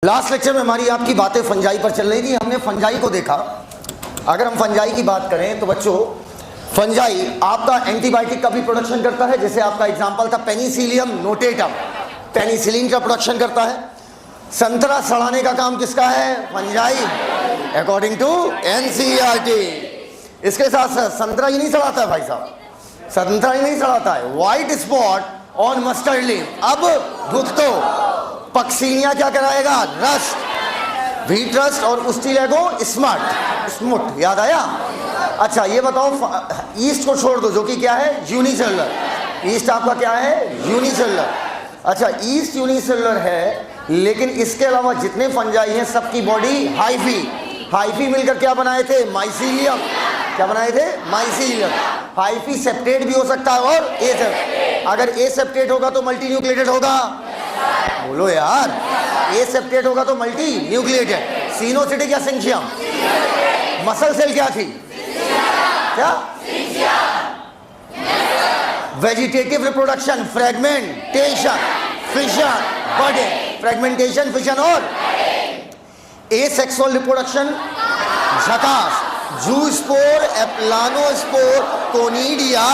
Last lecture में हमारी आपकी बातें फंजाई पर चल रही थी। हमने फंजाई को देखा। अगर हम फंजाई की बात करें तो बच्चों, फंजाई आपका एंटीबायोटिक का भी प्रोडक्शन करता है। जैसे आपका एग्जांपल था पेनिसिलियम नोटेटम, पेनिसिलिन का प्रोडक्शन करता है। संतरा सड़ाने का काम किसका है? Fungi, according to NCERT. इसके साथ साथ संतरा ही नहीं सड़ाता है भाई साहब, संतरा ही नहीं सड़ाता है। White spot on mustard leaf, अब भुगतो पक्सीनिया क्या कराएगा? रस्ट, व्हीट रस्ट और उस्टिलेगो स्मार्ट स्मुट। याद आया? अच्छा ये बताओ, ईस्ट को छोड़ दो जो कि क्या है? यूनिसेलुलर। ईस्ट आपका क्या है? यूनिसेलुलर। अच्छा ईस्ट यूनिसेलुलर है, लेकिन इसके अलावा जितने फंजाई हैं सबकी बॉडी हाइफी। हाइफी मिलकर क्या बनाए थे? माइसीलियम। क्या बनाए थे? माइसीलियम। हाइफी सेप्टेट भी हो सकता है और एसेप्टेट। अगर ए सेप्टेट होगा तो मल्टी न्यूक्लिएटेड होगा। बोलो यार, ए सेप्टेट होगा तो मल्टी न्यूक्लिएटेड। सिनोसिटिक या सिंचियम? मसल सेल क्या थी? क्या? Vegetative reproduction, fragmentation, fission, budding. Fragmentation, fission और एसेक्सुअल रिप्रोडक्शन, झकास, जूस्पोर, एप्लानोस्पोर, कोनिडिया,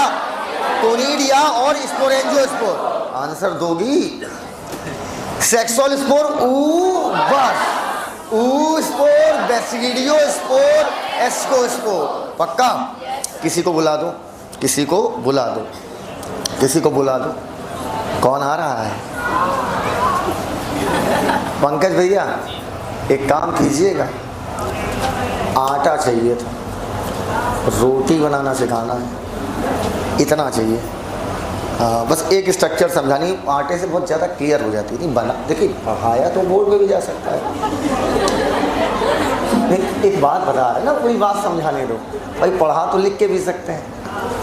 कोनिडिया और स्पोरेंजियोस्पोर। आंसर दोगी? सेक्सुअल स्पोर बस, स्पोर, बेसिडियोस्पोर, एस्कोस्पोर। पक्का? किसी को बुला दो, किसी को बुला दो, किसी को बुला दो। कौन आ रहा है? पंकज भैया एक काम कीजिएगा, आटा चाहिए था, रोटी बनाना सिखाना है, इतना चाहिए। हाँ बस एक स्ट्रक्चर समझानी, आटे से बहुत ज़्यादा क्लियर हो जाती नहीं बना। देखिए पढ़ाया तो बोर्ड पे भी जा सकता है। एक बात बता रहे ना, कोई बात समझाने दो भाई। पढ़ा तो लिख के भी सकते हैं,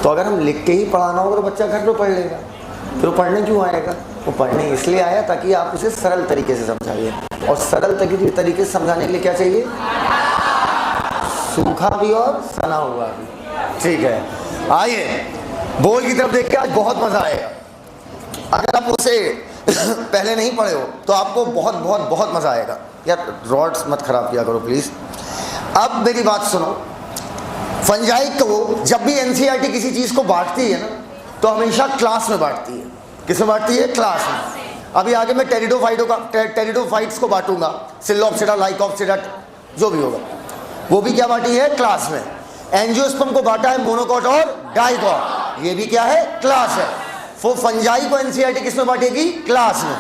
तो अगर हम लिख के ही पढ़ाना होगा तो बच्चा घर पे पढ़ लेगा। फिर वो पढ़ने क्यों आएगा? वो पढ़ने इसलिए आया ताकि आप उसे सरल तरीके से समझाइए। और सरल तरीके से समझाने के लिए क्या चाहिए? सूखा भी और सना हुआ भी। ठीक है, आइए बोल की तरफ देख के आज बहुत मजा आएगा। अगर आप उसे पहले नहीं पढ़े हो तो आपको बहुत बहुत बहुत मजा आएगा। यार रॉड्स मत खराब किया करो प्लीज। अब मेरी बात सुनो, फंजाई को जब भी एनसीईआरटी किसी चीज को बांटती है ना, तो हमेशा क्लास में बांटती है। किस में बांटती है? क्लास में। अभी आगे मैं टेरिडोफाइट्स को बांटूंगा, सिलोप्सिडा, लाइकोप्सिडा, जो भी होगा वो भी क्या बांटी है? क्लास में। एंजियोस्पर्म को बांटा है मोनोकॉट और डाइकॉट, ये भी क्या है? क्लास है। वो फंजाई को एनसीईआरटी किस में बांटेगी? क्लास में।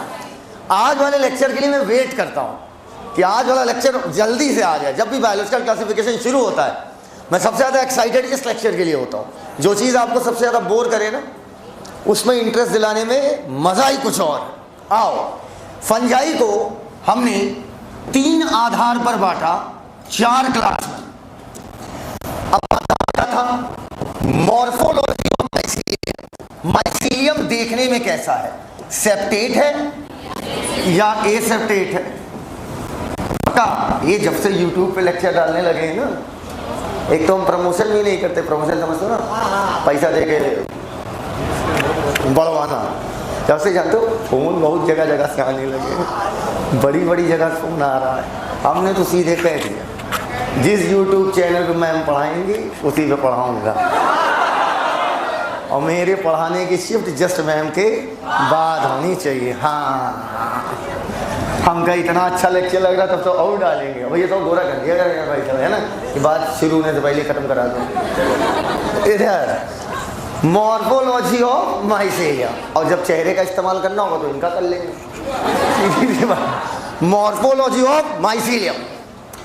आज वाले लेक्चर के लिए मैं वेट करता हूं कि आज वाला लेक्चर जल्दी से आ जाए। जब भी बायोलॉजिकल क्लासिफिकेशन शुरू होता है मैं सबसे ज़्यादा एक्साइटेड इस लेक्चर के लिए होता हूँ। जो चीज़ आपको सबसे ज़्यादा बोर करे ना, उसमें इंटरेस्ट दिलाने में मज़ा ही कुछ और। आओ, फंजाई को हमने 3 आधार पर बांटा, 4 क्लास में। अब क्या था? Morphology of mycelium. माइसीलियम देखने में कैसा है? सेप्टेट है या एसेप्टेट है? पक्का? ये जब से यूट्यूब पे लेक्चर डालने लगे हैं ना, एक तो हम प्रमोशन भी नहीं करते, प्रमोशन समझते हो ना, पैसा दे के बढ़वाना। जब से जानते हो फोन बहुत जगह जगह से आने लगे, बड़ी बड़ी जगह से फोन आ रहा है। हमने तो सीधे कह दिया जिस यूट्यूब चैनल पे मैम पढ़ाएंगी उसी पे पढ़ाऊंगा, और मेरे पढ़ाने की शिफ्ट जस्ट मैम के बाद होनी चाहिए। हाँ हमका इतना अच्छा लेक्चर लग रहा तब तो और डालेंगे। अब ये तो गोरा कर दिया भाई साहब, है ना, कि बात शुरू होने से पहले खत्म करा दो। इधर मॉर्फोलॉजी ऑफ माइसीलियम, और जब चेहरे का इस्तेमाल करना होगा तो इनका कर लेंगे। Morphology of mycelium.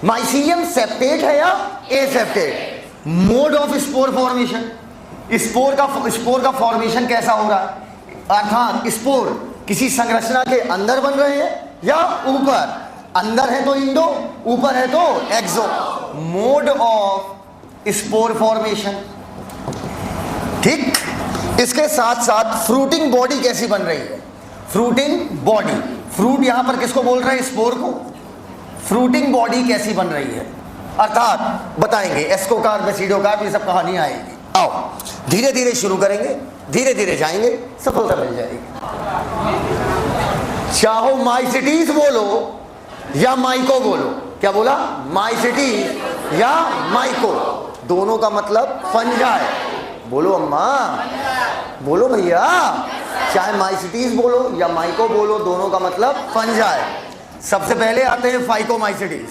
Mycelium septate है या aseptate? Mode of spore formation, spore का फॉर्मेशन कैसा हो रहा है? अर्थात स्पोर किसी संरचना के अंदर बन रहे हैं या ऊपर? अंदर है तो इंडो, ऊपर है तो exo. Mode of spore formation. ठीक, इसके साथ साथ फ्रूटिंग बॉडी कैसी बन रही है? फ्रूटिंग बॉडी, फ्रूट यहां पर किसको बोल रहे हैं? स्पोर को। फ्रूटिंग बॉडी कैसी बन रही है? अर्थात बताएंगे, एस्कोकार्प, बेसिडोकार्प, ये सब कहानी आएगी। आओ धीरे धीरे शुरू करेंगे, धीरे धीरे जाएंगे, सफलता मिल जाएगी। चाहो माइसिटीज बोलो या माइको बोलो। क्या बोला? माइसिटीज या माइको, दोनों का मतलब फंजाई। बोलो अम्मा, बोलो भैया, चाहे माइसिटीज बोलो या माइको बोलो, दोनों का मतलब फंजाई। सबसे पहले आते हैं फाइकोमाइसिटीज,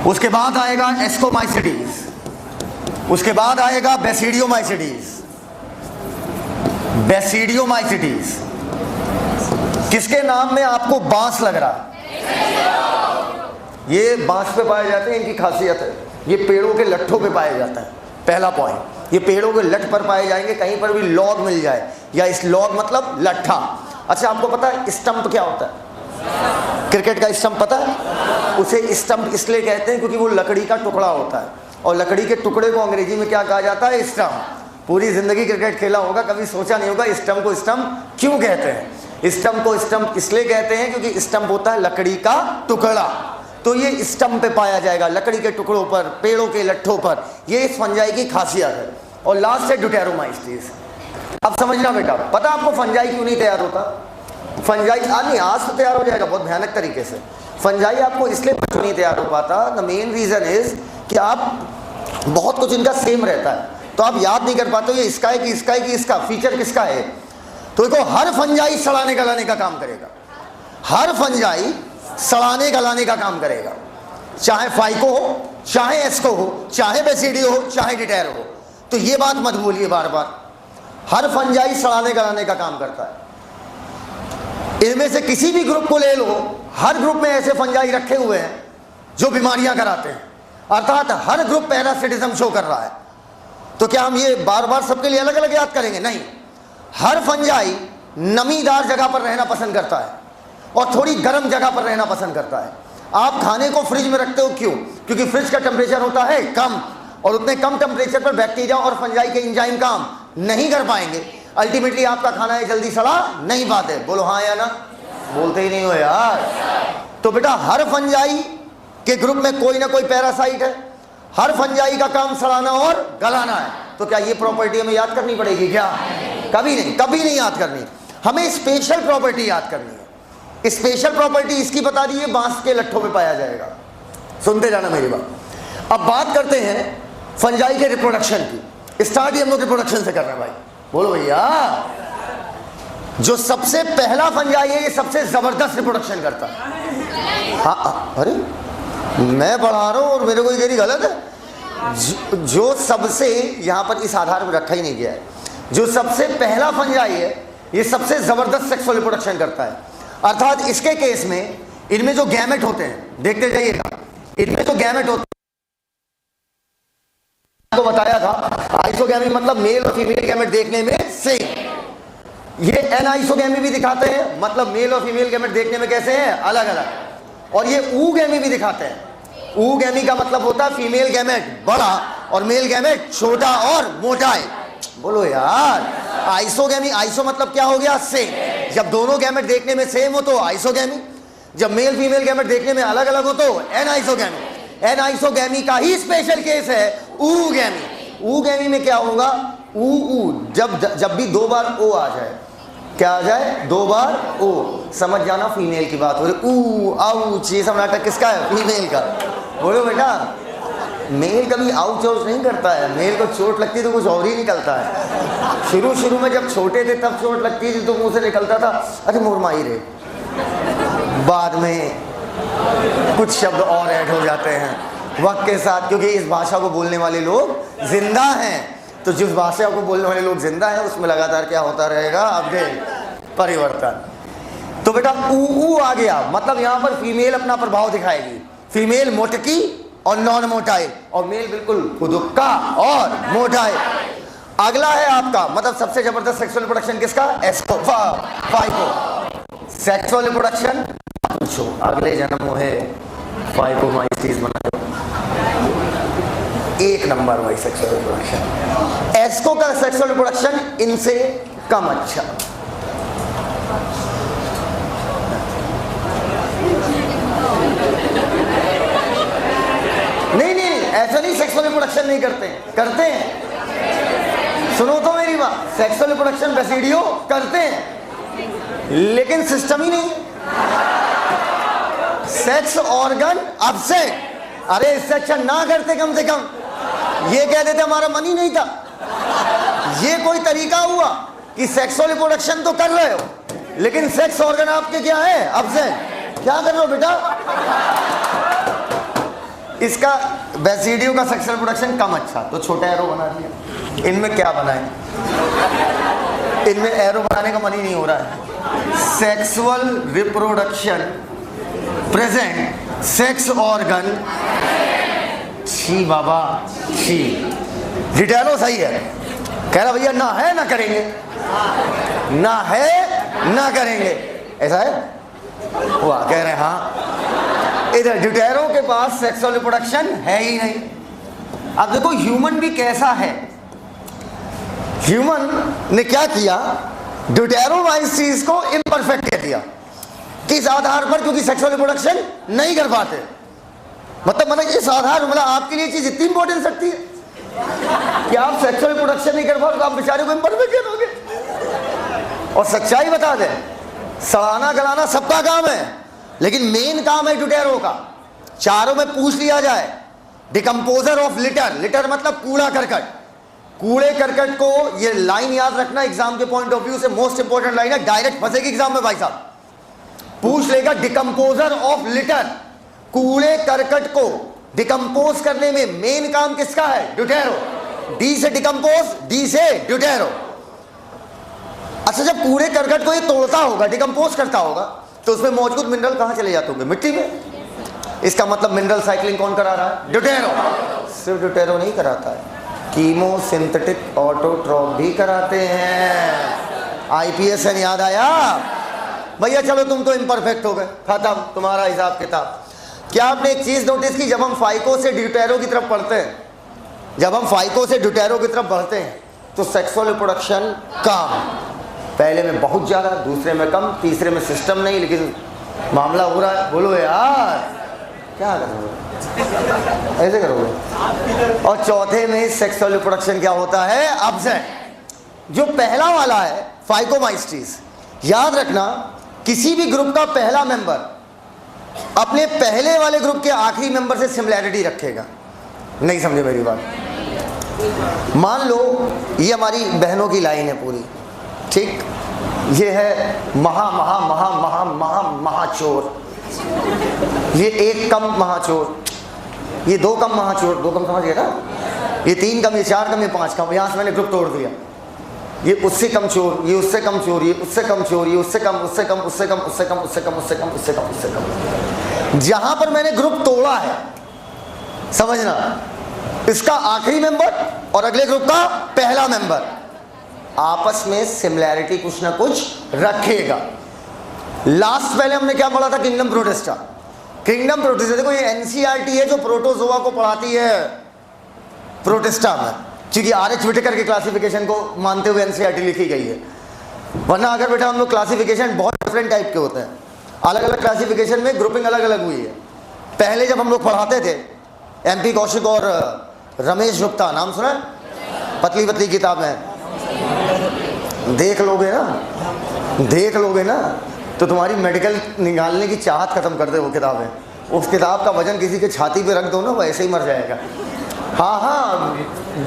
उसके बाद आएगा एस्कोमाइसिटीज, उसके बाद आएगा बेसिडियोमाइसिटीज। बेसिडियोमाइसिटीज किसके नाम में आपको बांस लग रहा है? ये बांस पे पाए जाते हैं, इनकी खासियत है, ये पेड़ों के लट्ठों पे पाए जाते हैं। पहला पॉइंट, ये पेड़ों के लठ पर पाए जाएंगे, कहीं पर भी लॉग मिल जाए, या इस लॉग मतलब लट्ठा। अच्छा, आपको पता है स्टंप क्या होता है? क्रिकेट का स्टंप पता है? उसे स्टंप इसलिए कहते हैं क्योंकि वो लकड़ी का टुकड़ा होता है, और लकड़ी के टुकड़े को अंग्रेजी में क्या कहा जाता है? स्टंप। पूरी जिंदगी क्रिकेट खेला होगा, कभी सोचा नहीं होगा स्टंप को स्टंप क्यों कहते हैं। स्टंप को स्टंप इसलिए कहते हैं क्योंकि स्टंप होता है लकड़ी का टुकड़ा। तो ये स्टंप पे पाया जाएगा, लकड़ी के टुकड़ों पर, पेड़ों के लट्ठों पर। ये इस फंजाई की खासियत है। और लास्ट है ड्यूटेरोमाइसिटीज। अब समझना बेटा, पता आपको फंजाई क्यों नहीं तैयार होता? फंजाई नहीं, आज तो तैयार हो जाएगा बहुत भयानक तरीके से। फंजाई आपको इसलिए क्यों नहीं तैयार हो पाता? द मेन रीजन इज कि आप बहुत कुछ इनका सेम रहता है, तो आप याद नहीं कर पाते ये इसका है कि इसका है कि इसका फीचर किसका है। तो देखो, हर फंजाई सड़ाने गलाने का काम करेगा, हर फंजाई सड़ाने गलाने का काम करेगा, चाहे फाइको हो, चाहे एस्को हो, चाहे बेसिडियो हो, चाहे डिटेरो हो। तो ये बात मत भूलिए बार बार, हर फंजाई सड़ाने गलाने का काम करता है। इनमें से किसी भी ग्रुप को ले लो, हर ग्रुप में ऐसे फंजाई रखे हुए हैं जो बीमारियां कराते हैं, अर्थात हर ग्रुप पैरासिटिज्म शो कर रहा है। तो क्या हम ये बार बार सबके लिए अलग अलग याद करेंगे? नहीं, हर फंजाई नमीदार जगह पर रहना पसंद करता है और थोड़ी गर्म जगह पर रहना पसंद करता है। आप खाने को फ्रिज में रखते हो, क्यों? क्योंकि फ्रिज का टेम्परेचर होता है कम, और उतने कम टेम्परेचर पर बैक्टीरिया और फंजाई के एंजाइम काम नहीं कर पाएंगे। अल्टीमेटली आपका खाना है जल्दी सड़ा नहीं पाते। बोलो हाँ या ना? बोलते ही नहीं हो यार। तो बेटा, हर फंजाई के ग्रुप में कोई ना कोई पैरासाइट है, हर फंजाई का काम सड़ाना और गलाना है। तो क्या ये प्रॉपर्टी हमें याद करनी पड़ेगी क्या? कभी नहीं, कभी नहीं याद करनी। हमें स्पेशल प्रॉपर्टी याद करनी है। स्पेशल प्रॉपर्टी इसकी बता दी, ये बांस के लट्ठों में पाया जाएगा। सुनते जाना मेरी बात। अब बात करते हैं फंजाई के रिप्रोडक्शन की। स्टार्ट ही हम लोग रिप्रोडक्शन से कर रहे हैं भाई। बोलो भैया, जो सबसे पहला फंजाई है ये सबसे जबरदस्त रिप्रोडक्शन करता है। हाँ, अरे मैं पढ़ा रहा हूं और मेरे को ये गलत है। जो सबसे, यहां पर इस आधार पर रखा ही नहीं गया है, जो सबसे पहला फंजाई है ये सबसे जबरदस्त सेक्सुअल रिप्रोडक्शन करता है। अर्थात इसके केस में इनमें जो गैमेट होते हैं, देखते जाइएगा, इनमें जो गैमेट होते हैं, आपको बताया था आइसोगैमी मतलब मेल और फीमेल गैमेट देखने में सेम। ये एनाइसोगैमी भी दिखाते हैं, मतलब मेल और फीमेल गैमेट देखने में कैसे हैं? अलग अलग। और ये ऊगैमी भी दिखाते हैं। ऊगैमी का मतलब होता है फीमेल गैमेट बड़ा और मेल गैमेट छोटा और मोटा है। बोलो यार, आइसोगैमी, आइसो मतलब क्या हो गया? सेम। जब दोनों गैमेट देखने में सेम हो तो आइसोगैमी, जब मेल फीमेल गैमेट देखने में अलग अलग हो तो एनाइसोगैमी। एनाइसोगैमी का ही स्पेशल केस है ऊगैमी। ऊगैमी में क्या होगा? ऊ जब भी दो बार ओ आ जाए, क्या आ जाए? दो बार ओ, समझ जाना फीमेल की बात हो रही। ऊ आउच, ये सब नाटक किसका है? फीमेल का। बोलो बेटा, मेल कभी आउच आउच नहीं करता है, मेल को चोट लगती तो कुछ और ही निकलता है। शुरू में जब छोटे थे तब चोट लगती थी तो मुंह से निकलता था अरे मुरमाई रे, बाद में कुछ शब्द और ऐड हो जाते हैं वक्त के साथ, क्योंकि इस भाषा को बोलने वाले लोग जिंदा हैं। तो जिस भाषा को बोलने वाले लोग जिंदा हैं उसमें लगातार क्या होता रहेगा? अपडेट, परिवर्तन। तो बेटा ऊ आ गया, मतलब यहां पर फीमेल अपना प्रभाव दिखाएगी। फीमेल मोटकी और नॉन मोटाई, और मेल बिल्कुल खुदुक्का और मोटाई। अगला है आपका, मतलब सबसे जबरदस्त सेक्सुअल रिप्रोडक्शन किसका? एस्को, फाइको। सेक्सुअल रिप्रोडक्शन पूछो, अगले जन्म है फाइकोमाइसिस बना दो, एक नंबर भाई सेक्सुअल रिप्रोडक्शन। एस्को का सेक्सुअल रिप्रोडक्शन इनसे कम अच्छा। नहीं, ऐसा नहीं सेक्सुअल रिप्रोडक्शन नहीं करते हैं, करते हैं। सुनो तो मेरी बात, सेक्सुअल रिप्रोडक्शन बेसिडियो करते हैं, लेकिन सिस्टम ही नहीं। Sex organ absent. अरे इससे अच्छा ना करते कम से कम, ये कह देते हमारा मन ही नहीं था। ये कोई तरीका हुआ कि सेक्सुअल रिप्रोडक्शन तो कर रहे हो लेकिन सेक्स ऑर्गन आपके क्या है, अब्सेंट। क्या कर रहे हो बेटा? इसका बेसिडियो का सेक्सुअल रिप्रोडक्शन कम अच्छा, तो छोटा एरो बना दिया। इनमें क्या बनाए, इनमें एरो बनाने का मन ही नहीं हो रहा है। Sexual reproduction present, sex organ छी बाबा छी। डिटेलो सही है, कह रहा भैया ना है ना करेंगे, ना है ना करेंगे, ऐसा है। वाह, कह रहे हैं हाँ। इधर ड्यूटेरो के पास सेक्सुअल रिप्रोडक्शन है ही नहीं। अब देखो ह्यूमन भी कैसा है। ह्यूमन ने क्या किया, ड्यूटेरोमाइसीज को इम्परफेक्ट कह दिया। किस आधार पर? क्योंकि सेक्सुअल रिप्रोडक्शन नहीं कर पाते। मतलब इस आधार, मतलब आपके लिए चीज इतनी इंपॉर्टेंट सकती है कि आप सेक्सुअल रिप्रोडक्शन नहीं कर पाओ तो आप बेचारे को इम्परफेक्ट कहोगे। और सच्चाई बता दें, सड़ाना गलाना सबका काम है लेकिन मेन काम है ड्यूटेरो का। चारों में पूछ लिया जाए, डिकम्पोजर ऑफ लिटर, लिटर मतलब कूड़ा करकट, कूड़े करकट को, ये लाइन याद रखना एग्जाम के पॉइंट ऑफ व्यू से मोस्ट इंपोर्टेंट लाइन है, डायरेक्ट फंसेगी एग्जाम में भाई साहब। पूछ लेगा डिकम्पोजर ऑफ लिटर, कूड़े करकट को डिकम्पोज करने में मेन काम किसका है, ड्यूटेरो। डी से डिकम्पोज, डी से ड्यूटेरो। अच्छा, जब कूड़े करकट को ये तोड़ता होगा, डिकम्पोज करता होगा, तो उसमें मौजूद मिनरल कहां चले जाते होंगे, मिट्टी में। इसका मतलब मिनरल साइक्लिंग कौन करा रहा है, ड्यूटेरो। सिर्फ ड्यूटेरो नहीं कराता है, कीमो सिंथेटिक ऑटोट्रॉप भी कराते हैं। आईपीएस से याद आया भैया, चलो तुम तो इम्परफेक्ट हो गए, खत्म तुम्हारा हिसाब किताब। क्या आपने एक चीज नोटिस की, जब हम फाइको से ड्यूटेरो की तरफ बढ़ते हैं, जब हम फाइको से ड्यूटेरो की तरफ बढ़ते हैं तो सेक्सुअल रिप्रोडक्शन कम, पहले में बहुत ज्यादा, दूसरे में कम, तीसरे में सिस्टम नहीं, लेकिन मामला हो रहा है। बोलो यार क्या करोगे, ऐसे करोगे। और चौथे में सेक्सुअल रिप्रोडक्शन क्या होता है, अब्सेंट। जो पहला वाला है फाइकोमाइस्टीज, याद रखना किसी भी ग्रुप का पहला मेंबर अपने पहले वाले ग्रुप के आखिरी मेंबर से सिमिलैरिटी रखेगा। नहीं समझे मेरी बात? मान लो ये हमारी बहनों की लाइन है पूरी, ठीक, ये है महा महा महा महा महा महाचोर, ये एक कम महाचोर, ये दो कम महाचोर, दो कम समझ गया ना, ये तीन कम, ये चार कम, ये पांच कम। यहां से मैंने ग्रुप तोड़ दिया, ये उससे कम चोर, ये उससे कम चोर, ये उससे कम चोर, ये उससे कम, उससे कम, उससे कम, उससे कम, उससे कम, उससे कम, उससे कम, उससे कम। जहां पर मैंने ग्रुप तोड़ा है, समझना, इसका आखिरी मेंबर और अगले ग्रुप का पहला मेंबर आपस में सिमिलैरिटी कुछ ना कुछ रखेगा। लास्ट पहले हमने क्या पढ़ा था, किंगडम प्रोटिस्टा। किंगडम प्रोटिस्टा देखो, ये एनसीईआरटी है जो प्रोटोजोआ को पढ़ाती है प्रोटिस्टा में, क्योंकि आर.एच. व्हिटेकर के क्लासिफिकेशन को मानते हुए एनसीईआरटी लिखी गई है। वरना अगर बेटा हम लोग क्लासिफिकेशन बहुत डिफरेंट टाइप के होते हैं, अलग अलग क्लासिफिकेशन में ग्रुपिंग अलग अलग हुई है। पहले जब हम लोग पढ़ाते थे, एमपी कौशिक और रमेश गुप्ता, नाम सुना, पतली पतली किताब है, देख लोगे ना, देख लोगे ना तो तुम्हारी मेडिकल निकालने की चाहत खत्म कर दे वो किताबें। उस किताब का वजन किसी के छाती पे रख दो ना, वो ऐसे ही मर जाएगा। हाँ हाँ,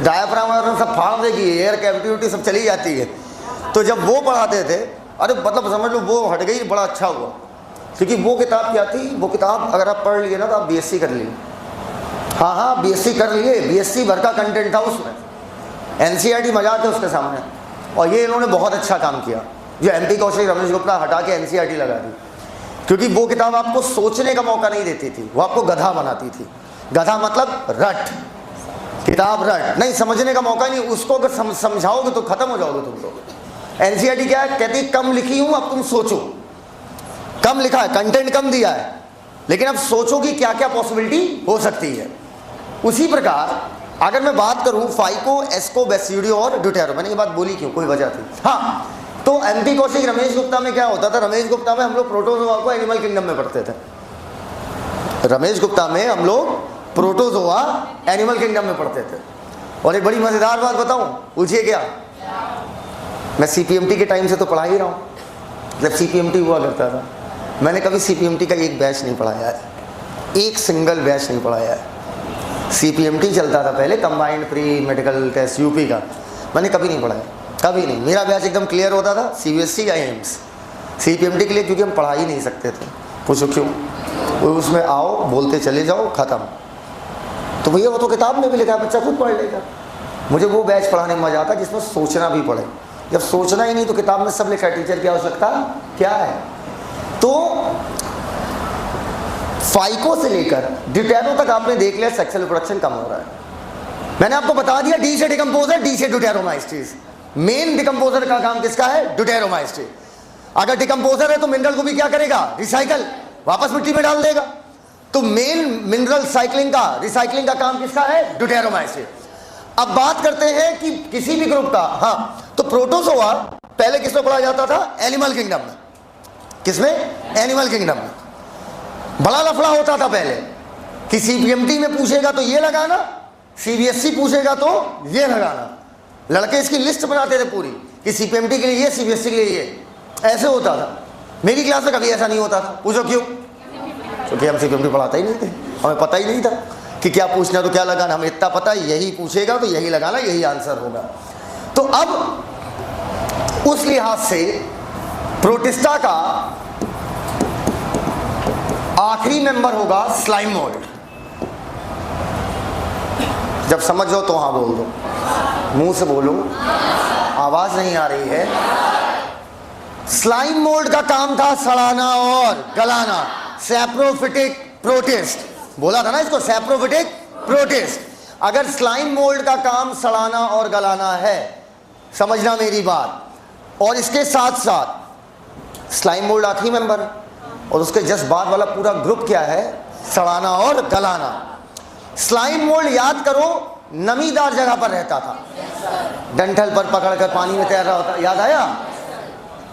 डायफ्राम सब फाड़ देगी, एयर कैविटी सब चली जाती है। तो जब वो पढ़ाते थे, अरे मतलब समझ लो वो हट गई, बड़ा अच्छा हुआ, क्योंकि वो किताब क्या थी, वो किताब अगर आप पढ़ लिए ना तो आप बीएससी कर लिए। हाँ हाँ, बीएससी कर लिए, बीएससी भर का कंटेंट था उसमें, एनसीईआरटी मजाक है उसके सामने। और ये इन्होंने बहुत अच्छा काम किया, जो एमपी कौशिक रमेश गुप्ता हटा के एनसीईआरटी लगा दी, क्योंकि वो किताब आपको सोचने का मौका नहीं देती थी, वो आपको गधा बनाती थी। गधा मतलब रट, किताब रट, नहीं समझने का मौका नहीं, उसको अगर समझाओगे तो खत्म हो जाओगे तुम लोग। एनसीईआरटी क्या है, कहती कम लिखी हूं, अब तुम सोचो, कम लिखा है, कंटेंट कम दिया है, लेकिन अब सोचो कि क्या क्या पॉसिबिलिटी हो सकती है। उसी प्रकार अगर मैं बात करूं फाइको, एस्को, बेसिडियो और ड्यूटेरो, मैंने ये बात बोली क्यों, कोई वजह थी। हाँ, तो एमपी कौशिक रमेश गुप्ता में क्या होता था, रमेश गुप्ता में हम लोग प्रोटोजोआ को एनिमल किंगडम में पढ़ते थे। रमेश गुप्ता में हम लोग प्रोटोजोआ एनिमल किंगडम में पढ़ते थे। और एक बड़ी मजेदार बात बताऊं, पूछिए क्या, मैं सीपीएमटी के टाइम से तो पढ़ा ही रहा हूं, जब सीपीएमटी हुआ करता था। मैंने कभी सीपीएमटी का एक बैच नहीं पढ़ाया है। एक सिंगल बैच नहीं पढ़ाया है। CPMT चलता था पहले, combined pre medical test UP का, मैंने कभी नहीं पढ़ाया, कभी नहीं। मेरा बैच एकदम क्लियर होता था, CBSE या एम्स। CPMT के लिए क्योंकि हम पढ़ा ही नहीं सकते थे। पूछो क्यों? वो उसमें आओ, बोलते चले जाओ, ख़त्म। तो भैया वो तो किताब में भी लिखा है, बच्चा खुद पढ़ लेगा। मुझे वो बैच पढ़ाने में मज़ा आता जिसमें सोचना भी पड़े। जब सोचना ही नहीं तो किताब में सब लिखा है, टीचर की आवश्यकता क्या है। तो फाइको से लेकर ड्यूटेरो तक आपने देख लिया सेक्सुअल रिप्रोडक्शन कम हो रहा है। मैंने आपको बता दिया डी से डिकम्पोजर, डी से ड्यूटेरोमाइस्टेज। मेन डिकम्पोजर का काम किसका है? ड्यूटेरोमाइस्टेज। अगर डिकम्पोजर है तो मिनरल को भी क्या करेगा? रिसाइकल, वापस मिट्टी में डाल देगा। तो मेन मिनरल साइक्लिंग का, रिसाइकलिंग का काम किसका है? ड्यूटेरोमाइस्टेज। अब बात करते हैं कि किसी भी ग्रुप का, हाँ, तो प्रोटोजोआ पहले किसमें पढ़ा जाता था? एनिमल किंगडम में। किसमें? एनिमल किंगडम में। बड़ा लफड़ा होता था पहले कि CPMT में पूछेगा तो ये लगाना, CBSE पूछेगा तो ये लगाना। लड़के इसकी लिस्ट बनाते थे पूरी कि CPMT के लिए ये, CBSE के लिए ये, ऐसे होता था। मेरी क्लास में कभी ऐसा नहीं होता था। पूछो क्यों? क्योंकि हम CPMT पढ़ाते ही नहीं थे, हमें पता ही नहीं था कि क्या पूछना तो क्या लगाना। हमें इतना पता है यही पूछेगा तो यही लगाना, यही आंसर होगा। तो अब उस लिहाज से प्रोटिस्टा का आखिरी मेंबर होगा स्लाइम मोल्ड। जब समझ जाओ तो हाँ बोल दो, मुंह से बोलो, आवाज नहीं आ रही है। स्लाइम मोल्ड का काम था सड़ाना और गलाना। सैप्रोफिटिक प्रोटिस्ट बोला था ना इसको, सैप्रोफिटिक प्रोटिस्ट। अगर स्लाइम मोल्ड का काम सड़ाना और गलाना है, समझना मेरी बात। और इसके साथ साथ स्लाइम मोल्ड आखिरी मेंबर है, और उसके जस्ट बाद वाला पूरा ग्रुप क्या है? सड़ाना और गलाना। स्लाइम मोल्ड याद करो, नमीदार जगह पर रहता था, डंठल पर पकड़कर पानी में तैर रहा होता, याद आया?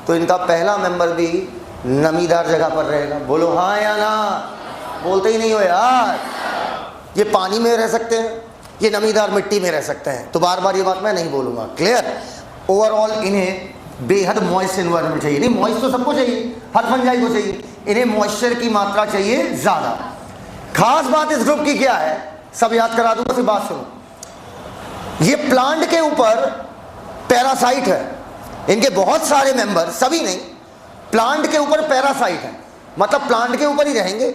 तो इनका पहला मेंबर भी नमीदार जगह पर रहेगा। बोलो हाँ या ना? बोलते ही नहीं हो यार। ये पानी में रह सकते हैं, ये नमीदार मिट्टी में रह सकते हैं। तो बार बार ये बात मैं नहीं बोलूँगा, क्लियर? ओवरऑल इन्हें बेहद मॉइस्ट एनवायरनमेंट चाहिए। नहीं, मॉइस्ट तो सबको चाहिए, हर फंजाई को चाहिए। इन्हें मॉइस्चर की मात्रा चाहिए ज़्यादा। खास बात इस ग्रुप की क्या है, सब याद करा दूंगा, फिर बात सुनो। ये प्लांट के ऊपर पैरासाइट है। इनके बहुत सारे मेंबर, सभी नहीं, प्लांट के ऊपर पैरासाइट है। मतलब प्लांट के ऊपर ही रहेंगे,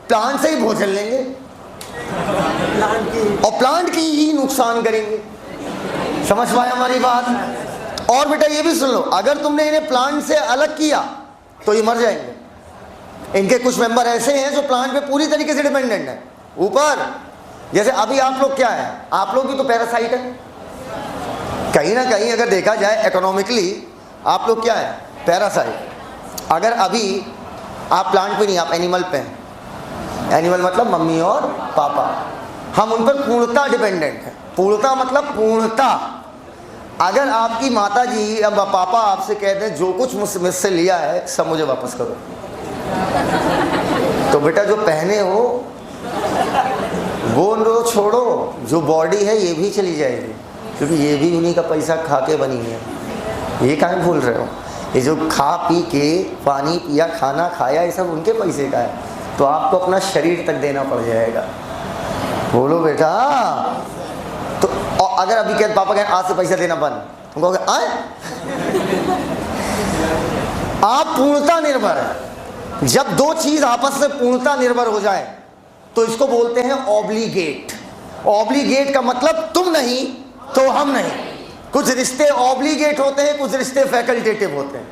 प्लांट से ही भोजन लेंगे और प्लांट की ही नुकसान करेंगे। समझ पाए हमारी बात? और बेटा ये भी सुन लो, अगर तुमने इन्हें प्लांट से अलग किया तो ये मर जाएंगे। इनके कुछ मेंबर ऐसे हैं जो प्लांट पे पूरी तरीके से डिपेंडेंट है ऊपर। जैसे अभी आप लोग क्या है, आप लोग भी तो पैरासाइट है कहीं ना कहीं। अगर देखा जाए इकोनॉमिकली, आप लोग क्या है? पैरासाइट। अगर अभी आप प्लांट पे नहीं, आप एनिमल पे हैं। एनिमल मतलब मम्मी और पापा, हम उन पर पूर्णता डिपेंडेंट है। पूर्णता मतलब पूर्णता। अगर आपकी माता जी या पापा आपसे कह दें जो कुछ मुझसे लिया है सब मुझे वापस करो, तो बेटा जो पहने हो वो छोड़ो, जो बॉडी है ये भी चली जाएगी, क्योंकि ये भी उन्हीं का पैसा खा के बनी है। ये काहे भूल रहे हो? ये जो खा पी के, पानी पिया, खाना खाया, ये सब उनके पैसे का है। तो आपको अपना शरीर तक देना पड़ जाएगा। बोलो बेटा। तो अगर अभी कहते पापा कहें आज से पैसा देना बंद, तुम कहोगे आए? आप पूर्णता निर्भर है। जब दो चीज आपस में पूर्णता निर्भर हो जाए तो इसको बोलते हैं ऑब्लिगेट। ऑब्लिगेट का मतलब तुम नहीं तो हम नहीं। कुछ रिश्ते ऑब्लिगेट होते हैं, कुछ रिश्ते फैकल्टेटिव होते हैं।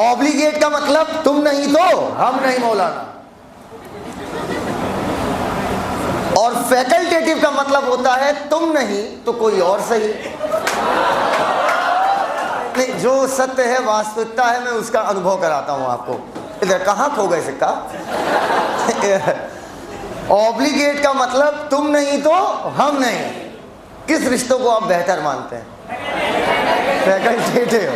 ऑब्लिगेट का मतलब तुम नहीं तो हम नहीं मौलाना, और फैकल्टेटिव का मतलब होता है तुम नहीं तो कोई और सही। नहीं, जो सत्य है, वास्तविकता है, मैं उसका अनुभव कराता हूं आपको। इधर कहाँ खो गए सिक्का? ऑब्लिगेट का मतलब तुम नहीं तो हम नहीं। किस रिश्तों को आप बेहतर मानते हैं? Facultative.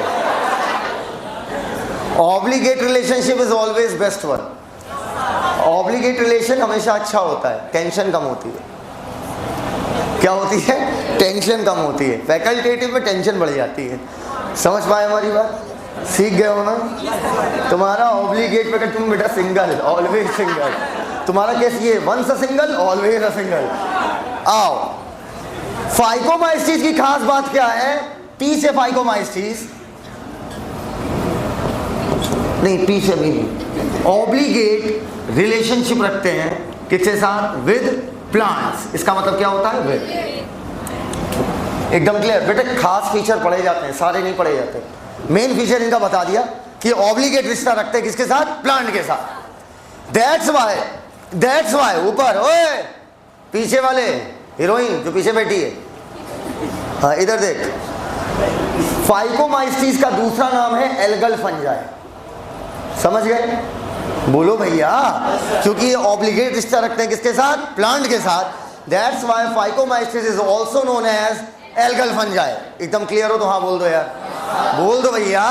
Obligate relationship is always best one. Obligate relation हमेशा अच्छा होता है, टेंशन कम होती है। क्या होती है? टेंशन कम होती है। फैकल्टेटिव में टेंशन बढ़ जाती है। समझ पाए हमारी बात? सीख गए हो ना? तुम्हारा ऑब्लिगेट पे तुम बेटा सिंगल, ऑलवेज सिंगल। तुम्हारा केस ये once a single always a single. आओ, फाइकोमाइस्टीज की खास बात क्या है? पी से फाइकोमाइस्टीज नहीं, पी से भी नहीं, ऑब्लिगेट रिलेशनशिप रखते हैं किसके साथ? With plants. इसका मतलब क्या होता है? विद। एकदम क्लियर बेटे, खास फीचर पढ़े जाते हैं, सारे नहीं पढ़े जाते। मेन फीचर इनका बता दिया कि ऑब्लिगेट रिश्ता रखते हैं किसके साथ? प्लांट के साथ। दैट्स वाई ऊपर, ओए पीछे वाले हीरोइन जो पीछे बैठी है, हाँ इधर देख, फाइकोमाइस्टीज का दूसरा नाम है एल्गल फंजाई। समझ गए? बोलो भैया, क्योंकि ये ऑब्लिगेट रिश्ता रखते हैं किसके साथ? प्लांट के साथ। That's why Phycomycetes is also known as algal fungi. एकदम क्लियर हो तो हाँ बोल दो यार, बोल दो भैया।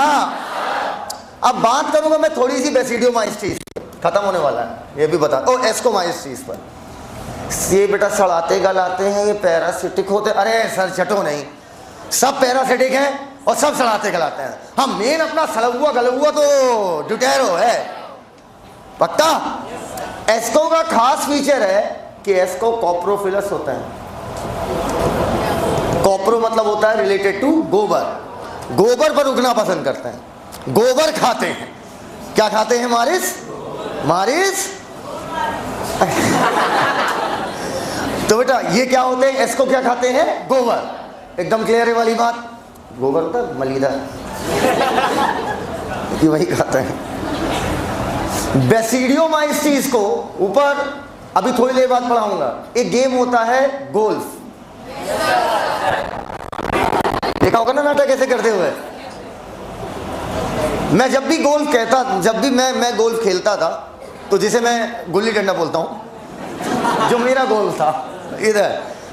अब बात करूंगा मैं थोड़ी सी बेसिडियोमाइस्टीज, खत्म होने वाला है ये भी बता। ओ एस्कोमाइस्टीज पर, ये बेटा सड़ाते गलाते हैं, ये पैरासिटिक होते। अरे सर चटो नहीं, सब पैरासिटिक हैं और सब सड़ाते गलाते हैं। हम मेन अपना सड़ुआ गलुआ तो ड्यूटेरो है, पक्का। एस्को का खास फीचर है कि एस्को कॉप्रोफिलस होता है। कॉप्रो मतलब होता है रिलेटेड टू गोबर, गोबर पर उगना पसंद करते हैं, गोबर खाते हैं। क्या खाते हैं? मारिस, मारिस। तो बेटा ये क्या होते हैं? एस्को क्या खाते हैं? गोबर। एकदम क्लियर है वाली बात। गोबर होता है मलीदा, ये वही खाता है। बेसिडियोमाइस्टीज को ऊपर अभी थोड़ी देर बाद पढ़ाऊंगा। एक गेम होता है गोल्फ, देखा होगा ना नाटक कैसे करते हुए। मैं जब भी गोल्फ कहता, जब भी मैं गोल्फ खेलता था, तो जिसे मैं गुल्ली डंडा बोलता हूं, जो मेरा गोल्फ था इधर,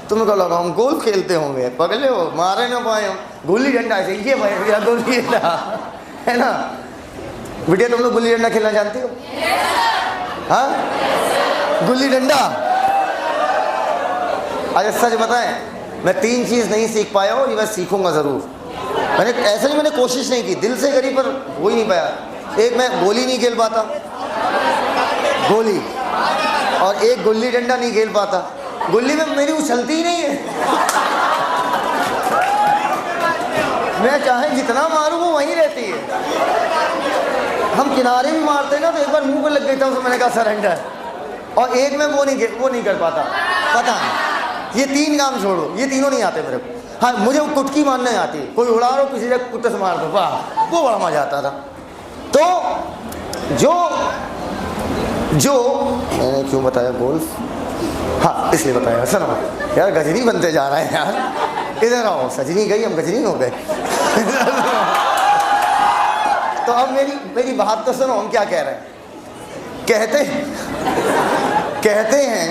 तुम्हें को लगा हम गोल्फ खेलते होंगे, पगले हो, मारे ना पाए हम, गुल्ली डंडा ऐसे ये भाई मेरा गुल्ली डंडा है ना। बेटिया तुम लोग गुल्ली डंडा खेलना जानती हो? हाँ, गुल्ली डंडा। अरे सच बताएं, मैं 3 चीज नहीं सीख पाया और ये मैं सीखूंगा जरूर। मैंने ऐसा नहीं, मैंने कोशिश नहीं की, दिल से करी पर हो ही नहीं पाया। एक मैं गोली नहीं खेल पाता, गोली, और एक गुल्ली डंडा नहीं खेल पाता। गुल्ली में मेरी उछलती ही नहीं है, मैं चाहे जितना मारूं वो वहीं रहती है। हम किनारे भी मारते हैं ना, तो एक बार मुंह पे लग गई था, उसमें मैंने कहा सरेंडर। और एक में वो नहीं कर पाता, पता नहीं। ये 3 काम छोड़ो, ये तीनों नहीं आते मेरे को। हाँ, मुझे वो कुटकी मारने आती है, कोई उड़ा रहा हो किसी जगह कुत्ते से मार दो, वाह वो बड़ा मजा आता था। तो जो मैंने क्यों बताया गोल्फ? हाँ इसलिए बताया, सुनो यार गजनी बनते जा रहे हैं यार, इधर आओ। सजनी गई, हम गजनी हो गए। तो अब मेरी बात तो सुनो, हम क्या कह रहे हैं। कहते हैं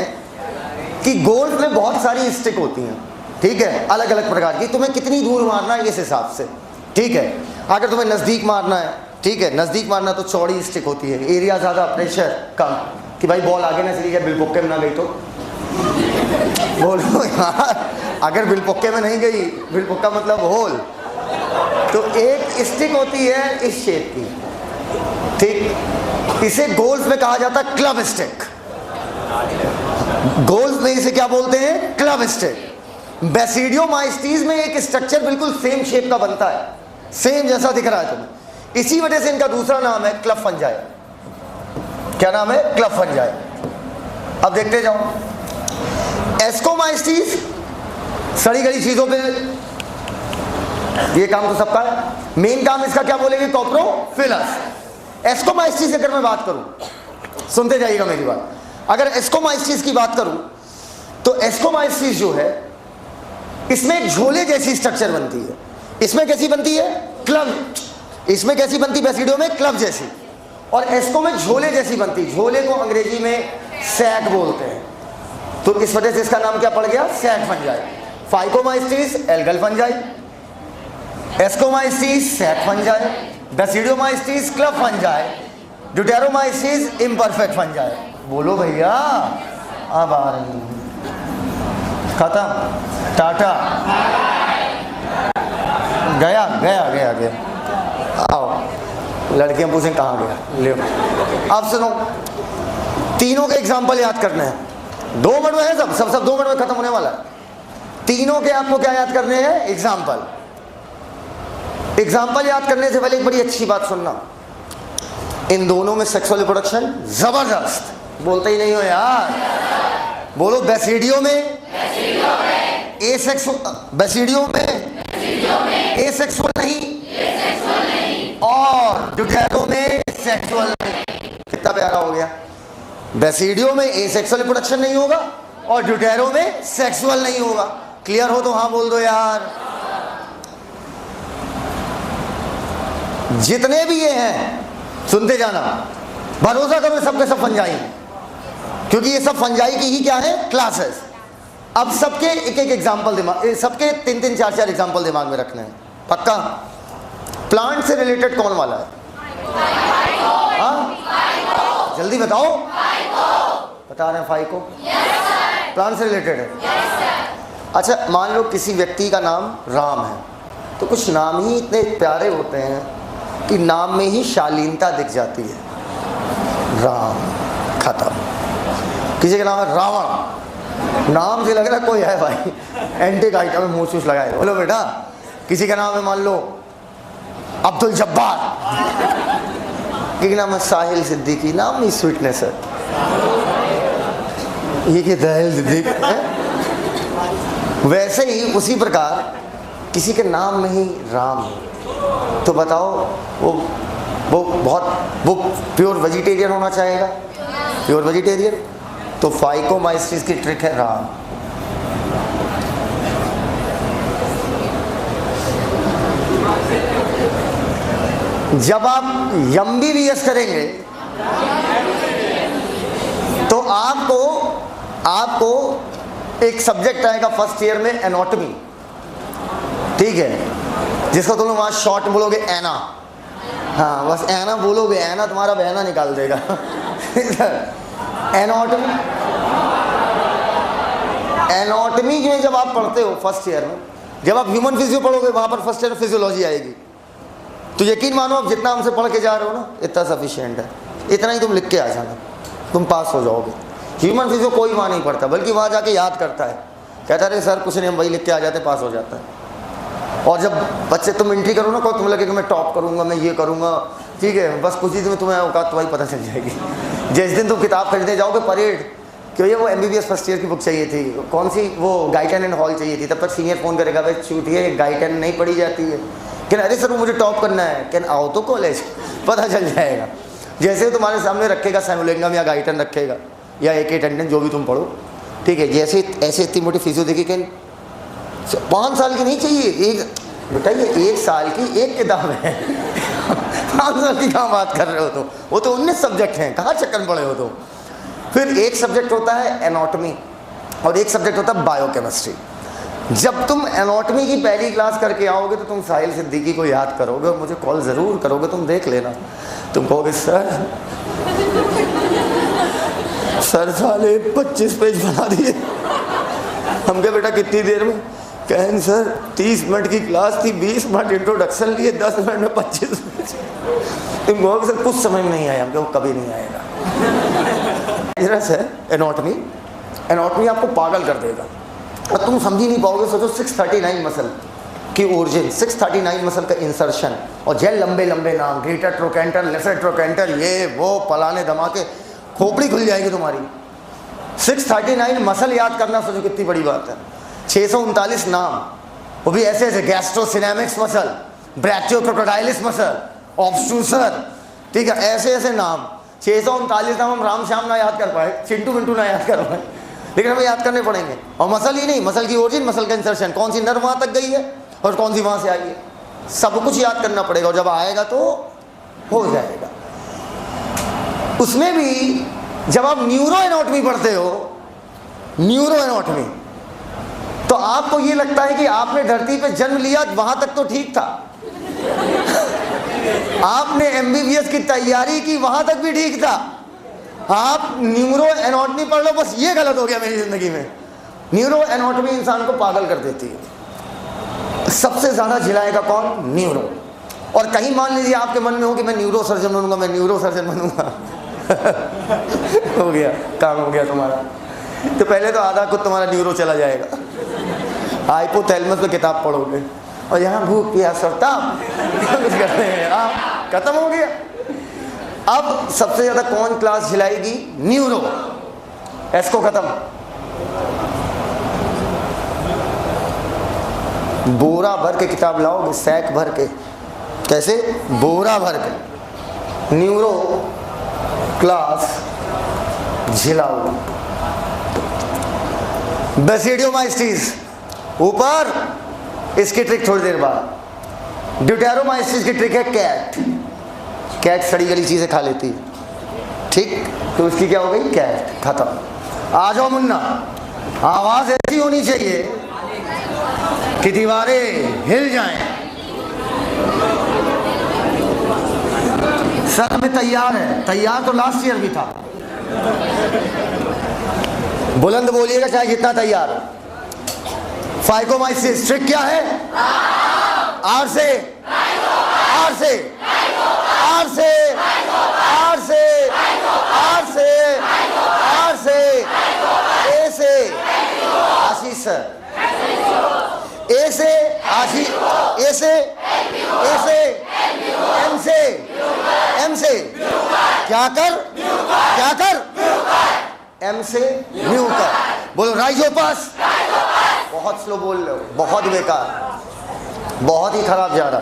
कि गोल्फ में बहुत सारी स्टिक होती हैं, ठीक है, अलग अलग प्रकार की। तुम्हें कितनी दूर मारना है इस हिसाब से, ठीक है। अगर तुम्हें नज़दीक मारना है, ठीक है, नज़दीक मारना तो चौड़ी स्टिक होती है, एरिया ज़्यादा, प्रेशर कम, कि भाई बॉल आगे ना चली जाए, बिलपुक्के में ना गई तो। बोलो यार, अगर बिलपुक्के में नहीं गई, बिलपुक्का मतलब होल, तो एक स्टिक होती है इस शेप की, ठीक। इसे गोल्फ में कहा जाता है क्लब स्टिक। गोल्फ में इसे क्या बोलते हैं? Club stick. बेसिडियोमाइस्टीज में एक स्ट्रक्चर बिल्कुल सेम शेप का बनता है, सेम जैसा दिख रहा है तुम्हें, इसी वजह से इनका दूसरा नाम है क्लब फंजाई। क्या नाम है? Club fungi. अब देखते जाओ, एस्कोमाइस्टीज सड़ी गली चीजों पे, ये काम तो सबका है। मेन काम इसका क्या बोलेंगे? कॉप्रोफिलस। एस्कोमाइस्टीज अगर मैं बात करूं, सुनते जाइएगा मेरी बात। अगर एस्कोमाइस्टीज की बात करूं तो एस्कोमाइस्टीज जो है, इसमें एक झोले जैसी स्ट्रक्चर बनती है। इसमें कैसी बनती है? क्लब। इसमें कैसी बनती है? बेसिडियो में क्लब जैसी, और एस्को में झोले जैसी बनती है। झोले को अंग्रेजी में सैक बोलते हैं, तो इस वजह से इसका नाम क्या पड़ गया? Sac fungi. Phycomycetes algal fungi, Ascomycetes sac fungi, Basidiomycetes club fungi, Deuteromycetes imperfect fungi. बोलो भैया, अब आ रही है। खत्म, टाटा, गया गया गया गया। आओ, लड़कियां पूछें कहाँ गया, ले। अब सुनो, तीनों के एग्जाम्पल याद करने हैं, 2 मिनट में है सब 2 मिनट में खत्म होने वाला है। तीनों के आपको क्या याद करने हैं? एग्जाम्पल। एग्जाम्पल याद करने से पहले एक बड़ी अच्छी बात सुनना, इन दोनों में सेक्सुअल रिप्रोडक्शन जबरदस्त, बोलते ही नहीं हो यार, बोलो। बेसिडियो में बेसिडियो में एसेक्सुअल नहीं, और ड्यूटेरो में सेक्सुअल नहीं। कितना प्यारा हो गया, बेसिडियो में एसेक्सुअल रिप्रोडक्शन नहीं होगा और ड्यूटेरो में सेक्सुअल नहीं होगा। क्लियर हो तो हाँ बोल दो यार। जितने भी ये हैं सुनते जाना, भरोसा करो सबके सब फंजाई, क्योंकि ये सब फंजाई की ही क्या है? क्लासेस। अब सबके एक एक एग्जाम्पल दिमाग, सबके 3-3, 4-4 एग्जाम्पल दिमाग में रखने हैं, पक्का। प्लांट से रिलेटेड कौन वाला है? हाँ जल्दी बताओ। बता रहे हैं फाइको? प्लांट से रिलेटेड है। अच्छा, मान लो किसी व्यक्ति का नाम राम है, तो कुछ नाम ही इतने प्यारे होते हैं कि नाम में ही शालीनता दिख जाती है। राम, खत्म। किसी का नाम है रावण, नाम से लग रहा है कोई है भाई, एंटी आइटम में मुँह चूस लगाए। बोलो बेटा। किसी का नाम है मान लो अब्दुल जब्बार, किसी का नाम है साहिल सिद्दीकी, नाम में स्वीटनेस है। ये क्या साहिल सिद्दीकी है? वैसे ही उसी प्रकार किसी के नाम में ही राम है, तो बताओ वो प्योर वेजिटेरियन होना चाहेगा, प्योर वेजिटेरियन। तो फाइकोमाइसिस की ट्रिक है राम। जब आप MBBS करेंगे तो आपको एक सब्जेक्ट आएगा फर्स्ट ईयर में, एनाटॉमी, ठीक है, जिसको तुम लोग वहाँ शॉर्ट बोलोगे एना। हाँ बस एना बोलोगे, एना तुम्हारा बहना निकाल देगा। एनाटॉमी में जब आप पढ़ते हो फर्स्ट ईयर में, जब आप ह्यूमन फिजियो पढ़ोगे वहाँ पर फर्स्ट ईयर में फिजियोलॉजी आएगी। तो यकीन मानो आप जितना हमसे पढ़ के जा रहे हो ना, इतना सफिशिएंट है, इतना ही तुम लिख के आ जाना, तुम पास हो जाओगे। ह्यूमन फिजियो कोई वहाँ नहीं पढ़ता, बल्कि वहाँ जाके याद करता है, कहता है सर कुछ नहीं, हम वही लिख के आ जाते, पास हो जाता है। और जब बच्चे तुम एंट्री करो ना, तुम लगेगा मैं टॉप करूँगा, मैं ये करूँगा, ठीक है, बस कुछ ही दिन में तुम्हें औकात तुम्हारी पता चल जाएगी। जिस दिन तुम किताब खरीदने जाओगे परेड, क्यों ये वो MBBS फर्स्ट ईयर की बुक चाहिए थी, कौन सी वो गाइटन एंड हॉल चाहिए थी, तब तक सीनियर फ़ोन करेगा, भाई छूटिए गाइटन नहीं पढ़ी जाती है। क्या अरे सर वो मुझे टॉप करना है, क्या आओ तो कॉलेज, पता चल जाएगा। जैसे तुम्हारे सामने रखेगा सैमुलेंगम या गाइटन रखेगा या एक अटेंडेंस, जो भी तुम पढ़ो, ठीक है, जैसे ऐसे इतनी मोटी फिजियो देखी कि 5 साल की नहीं चाहिए, एक बेटा ये 1 साल की एक किताब है। 5 साल की कहाँ बात कर रहे हो? तो वो तो 19 सब्जेक्ट हैं, कहाँ चक्कर में पड़े हो? तो फिर एक सब्जेक्ट होता है एनाटॉमी और एक सब्जेक्ट होता है बायोकेमिस्ट्री। जब तुम एनाटॉमी की पहली क्लास करके आओगे तो तुम साहिल सिद्दीकी को याद करोगे और मुझे कॉल ज़रूर करोगे, तुम देख लेना। तुम कहोगे सर साले 25 पेज बना दिए। हम क्या बेटा कितनी देर में? कहें सर 30 मिनट की क्लास थी, 20 मिनट इंट्रोडक्शन लिए, 10 मिनट में 25 पेज। तुम कहोगे सर कुछ समझ में नहीं आया। हम क्या वो कभी नहीं आएगा। है एनाटॉमी आपको पागल कर देगा और तुम समझ ही नहीं पाओगे। सोचो 639 मसल की ओरिजिन, 639 मसल का इंसर्शन, और जेल लंबे लंबे नाम, ग्रेटर ट्रोकेंटर, लेसर ट्रोकेंटर, ये वो पलाने धमाके, खोपड़ी खुल जाएगी तुम्हारी। 639 मसल याद करना सोचो कितनी बड़ी बात है। 639 नाम, वो भी ऐसे ऐसे, गैस्ट्रोसिनेमिक्स मसल, ब्रैचियोक्रोकोडाइलिस मसल, ऑब्स्ट्रूसर, ठीक है, ऐसे ऐसे नाम। 639 नाम हम राम श्याम ना याद कर पाए, चिंटू मिंटू ना याद कर पाए, लेकिन हमें याद करने पड़ेंगे। और मसल ही नहीं, मसल की ओरिजिन, मसल का इंसर्शन, कौन सी नर्व वहाँ तक गई है और कौन सी वहाँ से आई है, सब कुछ याद करना पड़ेगा। और जब आएगा तो हो जाएगा। उसमें भी जब आप न्यूरो एनाटॉमी पढ़ते हो, न्यूरो एनाटॉमी, तो आपको ये लगता है कि आपने धरती पे जन्म लिया, वहाँ तक तो ठीक था। आपने MBBS की तैयारी की, वहाँ तक भी ठीक था। आप न्यूरो एनाटॉमी पढ़ लो, बस ये गलत हो गया मेरी ज़िंदगी में। न्यूरो एनाटॉमी इंसान को पागल कर देती है। सबसे ज़्यादा झिलाएगा कौन? न्यूरो। और कहीं मान लीजिए आपके मन में हो कि मैं न्यूरो सर्जन बनूंगा, मैं न्यूरो सर्जन बनूंगा हो गया, काम हो गया तुम्हारा। तो पहले तो आधा कुछ तुम्हारा न्यूरो चला जाएगा, हाइपोथैलेमस में किताब पढ़ोगे और यहाँ भूख प्यास और ताप कुछ करते हैं, खत्म हो गया। अब सबसे ज्यादा कौन क्लास झिलाएगी? न्यूरो। इसको खत्म। बोरा भर के किताब लाओगे, सैक भर के। कैसे? बोरा भर के न्यूरो क्लास झिलाओगे। बेसिडियोमाइसिस ऊपर, इसकी ट्रिक थोड़ी देर बाद। ड्यूटेरोमाइसिस की ट्रिक है कैट। कैट सड़ी गली चीजें खा लेती है, ठीक, तो उसकी क्या हो गई? कैट। खत्म। आ जाओ मुन्ना, आवाज ऐसी होनी चाहिए कि दीवारें हिल जाएं। सर में तैयार है, तैयार तो लास्ट ईयर भी था। बुलंद बोलिएगा चाहे जितना तैयार हो। फाइकोमाइसिस ट्रिक क्या है? आर से, आर से, आर से, आर से, आर से, आर से, ए से, आशीष सर, ए से, आशीष, ए से, ए से, एम से, एम से, क्या कर, क्या कर, एम से म्यू कर। बोलो राइजोपस। बहुत स्लो बोल रहे हो, बहुत बेकार, बहुत ही खराब जा रहा।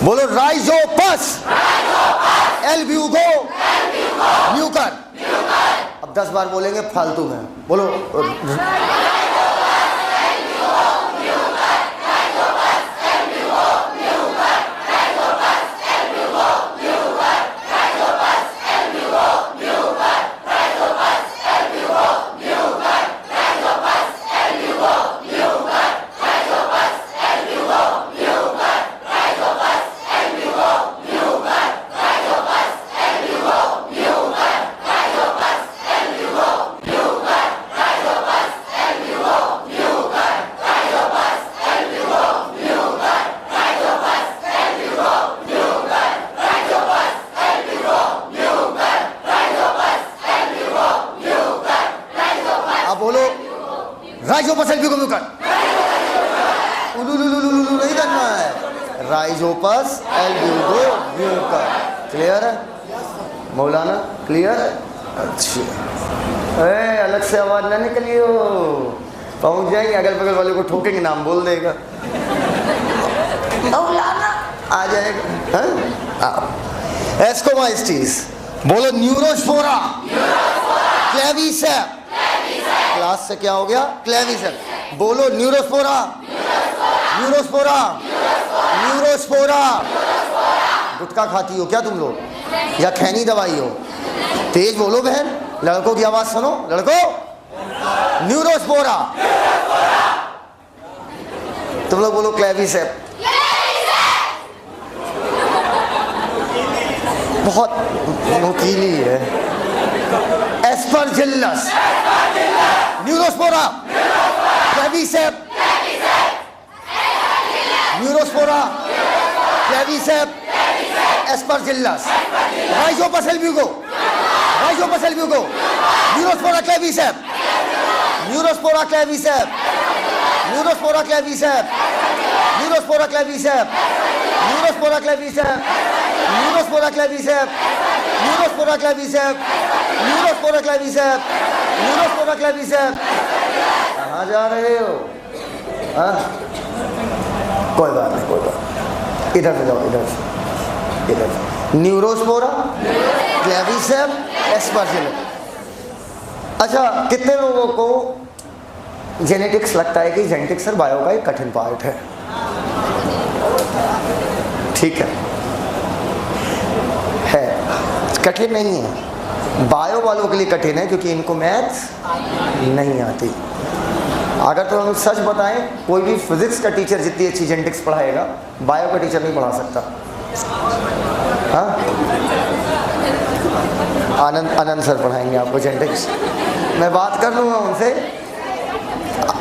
बोलो राइजोपस। एल ब्यूगो म्यू कर। अब 10 बार बोलेंगे फालतू में। बोलो राइजोपस एल ब्यूगो म्यू कर। नहीं करना है, राइजोपस एल ब्यूगो म्यू कर। क्लियर है मौलाना? क्लियर है? अच्छा, अलग से आवाज ना निकलियो, पहुंच जाएंगे अगल बगल वाले को ठोकेंगे, नाम बोल देगा मौलाना, आ जाएगा। एस्कोमाइस्टिस। बोलो न्यूरोस्पोरा, क्लेविसेप। क्लास से क्या हो गया? क्लेविसेप। बोलो न्यूरोस्पोरा, न्यूरोस्पोरा, न्यूरोस्पोरा। गुटखा खाती हो क्या तुम लोग, या खैनी दवाई हो? तेज बोलो बहन, लड़कों की आवाज सुनो। लड़कों, न्यूरोस्पोरा। तुम लोग बोलो क्लेविसेप। बहुत नुकीली है। Aspergillus, Neurospora, Claviceps, Neurospora, Claviceps, Aspergillus. Rhizopus Albugo, Rhizopus Albugo, Neurospora Claviceps, Neurospora Claviceps, Neurospora Claviceps, Neurospora Claviceps, Neurospora Claviceps, Neurospora Claviceps, Neurospora Claviceps, Neurospora Claviceps, Neurospora Claviceps. कहाँ जा रहे हो? कोई बात नहीं, कोई बात, इधर से जाओ, इधर से, इधर से। Neurospora, Claviceps, Aspergillus. अच्छा, कितने लोगों को जेनेटिक्स लगता है कि जेनेटिक्स सर बायो का एक कठिन पार्ट है? ठीक है, कठिन नहीं है। बायो वालों के लिए कठिन है क्योंकि इनको मैथ्स नहीं आती। अगर तो हम सच बताएं, कोई भी फिजिक्स का टीचर जितनी अच्छी जेनेटिक्स पढ़ाएगा, बायो का टीचर नहीं पढ़ा सकता। हाँ, आनंद सर पढ़ाएंगे आपको जेनेटिक्स। मैं बात कर लूँगा उनसे,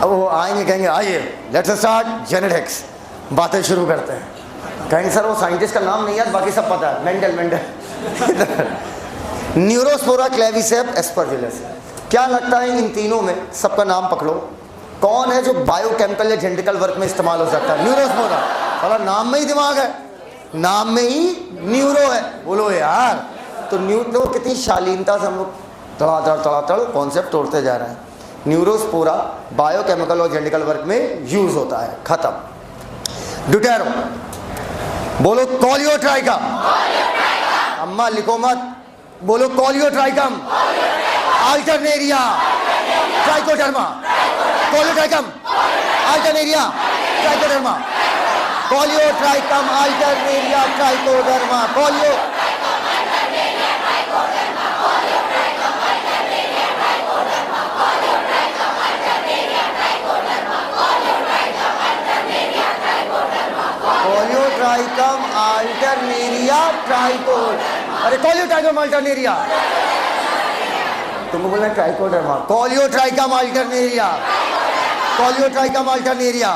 वो आएंगे, कहेंगे आइए लेट्स स्टार्ट जेनेटिक्स। बातें शुरू करते हैं। कहेंगे सर वो साइंटिस्ट का नाम नहीं याद, बाकी सब पता है, मेंडल न्यूरोस्पोरा, क्लेविसेप, एस्परजिलस। क्या लगता है इन तीनों में सबका नाम पकड़ो, कौन है जो बायोकेमिकल या जेनेटिकल वर्क में इस्तेमाल हो सकता है? न्यूरोस्पोरा, साला नाम में ही दिमाग है, नाम में ही न्यूरो है। बोलो यार, तो न्यूरो कितनी शालीनता से हम लोग तड़ातड़ कॉन्सेप्ट तोड़ते जा रहे हैं। न्यूरोस्पोरा बायोकेमिकल और जेनेटिकल वर्क में यूज होता है, खत्म। ड्यूटेरो, बोलो कॉलियोट्राइकम, अम्मा लिखो मत, बोलो Colletotrichum, Alternaria, Trichoderma, Colletotrichum, Alternaria, Trichoderma, Colletotrichum, Alternaria, Trichoderma, Colleto Colletotrichum, Alternaria, Trichod, अरे कॉलियोट्राइकम, अल्टरनेरिया, तुमको बोलना Trichoderma, Colletotrichum, Alternaria, Colletotrichum, Alternaria,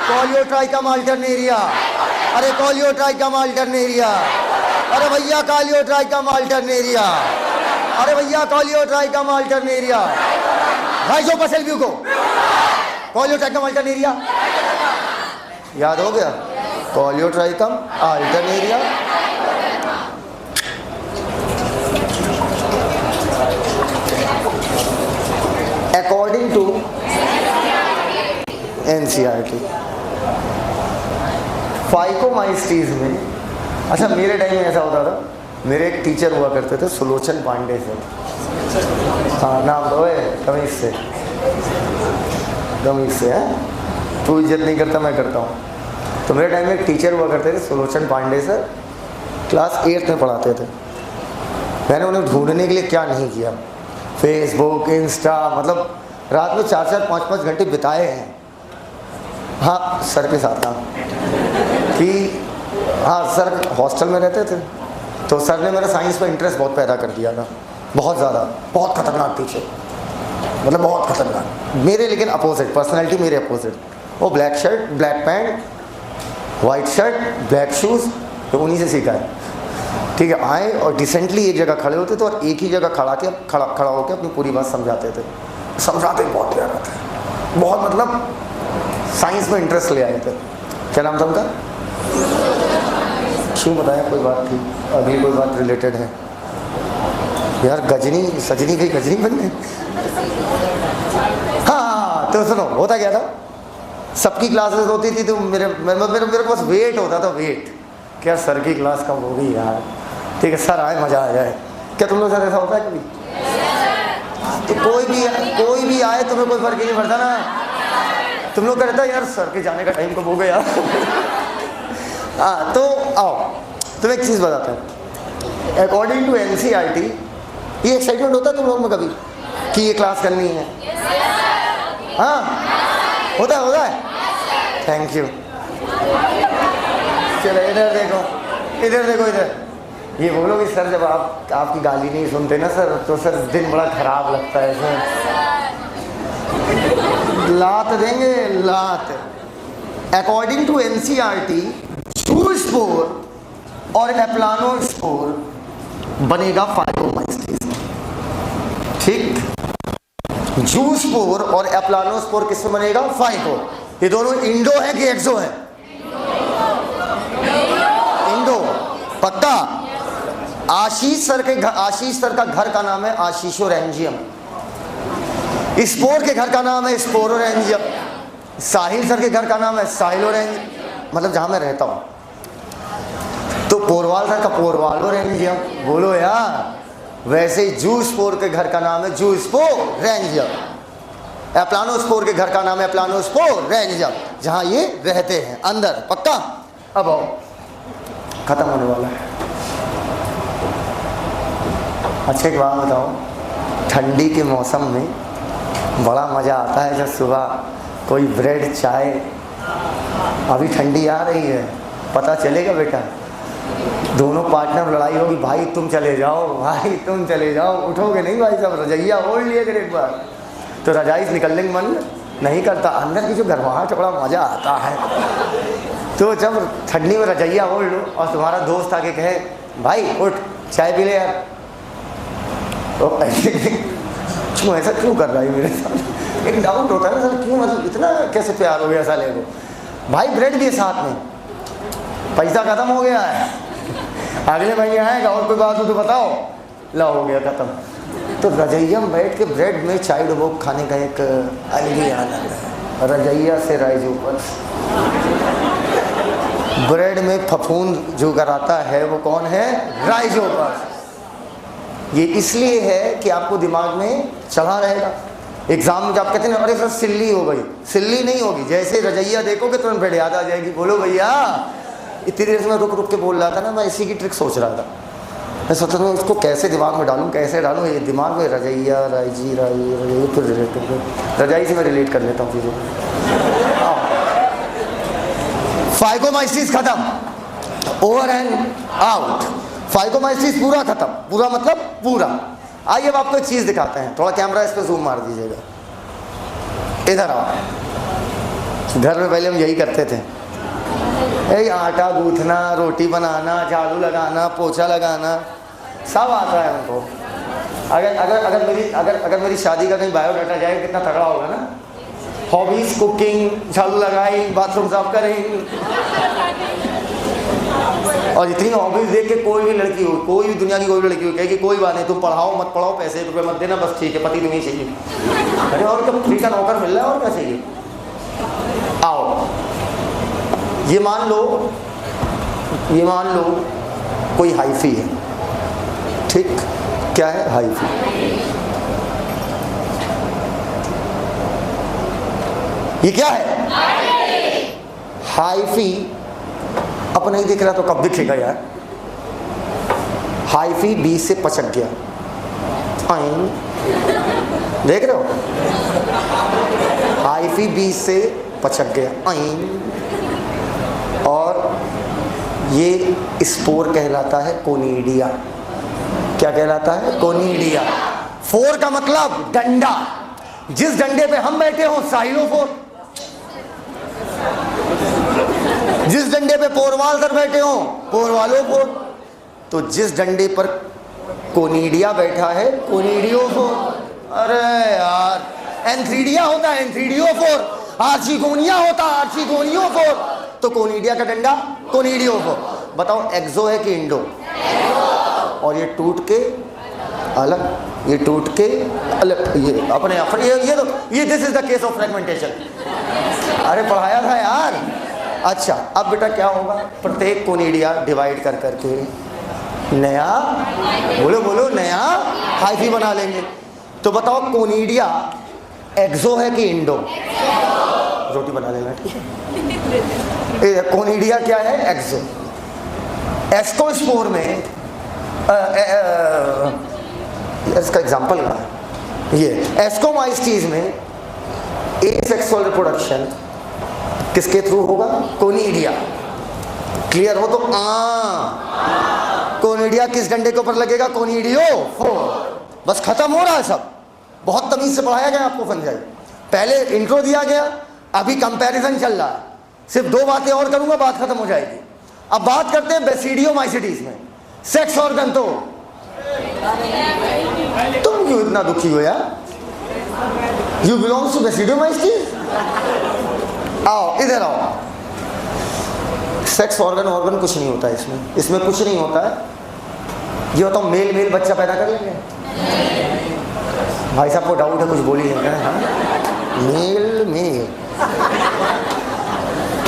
Colletotrichum, Alternaria, अरे कॉलियोट्राइकम, अल्टरनेरिया, अरे भैया कॉलियोट्राइकम, अल्टरनेरिया, अरे भैया कॉलियोट्राइकम, अल्टरनेरिया, भाई जो पसेल व्यू को कॉलियोट्राइकम, अल्टरनेरिया याद हो गया? कॉलियोट्राइकम, अल्टरनेरिया, अकॉर्डिंग टू एनसीईआरटी फाइकोमाइस्टीज में, अच्छा मेरे टाइम में ऐसा होता था, मेरे एक टीचर हुआ करते थे सुलोचन पांडे से, हाँ नाम दो तमीज से है, तू इज्जत नहीं करता मैं करता हूँ। तो मेरे टाइम में एक टीचर हुआ करते थे सुलोचन पांडे सर, क्लास 8 में पढ़ाते थे। मैंने उन्हें ढूंढने के लिए क्या नहीं किया, फेसबुक, इंस्टा, मतलब रात में 4-4, 5-5 घंटे बिताए हैं। हाँ सर के साथ था कि हाँ सर हॉस्टल में रहते थे, तो सर ने मेरा साइंस में इंटरेस्ट बहुत पैदा कर दिया था, बहुत ज़्यादा, बहुत खतरनाक टीचर, मतलब बहुत खतरनाक मेरे, लेकिन अपोजिट पर्सनैलिटी, मेरे अपोजिट। वो black shirt, black pant, white shirt, black shoes, तो उन्हीं से सीखा है, ठीक है। आए और डिसेंटली एक जगह खड़े होते थे और एक ही जगह खड़ा होकर अपनी पूरी बात समझाते थे, समझाते बहुत प्यारा था, बहुत मतलब साइंस में इंटरेस्ट ले आए थे। क्या नाम था उनका? क्यों बताया, कोई बात थी, अभी कोई बात रिलेटेड है यार, गजनी सजनी गई, गजनी बन गई। हाँ तो सुनो, होता क्या था, सबकी क्लासेस होती थी तो मेरे पास वेट होता था, वेट, क्या सर की क्लास कब होगी यार, ठीक है सर आए मज़ा आ जाए। क्या तुम लोग साथ ऐसा होता है कभी? तो कोई भी आए तुम्हें कोई फर्क ही नहीं पड़ता ना, तुम लोग कहते यार सर के जाने का टाइम कब हो गया। हाँ तो आओ तुम्हें एक चीज़ बताता हूँ, अकॉर्डिंग टू एनसीईआरटी ये एक्साइटमेंट होता है तुम लोग में कभी कि ये क्लास करनी है? हाँ होता है, थैंक यू। चलो इधर देखो, इधर ये बोलो कि सर जब आपकी गाली नहीं सुनते ना सर, तो सर दिन बड़ा खराब लगता है सर, लात देंगे लात। अकॉर्डिंग टू एनसीईआरटी जूस्पोर और एप्लानोस्पोर बनेगा फाइकोमाइस्टीज, ठीक। जूस्पोर और एप्लानोस्पोर किसमें बनेगा? फाइको। ये दोनों इंडो है कि एक्सो है? इंडो, पक्का। आशीष सर का घर का नाम है आशीषोरेंजियम, स्पोर के घर का नाम है स्पोरोरेंजियम, साहिल सर के घर का नाम है साहिलोरेंजियम, मतलब जहां मैं रहता हूं। तो पोरवाल सर का पोरवालोरेंजियम, बोलो यार। वैसे ही जूस्पोर के घर का नाम है जूस्पोरेंजियम, एप्लानोस्पोर के घर का नाम है एप्लानोस्पोरेंजियम, जहां ये रहते हैं अंदर, पक्का। अब आओ, खत्म होने वाला है। अच्छा एक बात बताओ, ठंडी के मौसम में बड़ा मज़ा आता है जब सुबह कोई ब्रेड चाय, अभी ठंडी आ रही है, पता चलेगा बेटा, दोनों पार्टनर लड़ाई होगी, भाई तुम चले जाओ, उठोगे नहीं भाई साहब, रजाइया ओढ़ लिए अगर एक बार, तो रजाई से निकलने का मन नहीं करता, अंदर की जो गर्माहट बड़ा मज़ा आता है। तो जब ठंडी में रजैया ओढ़ लो और तुम्हारा दोस्त आके कहे भाई उठ चाय पी ले यार, तो क्यों ऐसा क्यों कर रहा है मेरे साथ? एक डाउट होता है ना सर, क्यों मतलब इतना कैसे प्यार हो गया साले को? भाई ब्रेड भी है साथ में, पैसा खत्म हो गया है, अगले महीने आएगा और कोई बात हो तो बताओ, ला हो गया खत्म। तो रजैया में बैठ के ब्रेड में चाय डुबो खाने का एक अलग ही आनंद है। रजैया से राइज ऊपर, ब्रेड में फफूंद जो कराता है वो कौन है? राइज ऊपर। ये इसलिए है कि आपको दिमाग में चढ़ा रहेगा। एग्जाम में जब आप कहते हैं अरे सर सिल्ली हो गई, सिल्ली नहीं होगी, जैसे रजैया देखोगे तुरंत ब्रेड याद आ जाएगी। बोलो भैया, इतनी देर से मैं रुक रुक के बोल रहा था ना, मैं इसी की ट्रिक सोच रहा था। मैं सोचा था इसको कैसे दिमाग में डालूं, कैसे डालूं, ये दिमाग में रजैया राइजी राई फिर रिलेट कर, रजाई से मैं रिलेट कर लेता हूँ चीज़ों। फाइकोमाइसिस खत्म, ओवर एंड आउट। फाइकोमाइसिस पूरा खत्म, पूरा मतलब पूरा। आइए अब आपको एक चीज़ दिखाते हैं, थोड़ा कैमरा इस पर जूम मार दीजिएगा, इधर आओ। घर में पहले हम यही करते थे, आटा गूंथना, रोटी बनाना, झाड़ू लगाना, पोछा लगाना, सब आता है उनको। अगर मेरी शादी का कहीं बायोडाटा जाए कितना तगड़ा होगा ना। हॉबीज कुकिंग, झाड़ू लगाई, बाथरूम साफ करें, और इतनी हॉबीज देख के कोई भी लड़की हो, कोई भी दुनिया की कोई भी लड़की हो कहेगी कोई बात नहीं, तुम पढ़ाओ मत पढ़ाओ, पैसे रुपये मत देना, बस ठीक है, पति तुम्हें चाहिए। अरे और क्या, फ्री का नौकर मिल रहा है और क्या चाहिए। आओ ये मान लो कोई हाईफी है, ठीक, क्या है हाईफी? ये क्या है? हाईफी। अब नहीं दिख रहा तो कब दिखेगा यार? हाईफी 20 से पचक गया, देख रहे हो? हाईफी 20 से पचक गया, और ये स्पोर कहलाता है कोनीडिया। क्या कहलाता है? कोनीडिया। 4 का मतलब डंडा, जिस डंडे पे हम बैठे हो साइलोफोर, जिस डंडे पे पोरवाल सर बैठे हो पोरवालोफोर, तो जिस डंडे पर कोनीडिया बैठा है कोनीडियोफोर। अरे यार, एंथ्रीडिया होता है एंथ्रीडियोफोर, आर्चिगोनिया होता है आर्चिगोनियोफोर, तो कोनीडिया का डंडा कोनीडियोफोर। बताओ एक्सो है कि इंडो? और ये टूट के अलग, ये टूट के अलग, ये अपने ये this is the case of fragmentation. अरे पढ़ाया था यार। अच्छा अब बेटा क्या होगा? प्रत्येक कोनीडिया डिवाइड कर करके नया, बोलो नया हाइफी बना लेंगे। तो बताओ कोनीडिया एक्सो है कि इंडो? रोटी बना लेना, ठीक है। कोनीडिया क्या है? एक्सो। एस्कोस्पोर में इसका एग्जांपल क्या है? ये एस्कोमाइस्टीज में एसेक्सुअल रिप्रोडक्शन किसके थ्रू होगा? कोनीडिया। क्लियर हो तो? कोनीडिया किस डंडे के ऊपर लगेगा? कोनीडियोफोर। बस खत्म हो रहा है सब, बहुत तमीज से पढ़ाया गया आपको समझाई। पहले इंट्रो दिया गया, अभी कंपैरिजन चल रहा है। सिर्फ 2 बातें और करूंगा, बात खत्म हो जाएगी। अब बात करते हैं बेसिडियोमाइसिटीज में। सेक्स ऑर्गन, तो तुम क्यों इतना दुखी हो यार? You belongs to basidiomycetes. आओ इधर आओ। सेक्स ऑर्गन कुछ नहीं होता है इसमें कुछ नहीं होता है। ये बताओ मेल बच्चा पैदा कर लेंगे? भाई साहब को डाउट है, कुछ बोली नहीं। मेल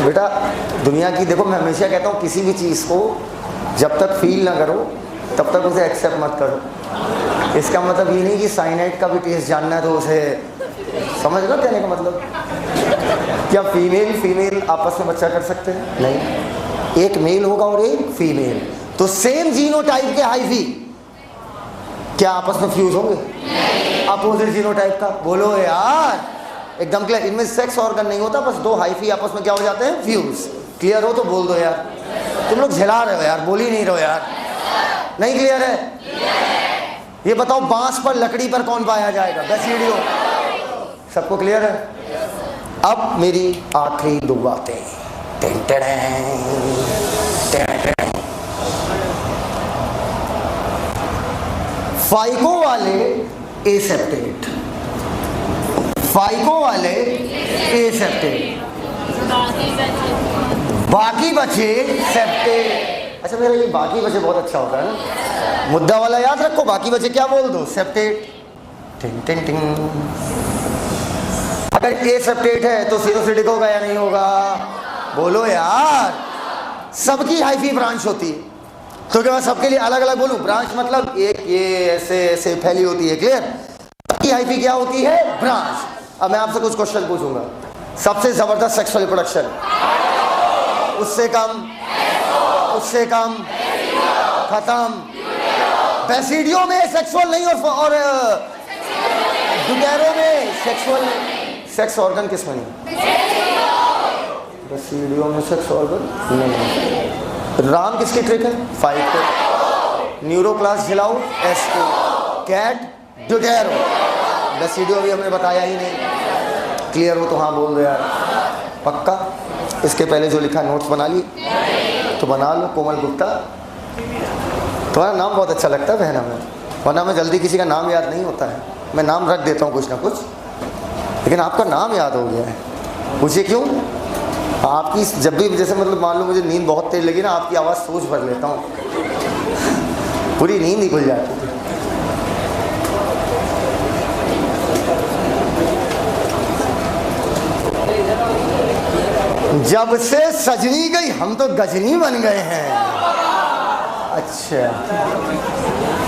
बेटा दुनिया की, देखो मैं हमेशा कहता हूँ किसी भी चीज़ को जब तक फील ना करो तब तक उसे एक्सेप्ट मत करो। इसका मतलब ये नहीं कि साइनाइड का भी टेस्ट जानना है तो उसे समझ लो कहने का मतलब। क्या फीमेल आपस में बच्चा कर सकते हैं? नहीं। एक मेल होगा और एक फीमेल, तो सेम जीनोटाइप के हाइफी क्या आपस में फ्यूज होंगे? अपोजिट जीनोटाइप का। बोलो यार, एकदम क्लियर। इनमें सेक्स ऑर्गन नहीं होता, बस 2 हाइफी आपस में क्या हो जाते हैं? फ्यूज। क्लियर हो तो बोल दो यार। तुम लोग झेला रहे हो यार, बोल ही नहीं रहे हो यार। नहीं क्लियर है? ये बताओ बांस पर लकड़ी पर कौन पाया जाएगा? बेसिडियो। सबको क्लियर है? अब मेरी आखिरी 2 बातें। फाइको वाले एसेप्टेट, फाइको वाले एसेप्टेट, बाकी बचे सेप्टेट। अच्छा मेरा ये बाकी बचे बहुत अच्छा होता है ना, मुद्दा वाला याद रखो, बाकी बचे क्या बोल दो, सेप्टेट। टिंग टिंग टिंग। अगर ए सेप्टेट है तो सिरोसिटिक होगा या नहीं होगा, बोलो यार। सबकी हाइफी ब्रांच होती है, तो क्या मैं सबके लिए अलग अलग बोलूं? ब्रांच मतलब एक ये ऐसे ऐसे फैली होती है, क्लियर? सबकी हाइफी क्या होती है, ब्रांच। अब मैं आपसे कुछ क्वेश्चन पूछूंगा, सबसे जबरदस्त सेक्सुअल रिप्रोडक्शन, उससे कम, उससे कम, खत्म। बेसिडियो में सेक्सुअल नहीं और डुगेरो में सेक्सुअल, सेक्स ऑर्गन किस में नहीं? बेसिडियो में सेक्स ऑर्गन नहीं। राम किसकी ट्रिक है, 5 को। न्यूरोप्लास्ट झिलाओ, S को। कैट डुगेरो। बेसिडियो भी हमने बताया ही नहीं, क्लियर हो तो हाँ बोल दो यार, पक्का। इसके पहले जो लिखा नोट्स बना लिए तो बना लो। कोमल गुप्ता, तुम्हारा नाम बहुत अच्छा लगता है बहना में, वरना मैं जल्दी किसी का नाम याद नहीं होता है, मैं नाम रख देता हूँ कुछ ना कुछ, लेकिन आपका नाम याद हो गया है। पूछिए क्यों? आपकी जब भी जैसे मतलब मान लो मुझे नींद बहुत तेज लगी ना, आपकी आवाज़ सोच भर लेता हूँ, पूरी नींद ही खुल जाती थी। जब से सजनी गई हम तो गजनी बन गए हैं। अच्छा,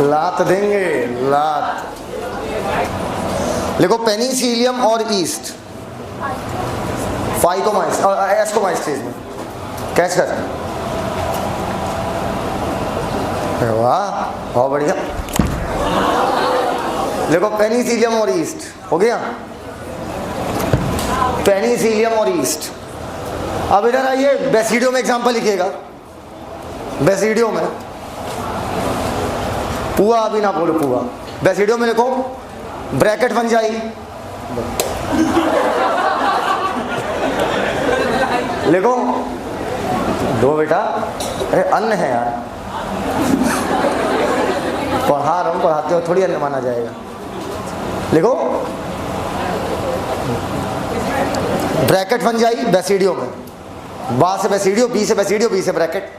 लात देंगे, लात। देखो पेनिसिलियम और ईस्ट, फाइकोमाइस और एस्कोमाइस्टेज में कैच कर। वाह बहुत बढ़िया। देखो पेनिसिलियम और ईस्ट हो गया, पेनिसिलियम और ईस्ट। अब इधर आइए, बेसिडियो में एग्जांपल लिखिएगा। बेसिडियो में पुआ, अभी ना बोलो पुआ, बेसिडियो में लिखो, ब्रैकेट बन जाएगी, लिखो दो बेटा। अरे अन्न है यार, पढ़ा रहा हूँ, पढ़ाते हो थोड़ी अन्न माना जाएगा। लिखो ब्रैकेट बन जाएगी बेसिडियो में, बा से बेसिडियो, बी से बेसिडियो, बी से ब्रैकेट,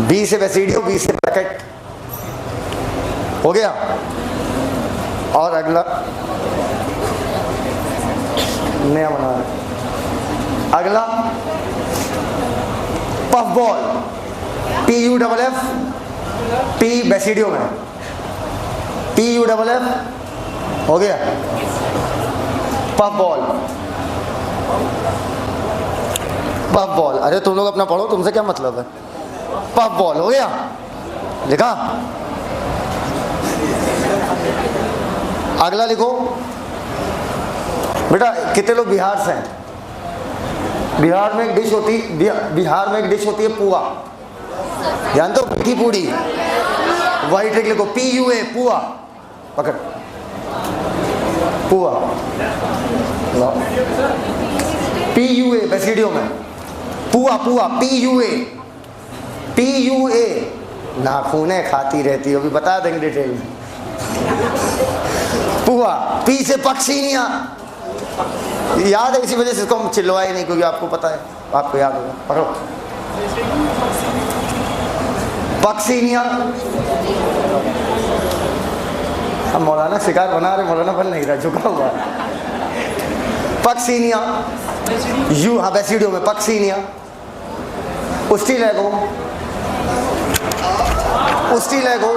बी से बेसिडियो, बी से ब्रैकेट, हो गया। और अगला नया बना रहे, अगला puff ball, PUFF, P basidio में, PUFF, हो गया पफ बॉल। पफ बॉल, अरे तुम लोग अपना पढ़ो, तुमसे क्या मतलब है। पफ बॉल हो गया, लिखा। अगला लिखो बेटा, कितने लोग बिहार से हैं? बिहार में एक डिश होती, बिहार में एक डिश होती है पुआ, जानते हो, मीठी पूड़ी, वही ट्रिक लिखो, PUA, पुआ, पकड़, पुआ, PUA बेसिडियो में, पुआ, पुआ, PUA, नाखूने खाती रहती हो, अभी बता देंगे डिटेल में। पुआ, पी से पक्सीनिया, याद है, इसी वजह से इसको हम चिल्लवाए नहीं, क्योंकि आपको पता है, आपको याद होगा, पढ़ो। पक्सीनिया, हम मौलाना शिकार बना रहे, मौलाना बन नहीं रहा, झुका हुआ। पक्सीनिया, यू, हाँ बेसिडियो में पक्सीनिया। उस्टी लेगो, उस्टी लेगो,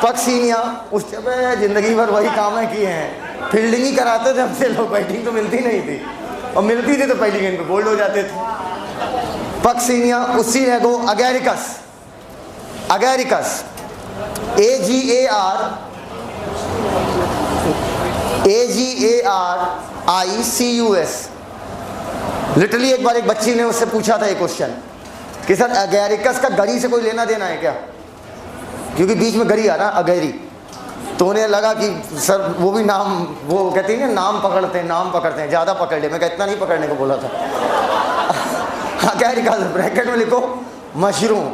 पक्सीनिया, उस जिंदगी भर वही काम है किए हैं, फील्डिंग ही कराते थे हमसे लोग, बैटिंग तो मिलती नहीं थी, और मिलती थी तो पहली गेंद पे बोल्ड हो जाते थे। पक्सीनिया, उसी लेगो, अगैरिकस, अगैरिकस, AGARICUS। लिटरली एक बार एक बच्ची ने उससे पूछा था एक क्वेश्चन कि सर अगैरिकस का गरी से कोई लेना देना है क्या, क्योंकि बीच में गरी आ रहा, अगैरी, तो उन्हें लगा कि सर वो भी नाम, वो कहती है नाम पकड़ते हैं, ज़्यादा पकड़ लिया। मैं कहा इतना नहीं पकड़ने को बोला था। अगैरिकस ब्रैकेट में लिखो मशरूम,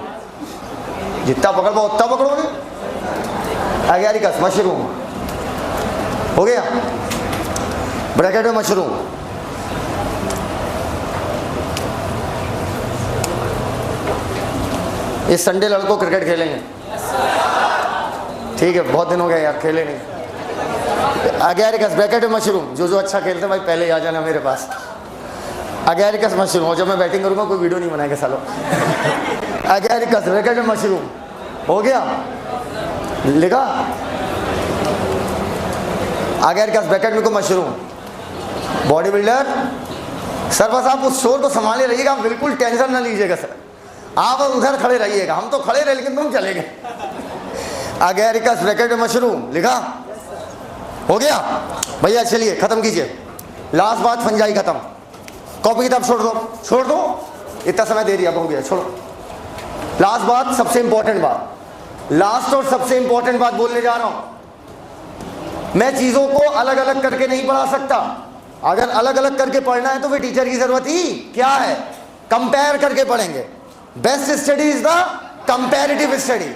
जितना पकड़ पाओ उतना पकड़ोगे। अगैरिकस मशरूम हो गया, ब्रैकेट में मशरूम। इस संडे लड़कों क्रिकेट खेलेंगे, ठीक है, बहुत दिन हो गए यार खेले नहीं। अगैरिकस ब्रैकेट में मशरूम, जो अच्छा खेलते हैं भाई पहले आ जाना मेरे पास। अगैरिकस मशरूम, और जब मैं बैटिंग करूँगा कोई वीडियो नहीं बनाएगा सालों। अगैरिकस ब्रैकेट में मशरूम हो गया, लिखा। अगैरिकस ब्रैकेट में को मशरूम, बॉडी बिल्डर। सर बस आप उस शोर को संभाले रहिएगा, आप बिल्कुल टेंशन ना लीजिएगा सर, आप उधर खड़े रहिएगा, हम तो खड़े रहे लेकिन तुम चले गए। अगैरिकस ब्रैकेट में मशरूम लिखा, हो गया भैया। चलिए खत्म कीजिए, लास्ट बात फंजाई खत्म। कॉपी किताब छोड़ दो, इतना समय दे दिया, हो गया, छोड़ो। लास्ट बात, सबसे इंपॉर्टेंट बात, लास्ट और सबसे इंपॉर्टेंट बात बोलने जा रहा हूं। मैं चीजों को अलग अलग करके नहीं पढ़ा सकता। अगर अलग अलग करके पढ़ना है तो फिर टीचर की जरूरत ही क्या है, कंपेयर करके पढ़ेंगे। Best study is the comparative study.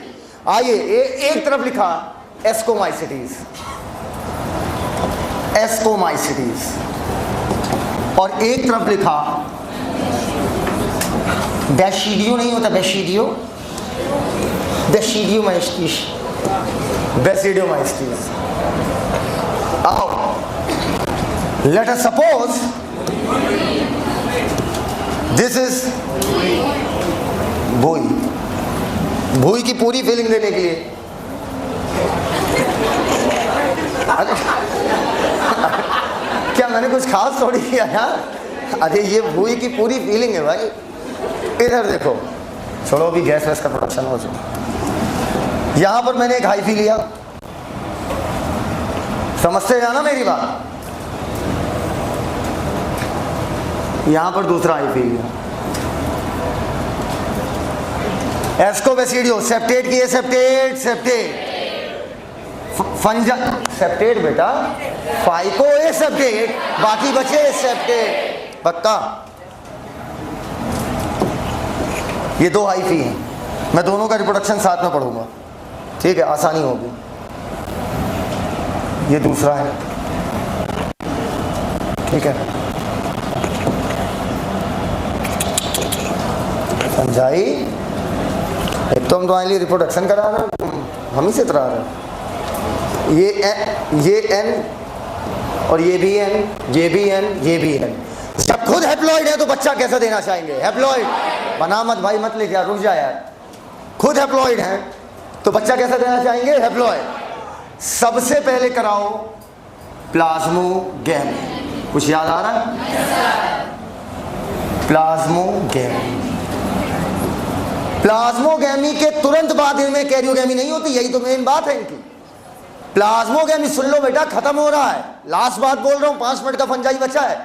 आइए, एक तरफ लिखा एस्कोमाइसिटीज, और एक तरफ लिखा बेसिडियो, नहीं होता बेसिडियो, बेसिडियोमाइस्टीज। आओ, let us suppose this is भूई की पूरी फीलिंग देने के लिए। क्या मैंने कुछ खास थोड़ी किया यार। अरे ये भूई की पूरी फीलिंग है भाई। इधर देखो, छोड़ो अभी गैस वैस का प्रोडक्शन हो जाए। यहां पर मैंने एक हाईफी लिया, समझते जाना मेरी बात। यहां पर दूसरा हाईफी लिया, एस्कोबेसिडियो, सेप्टेट की सेप्टेट फंजा सेप्टेट बेटा, फाइको ए सेप्टेट, बाकी बचे सेप्टेट, पक्का। ये दो हाईफी हैं, मैं दोनों का रिप्रोडक्शन साथ में पढ़ूंगा, ठीक है, आसानी होगी। ये दूसरा है, ठीक है, समझाई। एक तो हम तुम्हारे लिए रिप्रोडक्शन करा रहे हैं, हम ही से करा रहे हैं। ये एन और ये भी एन, ये भी एन, ये भी एन। जब खुद हैप्लॉइड है तो बच्चा कैसे देना चाहेंगे? हैप्लॉइड बना मत भाई, मत ले यार, रुक जा यार। खुद हैप्लॉइड है तो बच्चा कैसे देना चाहेंगे? हैप्लॉइड। सबसे पहले कराओ प्लाज्मोगैमी। कुछ याद आ रहा है? प्लाज्मोगैमी। प्लाज्मोगैमी के तुरंत बाद इनमें कैरियोगैमी नहीं होती, यही तो मेन बात है इनकी। प्लाज्मोगैमी सुन लो बेटा, खत्म हो रहा है, लास्ट बात बोल रहा हूं, 5 मिनट का फंजाई बचा है।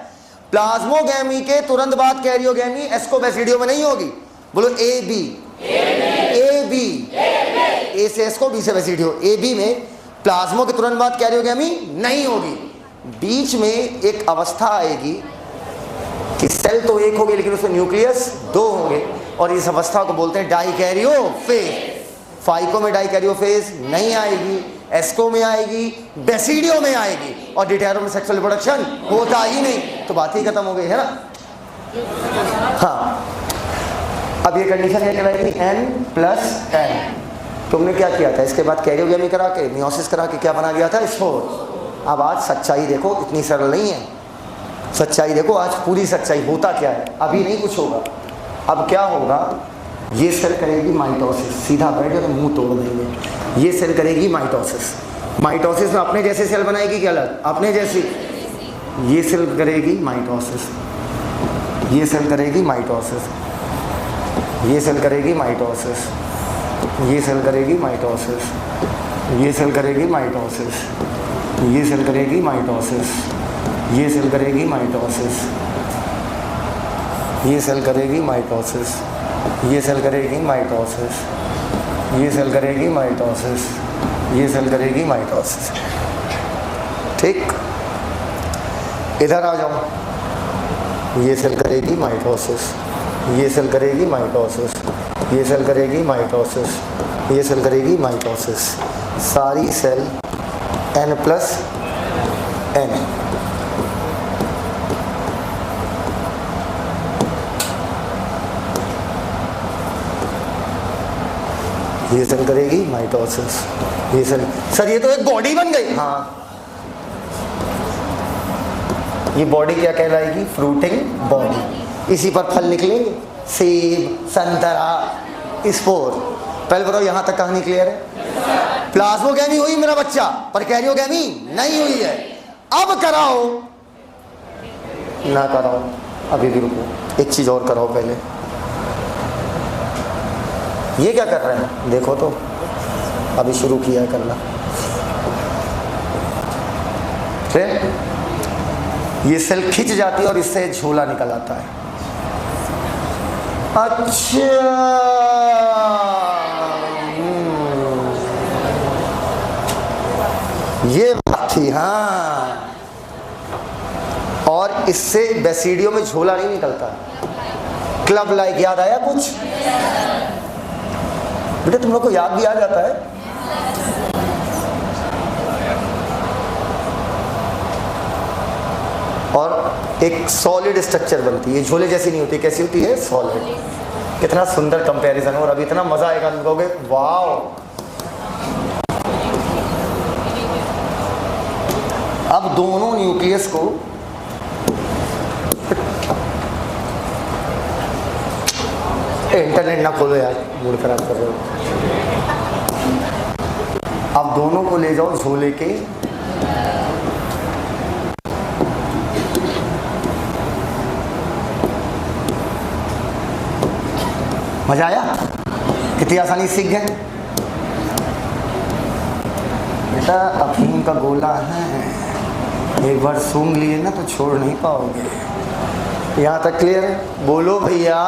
प्लाज्मोगैमी के तुरंत बाद कैरियोगैमी एस्कोबेसिडियो में नहीं होगी। बोलो ए बी, ए से एस्को, बी से बेसिडियो। ए बी में प्लाज्मो के तुरंत बाद कैरियोगैमी नहीं होगी। बीच में एक अवस्था आएगी कि सेल तो एक होगी लेकिन उसमें न्यूक्लियस 2 होंगे, और इस अवस्था को बोलते हैं डाइकैरियोफेज। फाइको में डाइकैरियोफेज नहीं आएगी, एस्को में आएगी, बेसिडियो में आएगी, और डिटेरो में सेक्सुअल रिप्रोडक्शन होता ही नहीं। तो बात ही खत्म हो गई है ना। हाँ, अब ये कंडीशन है कहलाएगी N+N। तुमने क्या किया था? इसके बाद कैरियोगैमी करा के, मियोसिस करा के क्या बना गया था? स्पोर। अब आज सच्चाई देखो, इतनी सरल नहीं है सच्चाई। देखो आज पूरी सच्चाई, होता क्या है। अभी नहीं कुछ होगा, अब क्या होगा? ये सेल करेगी माइटोसिस, सीधा बैठ और मुंह तोड़ देंगे। ये सेल करेगी माइटोसिस, माइटोसिस में अपने जैसे सेल बनाएगी कि अलग? अपने जैसी। ये सेल करेगी माइटोसिस, ये सेल करेगी माइटोसिस, ये सेल करेगी माइटोसिस, ये सेल करेगी माइटोसिस, ये सेल करेगी माइटोसिस, ये सेल करेगी माइटोसिस, ये सेल करेगी माइटोसिस, ये सेल करेगी माइटोसिस, ये सेल करेगी माइटोसिस, ये सेल करेगी माइटोसिस, ये सेल करेगी माइटोसिस। ठीक, इधर आ जाओ, ये सेल करेगी माइटोसिस, ये सेल करेगी माइटोसिस, ये सेल करेगी माइटोसिस, ये सेल करेगी माइटोसिस। सारी सेल N+N। ये सेल करेगी माइटोसिस, ये सेल। सर ये तो एक बॉडी बन गई। हाँ, ये बॉडी क्या कहलाएगी? Fruiting body. इसी पर फल निकलेंगे, सेब, संतरा, स्पोर। पहले बताओ यहाँ तक कहानी क्लियर है? प्लाज्मोगैमी हुई मेरा बच्चा, पर कैरियोगैमी नहीं हुई है। अब कराओ ना कराओ, अभी भी रुको, एक चीज और कराओ पहले। ये क्या कर रहे हैं देखो तो, अभी शुरू किया है करना। फिर ये सेल खिंच जाती है और इससे झोला निकल आता है। अच्छा, ये बात थी। हाँ, और इससे बेसिडियो में झोला नहीं निकलता। क्लब लाइक याद आया कुछ? बेटा तुम लोग को याद भी आ जाता है? और एक सॉलिड स्ट्रक्चर बनती है, झोले जैसी नहीं होती। कैसी होती है? सॉलिड। कितना सुंदर कंपैरिजन है, और अभी इतना मजा आएगा, तुम कहोगे वाओ। अब दोनों न्यूक्लियस को इंटरनेट ना खोलो यार, मूड खराब कर रहे हो। अब दोनों को ले जाओ झोले के मजा आया? कितनी आसानी सीख गए बेटा। अफीम का गोला है, एक बार सूंघ लिए ना तो छोड़ नहीं पाओगे। यहाँ तक क्लियर है? बोलो भैया।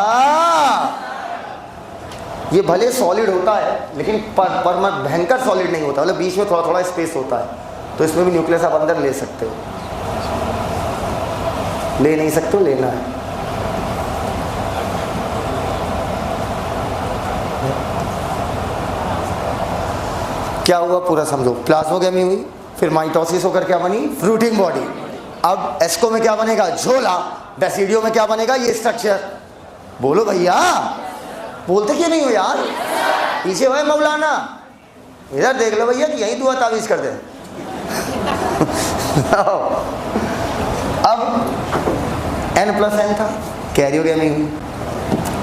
ये भले सॉलिड होता है लेकिन पर भयंकर सॉलिड नहीं होता, मतलब बीच में थोड़ा थोड़ा स्पेस होता है, तो इसमें भी न्यूक्लियस आप अंदर ले सकते हो। ले नहीं सकते हो, लेना है। क्या हुआ पूरा समझो। प्लाज्मोगैमी हुई, फिर माइटोसिस होकर क्या बनी? Fruiting body. अब एस्को में क्या बनेगा? झोला। बेसिडियो में क्या बनेगा? ये स्ट्रक्चर। बोलो भैया, बोलते क्यों नहीं हो यार? पीछे हुए मौलाना, इधर देख लो भैया कि यही दुआ तावीज कर दे। अब N+N था, कैरियोगैमी हुई,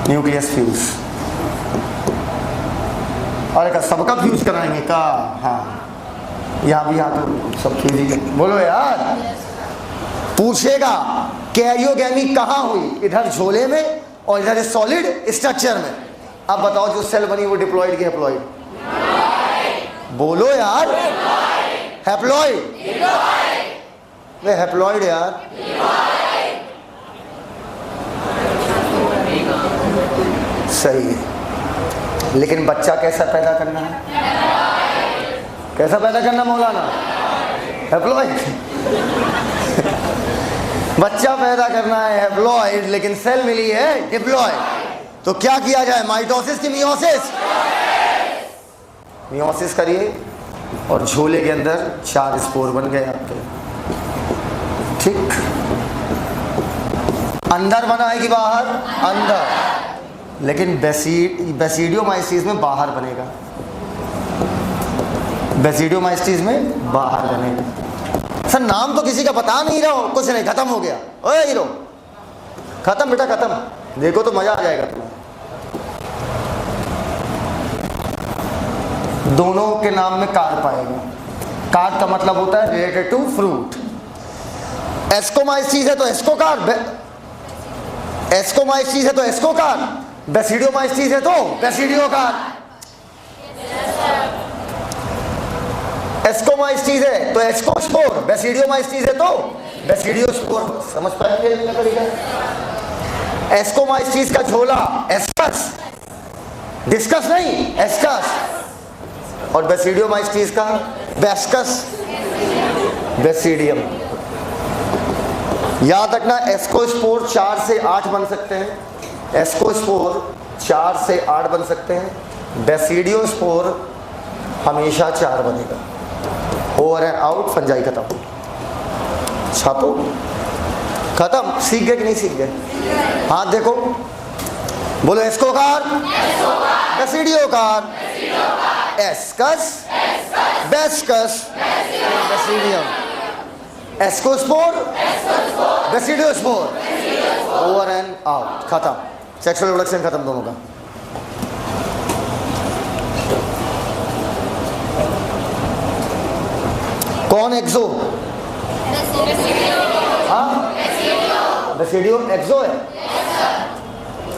न्यूक्लियस फ्यूज। और एक सबका फ्यूज कराएंगे का? हाँ, यहाँ भी, यहाँ तो सब फ्यूज ही। बोलो यार, पूछेगा कैरियोगैमी कहाँ हुई? इधर झोले में और इधर सॉलिड स्ट्रक्चर में। अब बताओ जो सेल बनी वो डिप्लॉइड की हैप्लॉइड? बोलो यार, हैप्लॉइड। वे हैप्लॉइड यार। सही है, लेकिन बच्चा कैसा पैदा करना है? कैसा पैदा करना मौलाना? हैप्लॉइड। बच्चा पैदा करना है हैप्लॉइड, लेकिन सेल मिली है डिप्लॉइड। तो क्या किया जाए? माइटोसिस की मियोसिस? मियोसिस करिए और झोले के अंदर 4 स्पोर बन गए आपके। ठीक, अंदर बना है कि बाहर? अंदर। लेकिन बेसिडियोमाइसिस में बाहर बनेगा। बेसिडियोमाइसिस में बाहर बनेगा। सर नाम तो किसी का बता नहीं रहा हो। कुछ नहीं, खत्म हो गया। ओए हीरो, खत्म बेटा, खत्म। देखो तो मजा आ जाएगा तुम्हें। दोनों के नाम में कार्प आएगा। कार्प का मतलब होता है रिलेटेड टू फ्रूट। एस्कोमाइसिस है तो एस्कोकार्प, एस्कोमाइसिस है तो एस्कोकार्प, बेसिडियोमाइसिस है तो बेसिडियोकार्प। एस्कोमाइसिस है तो एस्कोस्पोर, बेसिडियोमाइसिस है तो बेसिडियोस्पोर। समझ पाए खेलने का तरीका? एस्कोमाइसिस का झोला एस्कस, डिस्कस नहीं, एस्कस। और बेसिडियोमाइस्टीज का बेस्कस, बेसिडियम। याद रखना, एस्कोस्पोर 4 से 8 बन सकते हैं, एस्कोस्पोर 4 से 8 बन सकते हैं, बेसिडियोस्पोर हमेशा 4 बनेगा। ओवर एंड आउट, फंजाई खत्म। छापो, खत्म। सीख गए कि नहीं सीख गए? हाथ देखो, बोलो ascocarp, basidiocarp, ascus, bescus, basidium, ascospore, basidiospore, over and out, खत्म। सेक्सुअल रिप्रोडक्शन खत्म दोनों का। कौन एक्सो? हाँ, बेसिडियो एक्सो है।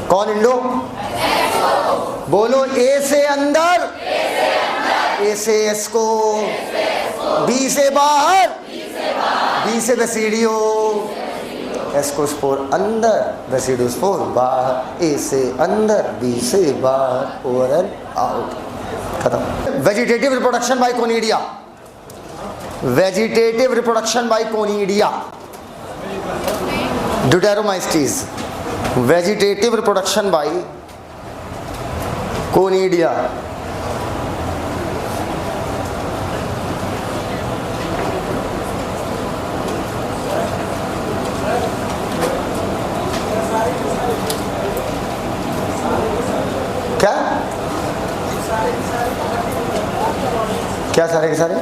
कौन इंडो? बोलो, ए से अंदर, ए से एस्को, बी से बाहर, बी से बेसिडियो, एस्कोस्पोर अंदर, बेसिडियोस्पोर बाहर, ए से अंदर, बी से बाहर, ओवर एंड आउट, खत्म। Vegetative reproduction by conidia, vegetative reproduction by conidia, Deuteromycetes. Vegetative reproduction by conidia, क्या क्या सारे के सारे?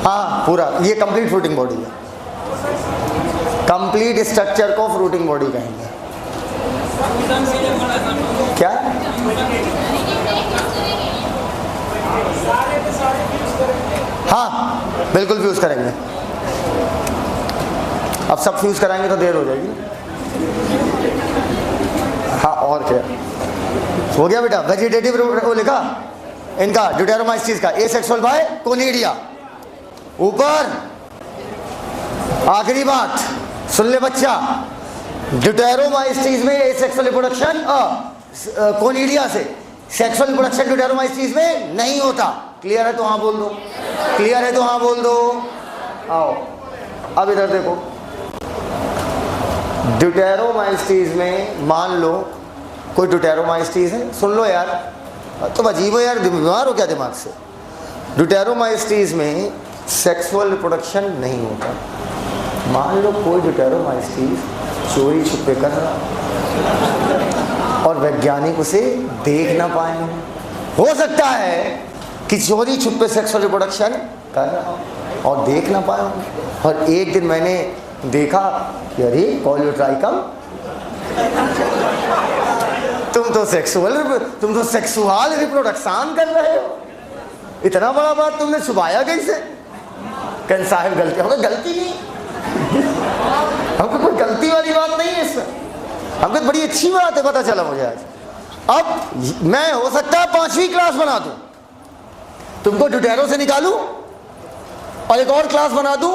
हाँ, पूरा। ये कंप्लीट फ्रूटिंग बॉडी है, कंप्लीट स्ट्रक्चर को फ्रूटिंग बॉडी कहेंगे। क्या? हाँ, बिल्कुल फ्यूज करेंगे। अब सब फ्यूज कराएंगे तो देर हो जाएगी। हाँ, और क्या हो गया बेटा? वेजिटेटिव वो लिखा इनका, ड्यूटेरोमाइस्टीज का, एसेक्सुअल बाय कोनिडिया। ऊपर आखिरी बात सुन ले बच्चा, ड्यूटेरोमाइस्टीज में एसेक्सुअल रिप्रोडक्शन कोनिडिया से, सेक्सुअल रिप्रोडक्शन ड्यूटेरोमाइस्टीज में नहीं होता। क्लियर है तो हाँ बोल दो, क्लियर है तो हाँ बोल दो। आओ अब इधर देखो, ड्यूटेरोमाइस्टीज में मान लो कोई ड्यूटेरोमाइस्टीज है, सुन लो यार, तुम अजीब हो यार, बीमार हो क्या दिमाग से? ड्यूटेरोमाइस्टीज में सेक्सुअल रिप्रोडक्शन नहीं होता। मान लो कोई ड्यूटेरोमाइस्टीज चोरी छुपे कर रहा और वैज्ञानिक उसे देख ना पाए। हो सकता है कि चोरी छुपे सेक्सुअल रिप्रोडक्शन कर रहा और देख ना पाए। और एक दिन मैंने देखा कि अरे कॉलियोट्राइकम, तुम तो सेक्सुअल रिप्रोडक्शन कर रहे हो। इतना बड़ा बात तुमने छुपाया कैसे? कहन साहब गलती, हमें गलती नहीं, हमको कोई गलती वाली बात नहीं है इसमें, हमको बड़ी अच्छी बात है, पता चला मुझे आज। अब मैं हो सकता है 5वीं क्लास बना दूं, तुमको ड्यूटेरो से निकालूं और एक और क्लास बना दूं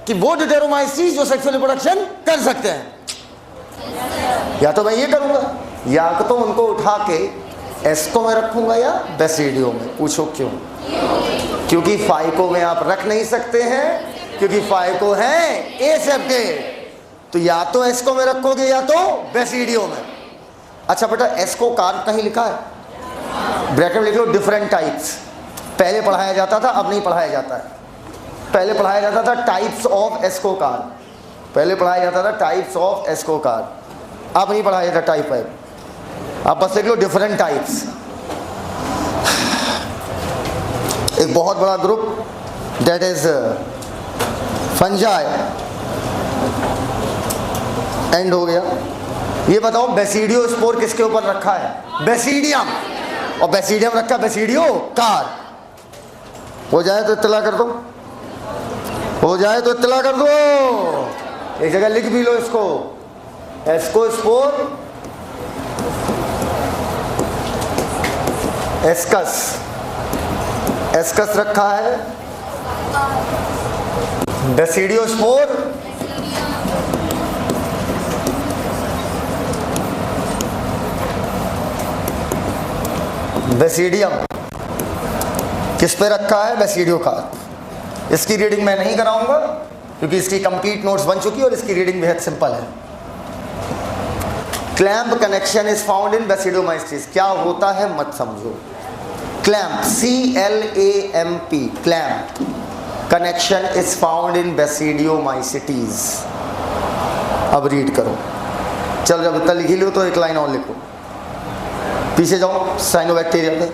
कि वो ड्यूटेरोमाइस्टीज जो सेक्सुअल रिप्रोडक्शन कर सकते हैं। या तो मैं ये करूंगा, या तो उनको उठा के एस्को में रखूंगा या बेसिडियो में। पूछो क्यों? क्योंकि फाइको में आप रख नहीं सकते हैं, क्योंकि फाइको है एसेप्टेड। तो या तो एस्को में रखोगे या तो बेसिडियो में। अच्छा बेटा, एस्को कार कहीं लिखा है? ब्रैकेट में लिख लो डिफरेंट टाइप्स। पहले पढ़ाया जाता था, अब नहीं पढ़ाया जाता है। पहले पढ़ाया जाता था टाइप्स ऑफ एस्को कार, पहले पढ़ाया जाता था टाइप्स ऑफ एस्को कार, अब नहीं पढ़ाया जाता टाइप वाइप। आप बस लिख लो डिफरेंट टाइप्स। एक बहुत बड़ा group that is fungi and हो गया। ये बताओ बेसिडियोस्पोर किसके ऊपर रखा है? बेसिडियम। और बेसिडियम रखा बेसिडियो कार। हो जाए तो इत्तला कर दो, हो जाए तो इत्तला कर दो। एक जगह लिख भी लो इसको, एस्कोस्पोर एस्कस, एस्कस रखा है, बेसिडियोस्पोर बेसिडियम किस पे रखा है? बेसिडियो का। इसकी रीडिंग मैं नहीं कराऊंगा क्योंकि इसकी कंप्लीट नोट्स बन चुकी है और इसकी रीडिंग बेहद सिंपल है। Clamp connection is found in basidiomycetes. क्या होता है मत समझो। Clamp, CLAMP, clamp connection is found in basidiomycetes. अब रीड करो। चल, जब इतना लिख लो तो एक लाइन और लिखो। पीछे जाओ साइनोबैक्टीरिया पे।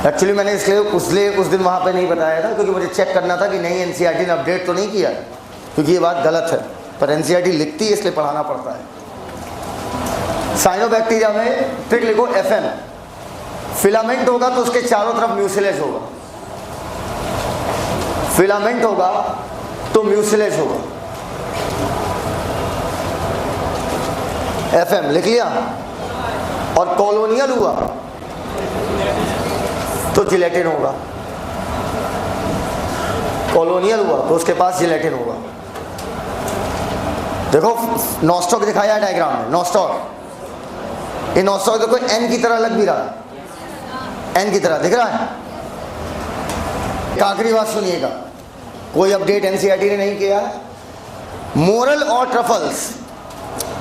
एक्चुअली मैंने इसलिए उस दिन वहाँ पे नहीं बताया था क्योंकि मुझे चेक करना था कि नहीं NCERT ने अपडेट तो नहीं किया है, क्योंकि ये बात गलत है, पर NCERT लिखती है इसलिए पढ़ाना पड़ता है। साइनोबैक्टीरिया में ट्रिक लिखो FM। फिलामेंट होगा तो उसके चारों तरफ म्यूसिलेज होगा। फिलामेंट होगा तो म्यूसिलेज होगा। FM लिख लिया। और कॉलोनियल हुआ तो जिलेटिन होगा। कॉलोनियल हुआ तो उसके पास जिलेटिन होगा। देखो नॉस्टॉक दिखाया है डायग्राम में। नॉस्टॉक, ये नॉस्टॉक देखो N की तरह लग भी रहा है। N की तरह दिख रहा है। आखिरी बात सुनिएगा, कोई अपडेट NCERT ने नहीं किया है। मोरल और ट्रफल्स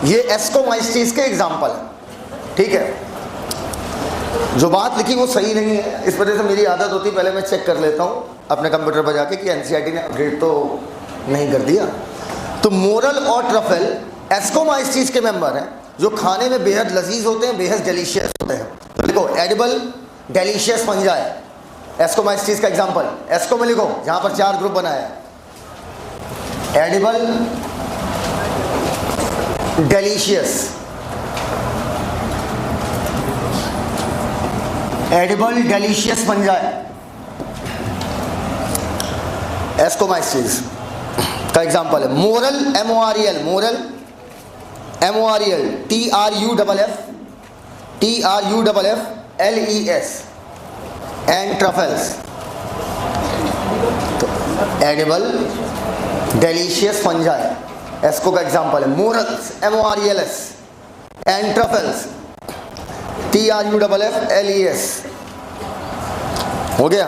ये एस्कोमाइस्टीज के एग्जाम्पल है, ठीक है। जो बात लिखी वो सही नहीं है, इस वजह से मेरी आदत होती है पहले मैं चेक कर लेता हूँ अपने कंप्यूटर पर जाके कि NCERT ने अपडेट तो नहीं कर दिया। तो मोरल और ट्रफल एस्कोमाइस्टीज के मेंबर हैं जो खाने में बेहद लजीज होते हैं, बेहद डेलीशियस होते हैं। तो लिखो एडिबल डेलीशियस फंजा है एस्कोमाइस्टीज का एग्जाम्पल। एस्को में लिखो जहाँ पर 4 ग्रुप बनाया है। एडिबल डेलीशियस, एडिबल डेलीशियस बन जाए एस्कोमाइसिस का एग्जांपल है। Moral MOREL, moral MOREL TRUFFLES and truffles. तो एडिबल डेलीशियस फंजाई एस्को का एग्जांपल है। Morals MORELS and truffles TRUFFLES। हो गया।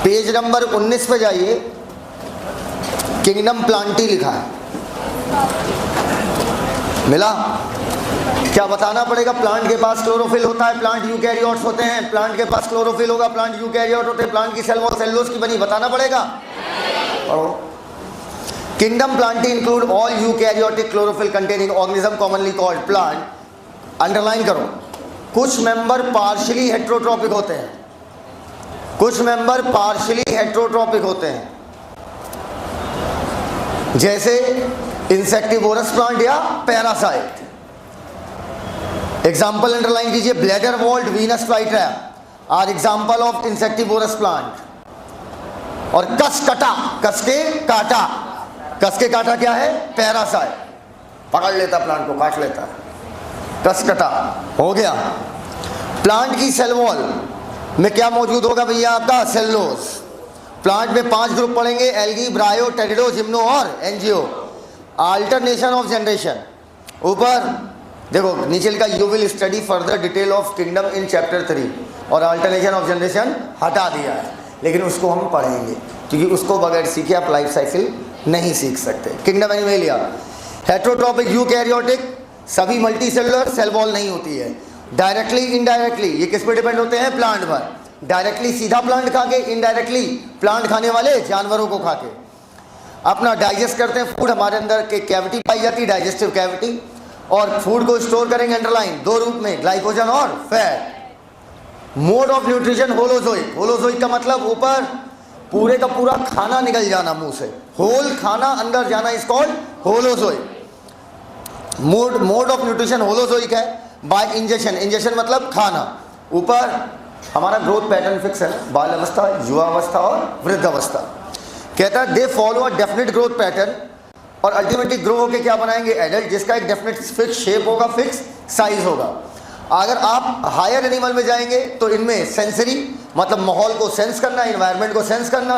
पेज नंबर 19 पे जाइए, किंगडम प्लांटी लिखा है, मिला? क्या बताना पड़ेगा? प्लांट के पास क्लोरोफिल होता है, प्लांट यूकैरियोट्स होते हैं। प्लांट के पास क्लोरोफिल होगा, प्लांट यूकैरियोट होते हैं। प्लांट की सेल वॉल सेलुलोज की बनी, बताना पड़ेगा। पढ़ो। Kingdom Plantae include all eukaryotic chlorophyll containing organism commonly called plant. Underline करो। कुछ मेंबर पार्शियली हेट्रोट्रॉपिक होते हैं, कुछ मेंबर पार्शियली हेट्रोट्रॉपिक होते हैं, जैसे इंसेक्टिवोरस प्लांट या पैरासाइट। एग्जाम्पल अंडरलाइन कीजिए। Bladderwort Venus flytrap are example of insectivorous plant. और कसकटा, कसके काटा, कसके काटा क्या है? पैरासाइट, पकड़ लेता प्लांट को, काट लेता है। कसकटा हो गया। प्लांट की सेल वॉल में क्या मौजूद होगा भैया? आपका सेलुलोज। प्लांट में 5 ग्रुप पढ़ेंगे, एल्गी, ब्रायो, टेरिडो, जिम्नो और एंजियो। अल्टरनेशन ऑफ जनरेशन, ऊपर देखो नीचे लिखा you will study further detail of kingdom in chapter 3। और अल्टरनेशन ऑफ जनरेशन हटा दिया है, लेकिन उसको हम पढ़ेंगे क्योंकि उसको बगैर सीखे आप लाइफ साइकिल नहीं सीख सकते। किंगडम एनिमलिया, हेट्रोट्रॉपिक यूकैरियोटिक, सभी मल्टी सेलुलर, सेल वॉल नहीं होती है। डायरेक्टली इनडायरेक्टली ये किस पे डिपेंड होते हैं? प्लांट पर। डायरेक्टली सीधा प्लांट खा के, इनडायरेक्टली प्लांट खाने वाले जानवरों को खा के अपना डाइजेस्ट करते हैं फूड। हमारे अंदर के कैविटी पाई जाती है, डाइजेस्टिव कैविटी। और फूड को स्टोर करेंगे अंडरलाइन 2 रूप में, ग्लाइकोजन और fat. Mode of nutrition holozoic. Holozoic का मतलब ऊपर पूरे का पूरा खाना निकल जाना मुंह से, होल खाना अंदर जाना, is called holozoic. Mode of nutrition holozoic है। बाय इंजेक्शन, इंजेक्शन मतलब खाना। ऊपर हमारा ग्रोथ पैटर्न फिक्स है, बाल अवस्था, युवावस्था और वृद्धावस्था। कहता है they follow a definite growth pattern और अल्टीमेटली ग्रो होकर क्या बनाएंगे? एडल्ट, जिसका एक डेफिनेट फिक्स शेप होगा, फिक्स साइज होगा। अगर आप हायर एनिमल में जाएंगे तो इनमें सेंसरी मतलब माहौल को सेंस करना, इन्वायरमेंट को सेंस करना,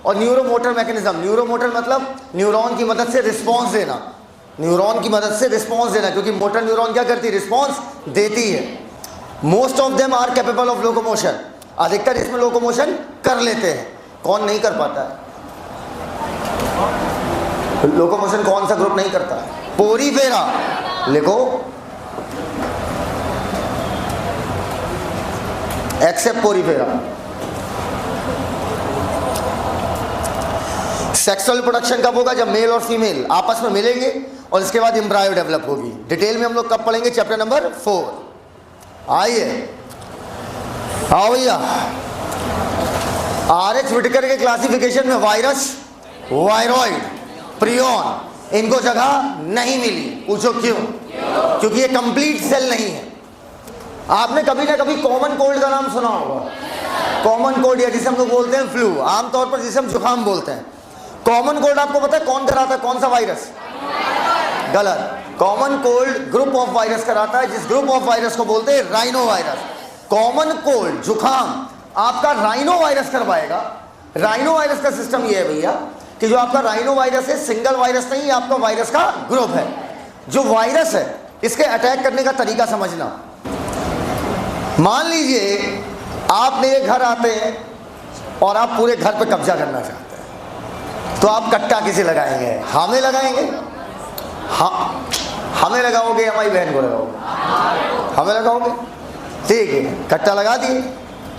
और न्यूरोमोटर मैकेनिज्म, न्यूरोमोटर मतलब न्यूरॉन की मदद से रिस्पॉन्स देना, न्यूरॉन की मदद से रिस्पॉन्स देना, क्योंकि मोटर न्यूरॉन क्या करती है, रिस्पॉन्स देती है। Most of them are capable of locomotion, अधिकतर इसमें लोकोमोशन कर लेते हैं। कौन नहीं कर पाता है लोकोमोशन? कौन सा ग्रुप नहीं करता है? पोरीफेरा, लिखो, एक्सेप्ट पोरीफेरा। सेक्सुअल प्रोडक्शन कब होगा? जब मेल और फीमेल आपस में मिलेंगे और इसके बाद एम्ब्रायो डेवलप होगी। डिटेल में हम लोग कब पढ़ेंगे? Chapter number 4। आइए आओ भैया, आर.एच. विटेकर के क्लासिफिकेशन में वायरस, वायरॉइड, प्रियॉन, इनको जगह नहीं मिली। पूछो क्यों? क्योंकि ये कंप्लीट सेल नहीं है। आपने कभी ना कभी कॉमन कोल्ड का नाम सुना होगा। कॉमन कोल्ड, या जिसे हम लोग बोलते हैं फ्लू, आमतौर पर जिसे हम जुकाम बोलते हैं। कॉमन कोल्ड आपको पता है कौन कराता है? कौन सा वायरस? गलत। Common cold group of virus कराता है, जिस ग्रुप ऑफ वायरस को बोलते हैं राइनो वायरस। कॉमन कोल्ड, जुकाम आपका राइनो वायरस करवाएगा। राइनो वायरस का सिस्टम ये है भैया कि जो आपका राइनो वायरस है, सिंगल वायरस नहीं, आपका वायरस का ग्रुप है। जो वायरस है इसके अटैक करने का तरीका समझना। मान लीजिए आप मेरे घर आते हैं और आप पूरे घर पे कब्जा करना चाहते हैं, तो आप कट्टा किसे लगाएंगे? हमें लगाएंगे? हाँ, हमें लगाओगे या हमारी बहन को लगाओगे? हमें लगाओगे, ठीक है, कट्टा लगा दिए।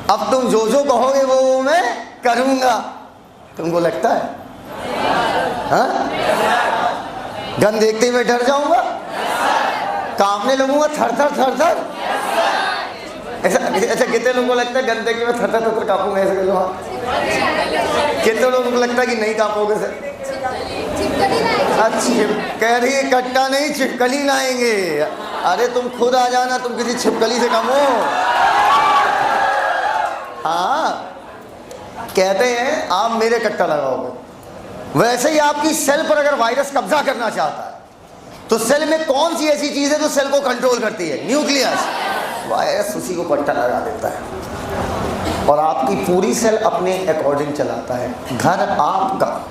अब तुम जो जो कहोगे वो मैं करूंगा। तुमको लगता है? हाँ? गन देखते ही मैं डर जाऊंगा, कांपने लगूंगा, थर थर थर थर। ऐसा कितने लोगों को लगता है गन देख के मैं थर थर थर कांपूंगा? ऐसे करो। कितने लोगों को लगता है कि नहीं कांपोगे सर? अच्छा, कह रही है कट्टा नहीं, छिपकली लाएंगे। अरे तुम खुद आ जाना, तुम किसी छिपकली से कम हो। हाँ, कहते हैं आप मेरे कट्टा लगाओगे। वैसे ही आपकी सेल पर अगर वायरस कब्जा करना चाहता है तो सेल में कौन सी ऐसी चीज है जो सेल को कंट्रोल करती है? न्यूक्लियस। वायरस उसी को पट्टा लगा देता है और आपकी पूरी सेल अपने अकॉर्डिंग चलाता है। घर आपका,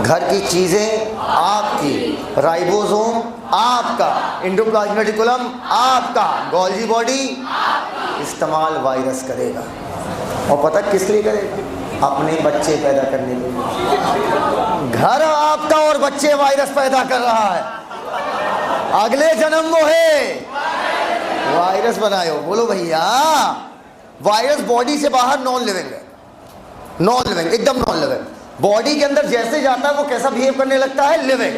घर की चीजें आपकी, राइबोसोम आपका, एंडोप्लाज्मिक रेटिकुलम आपका, गोल्जी बॉडी इस्तेमाल वायरस करेगा। और पता किस लिए करेगा? अपने बच्चे पैदा करने के लिए। घर आपका और बच्चे वायरस पैदा कर रहा है। अगले जन्म वो है वायरस बनाए हो। बोलो भैया, वायरस बॉडी से बाहर नॉन लिविंग है। नॉन लिविंग, एकदम नॉन लिविंग। बॉडी के अंदर जैसे जाता है वो कैसा बिहेव करने लगता है? लिविंग।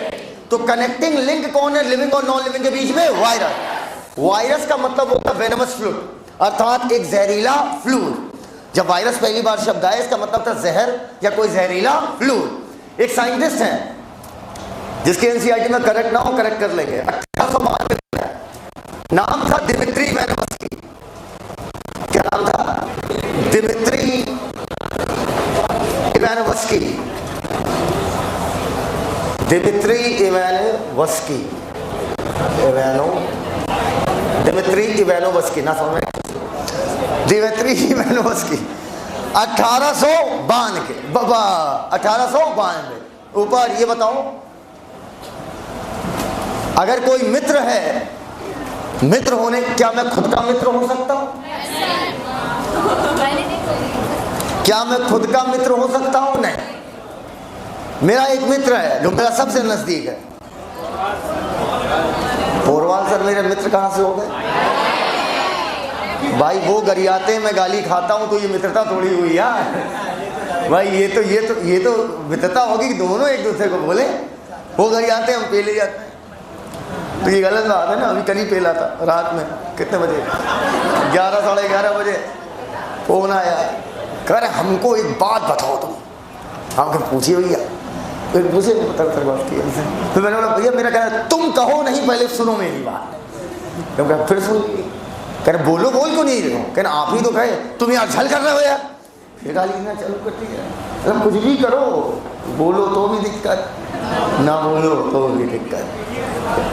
तो कनेक्टिंग लिंक कौन है लिविंग और नॉन लिविंग के बीच में? वायरस। वायरस का मतलब होता है वेनमस फ्लूइड, अर्थात एक जहरीला फ्लूइड। जब वायरस पहली बार शब्द आया इसका मतलब था जहर या कोई जहरीला फ्लूइड। एक साइंटिस्ट है जिसके एनसीईआरटी में करेक्ट ना हो, करेक्ट कर लेंगे, 1892 में, नाम था दिमित्री इवानोव्स्की। क्या नाम था? Dmitri Ivanovsky. Dmitri Ivanovsky, Dmitri Ivanovsky ना समझ, दिमित्री इवानोव्स्की 1892 ऊपर। ये बताओ, अगर कोई मित्र है, मित्र होने, क्या मैं खुद का मित्र हो सकता हूं? क्या मैं खुद का मित्र हो सकता हूं? नहीं। मेरा एक मित्र है जो मेरा सबसे नजदीक है। पोरवाल सर मेरे मित्र कहां से हो गए भाई? वो गरियाते मैं गाली खाता हूं तो ये मित्रता थोड़ी हुई यार भाई। ये तो मित्रता होगी कि दोनों एक दूसरे को बोले। वो गरियाते हम पी ले जाते हैं, तो ये गलत बात है ना। अभी कल पेला था रात में, कितने बजे? 11 साढ़े 11 बजे फोन आया, कह रहे हमको एक बात बताओ तुम। हम कह पूछिए भैया, फिर पूछे बात की। फिर मैंने बोला भैया मेरा कहना तुम कहो नहीं, पहले सुनो मेरी बात। तो कहा फिर सुन। कह रहे बोलो, बोल क्यों नहीं रहे हो? कहना आप ही तो कहे, तुम यार झल कर रहे हो यार। फिर गाली ना चालू करती है, मतलब कुछ भी करो, बोलो तो भी दिक्कत, ना बोलो तो भी दिक्कत।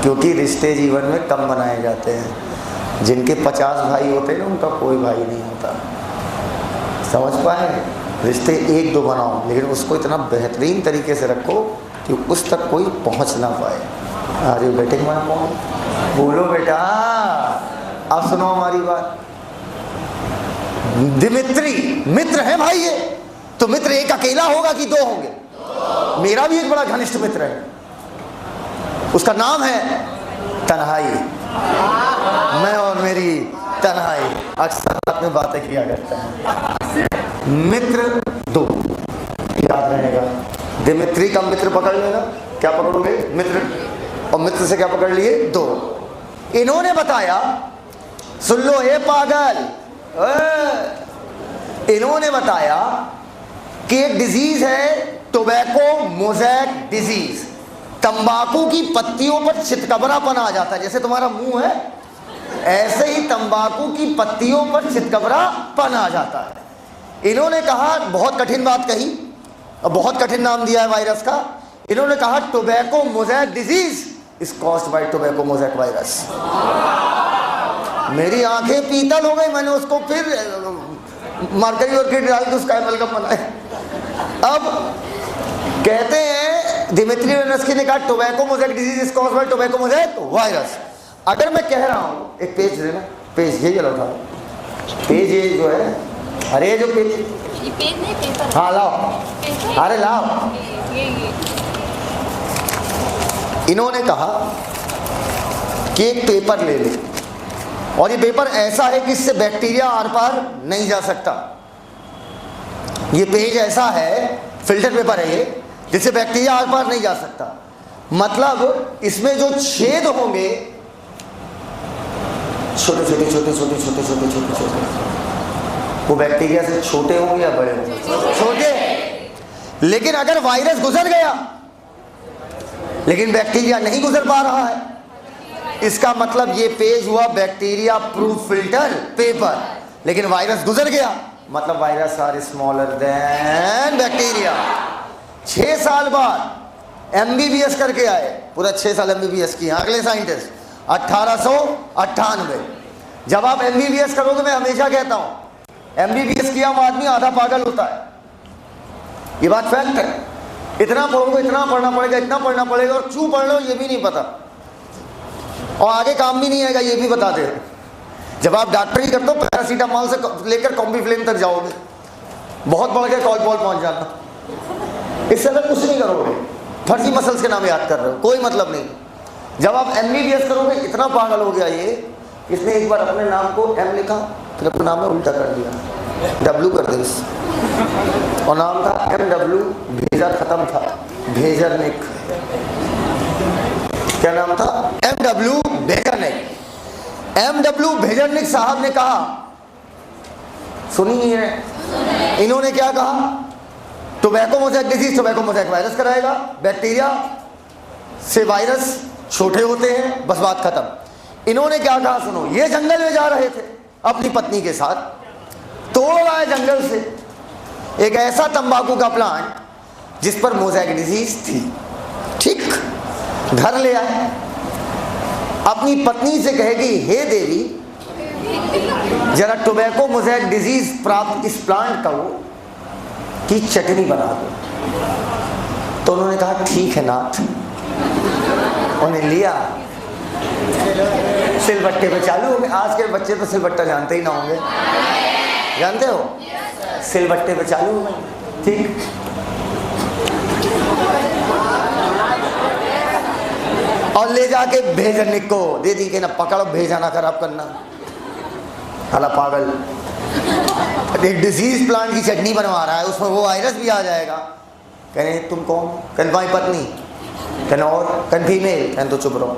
क्योंकि रिश्ते जीवन में कम बनाए जाते हैं। जिनके 50 भाई होते हैं ना, उनका कोई भाई नहीं होता। समझ पाए? रिश्ते 1-2 बनाओ, लेकिन उसको इतना बेहतरीन तरीके से रखो कि उस तक कोई पहुंच ना पाए। अरे बेटे मैं कौन? बोलो बेटा, अब सुनो हमारी बात। दिमित्री मित्र है भाई ये, तो मित्र एक अकेला होगा कि दो होंगे? मेरा भी एक बड़ा घनिष्ठ मित्र है, उसका नाम है तन्हाई। मैं और मेरी तन्हाई अक्सर साथ में बातें किया करते हैं। मित्र दो, याद रहेगा। दिमित्री का मित्र पकड़ लेना, क्या पकड़ोगे? मित्र, और मित्र से क्या पकड़ लिए? दो। इन्होंने बताया, सुन लो ए पागल, इन्होंने बताया कि एक डिजीज है टोबैको मोज़ेक डिजीज। तंबाकू की पत्तियों पर चितकबरापन आ जाता है, जैसे तुम्हारा मुंह है ऐसे ही तंबाकू की पत्तियों पर चितकबरापन आ जाता है। इन्होंने कहा, बहुत कठिन बात कही और बहुत कठिन नाम दिया है वायरस का। इन्होंने कहा tobacco mosaic disease is caused by tobacco mosaic virus. मेरी आंखें पीतल हो गई, मैंने उसको फिर मरकरी और किट डाल के उसका एमएलगम बनाया। अब कहते हैं दिमित्री वेनस्की ने कहा tobacco mosaic disease is caused by tobacco mosaic virus. अगर मैं कह रहा हूं, एक पेज देना, पेज ये चलो उठाओ, पेज ये जो है, अरे जो पेज, ये पेज नहीं, पेपर। हाँ लाओ, अरे लाओ। इन्होंने कहा कि एक पेपर ले ले, और ये पेपर ऐसा है कि इससे बैक्टीरिया आर पार नहीं जा सकता। ये पेज ऐसा है, फिल्टर पेपर है ये, जिससे बैक्टीरिया आर पार नहीं जा सकता। मतलब इसमें जो छेद होंगे छोटे छोटे छोटे छोटे छोटे छोटे छोटे छोटे, वो बैक्टीरिया से छोटे होंगे या बड़े होंगे? छोटे। लेकिन अगर वायरस गुजर गया लेकिन बैक्टीरिया नहीं गुजर पा रहा है, इसका मतलब ये पेज हुआ बैक्टीरिया प्रूफ फिल्टर पेपर। लेकिन वायरस गुजर गया, मतलब virus are smaller than bacteria. 6 साल बाद एमबीबीएस करके आए, पूरा 6 साल एमबीबीएस किए अगले साइंटिस्ट, 1898। जब आप एमबीबीएस करोगे, मैं हमेशा कहता हूं एमबीबीएस किया हुआ आदमी आधा पागल होता है, ये बात फैक्ट है। इतना पढ़ोगे, इतना पढ़ना पड़ेगा, इतना पढ़ना पड़ेगा, और क्यों पढ़ लो ये भी नहीं पता, और आगे काम भी नहीं आएगा ये भी बता दे। जब आप डॉक्टरी करते हो, पैरासीटामॉल से लेकर कॉम्बिफ्लेम तक जाओगे, बहुत बढ़ के कॉलबॉल पहुंच जाना। इससे अगर कुछ नहीं करोगे, फर्जी मसल्स के नाम याद कर रहे हो, कोई मतलब नहीं। जब आप एमबीबीएस करोगे, इतना पागल हो गया ये, इसने एक बार अपने नाम को एम लिखा, फिर अपने नाम में उल्टा कर दिया, डब्ल्यू कर दे, और नाम था MW, भेजा खत्म था, भेजरनिक। क्या नाम था? MW भेजरनिक। MW भेजरनिक साहब ने कहा, सुनिए, इन्होंने क्या कहा? Tobacco mosaic disease tobacco mosaic virus कराएगा, बैक्टीरिया से वायरस छोटे होते हैं, बस बात खत्म। इन्होंने क्या कहा सुनो, ये जंगल में जा रहे थे अपनी पत्नी के साथ, तोड़ आए जंगल से एक ऐसा तंबाकू का प्लांट जिस पर मोज़ेक डिजीज थी। ठीक, घर ले आए, अपनी पत्नी से कहेगी, हे देवी जरा टोबैको मोज़ेक डिजीज प्राप्त इस प्लांट का वो की चटनी बना दो। तो उन्होंने कहा ठीक है नाथ। उन्हें लिया, सिलबट्टे पे चालू हो गए। आज के बच्चे तो सिलबट्टा जानते ही ना होंगे, जानते हो? सिलबट्टे पे चालू हो गए। ठीक, और ले जाके भेजनिक को दे दी कि ना पकड़ो, भेजा ना खराब करना। अला पागल, एक डिजीज प्लांट की चटनी बनवा रहा है, उसमें वो वायरस भी आ जाएगा। कहने तुम कौन? कहने तुम्हारी पत्नी। कहने और? कहने फीमेल। कहने तो चुप रहो।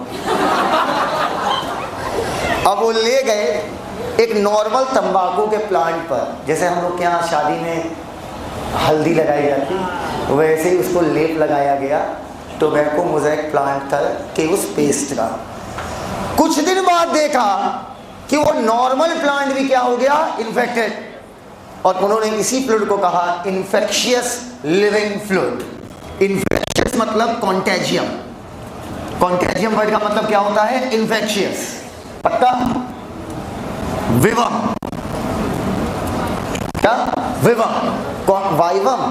अब वो ले गए एक नॉर्मल तंबाकू के प्लांट पर, जैसे हम लोग के यहाँ शादी में हल्दी लगाई जाती, वैसे ही उसको लेप लगाया गया टोबैको मोज़ेक प्लांट के उस पेस्ट का। कुछ दिन बाद देखा कि वो नॉर्मल प्लांट भी क्या हो गया? इन्फेक्टेड। और उन्होंने इसी फ्लूइड को कहा इन्फेक्शियस लिविंग फ्लूइड। इन्फेक्शियस मतलब कॉन्टेजियम। कॉन्टेजियम वर्ड का मतलब क्या होता है? इन्फेक्शियस। पक्का? विवम। क्या? विवम। Vivum,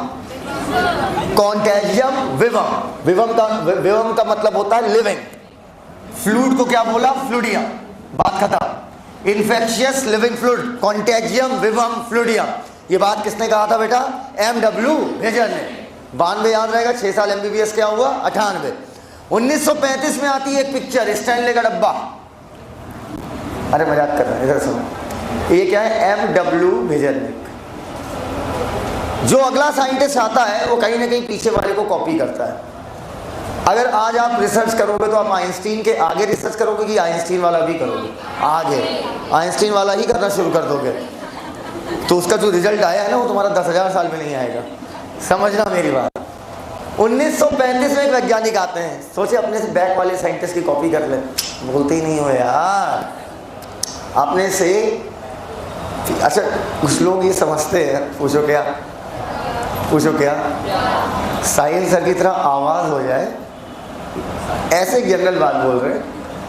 contagium, विवम। विवम का मतलब होता है लिविंग। फ्लूइड को क्या बोला? फ्लूडियम। बात खत्म। Infectious living fluid, contagium vivum fluidum. ये बात किसने कहा था बेटा? MW भेजर ने। 92 याद रहेगा, 6 साल MBBS क्या हुआ? 98। 1935 में आती है एक पिक्चर, स्टैनले का डब्बा। अरे मजाक कर रहे हैं, इधर सुनो। ये क्या है? MW भेजर ने। जो अगला साइंटिस्ट आता है वो कहीं ना कहीं पीछे वाले को कॉपी करता है। अगर आज आप रिसर्च करोगे तो आप आइंस्टीन के आगे रिसर्च करोगे कि आइंस्टीन वाला भी करोगे? आगे आइंस्टीन वाला ही करना शुरू कर दोगे तो उसका जो रिजल्ट आया है ना वो तुम्हारा 10,000 साल में नहीं आएगा। समझना मेरी बात। 1935 में एक वैज्ञानिक आते हैं, सोचे अपने से बैक वाले साइंटिस्ट की कॉपी कर ले। बोलते ही नहीं हो यार अपने से। अच्छा कुछ लोग ये समझते हैं, पूछो क्या? पूछो क्या? साहिल सर की तरह आवाज़ हो जाए, ऐसे जनरल बात बोल रहे हैं,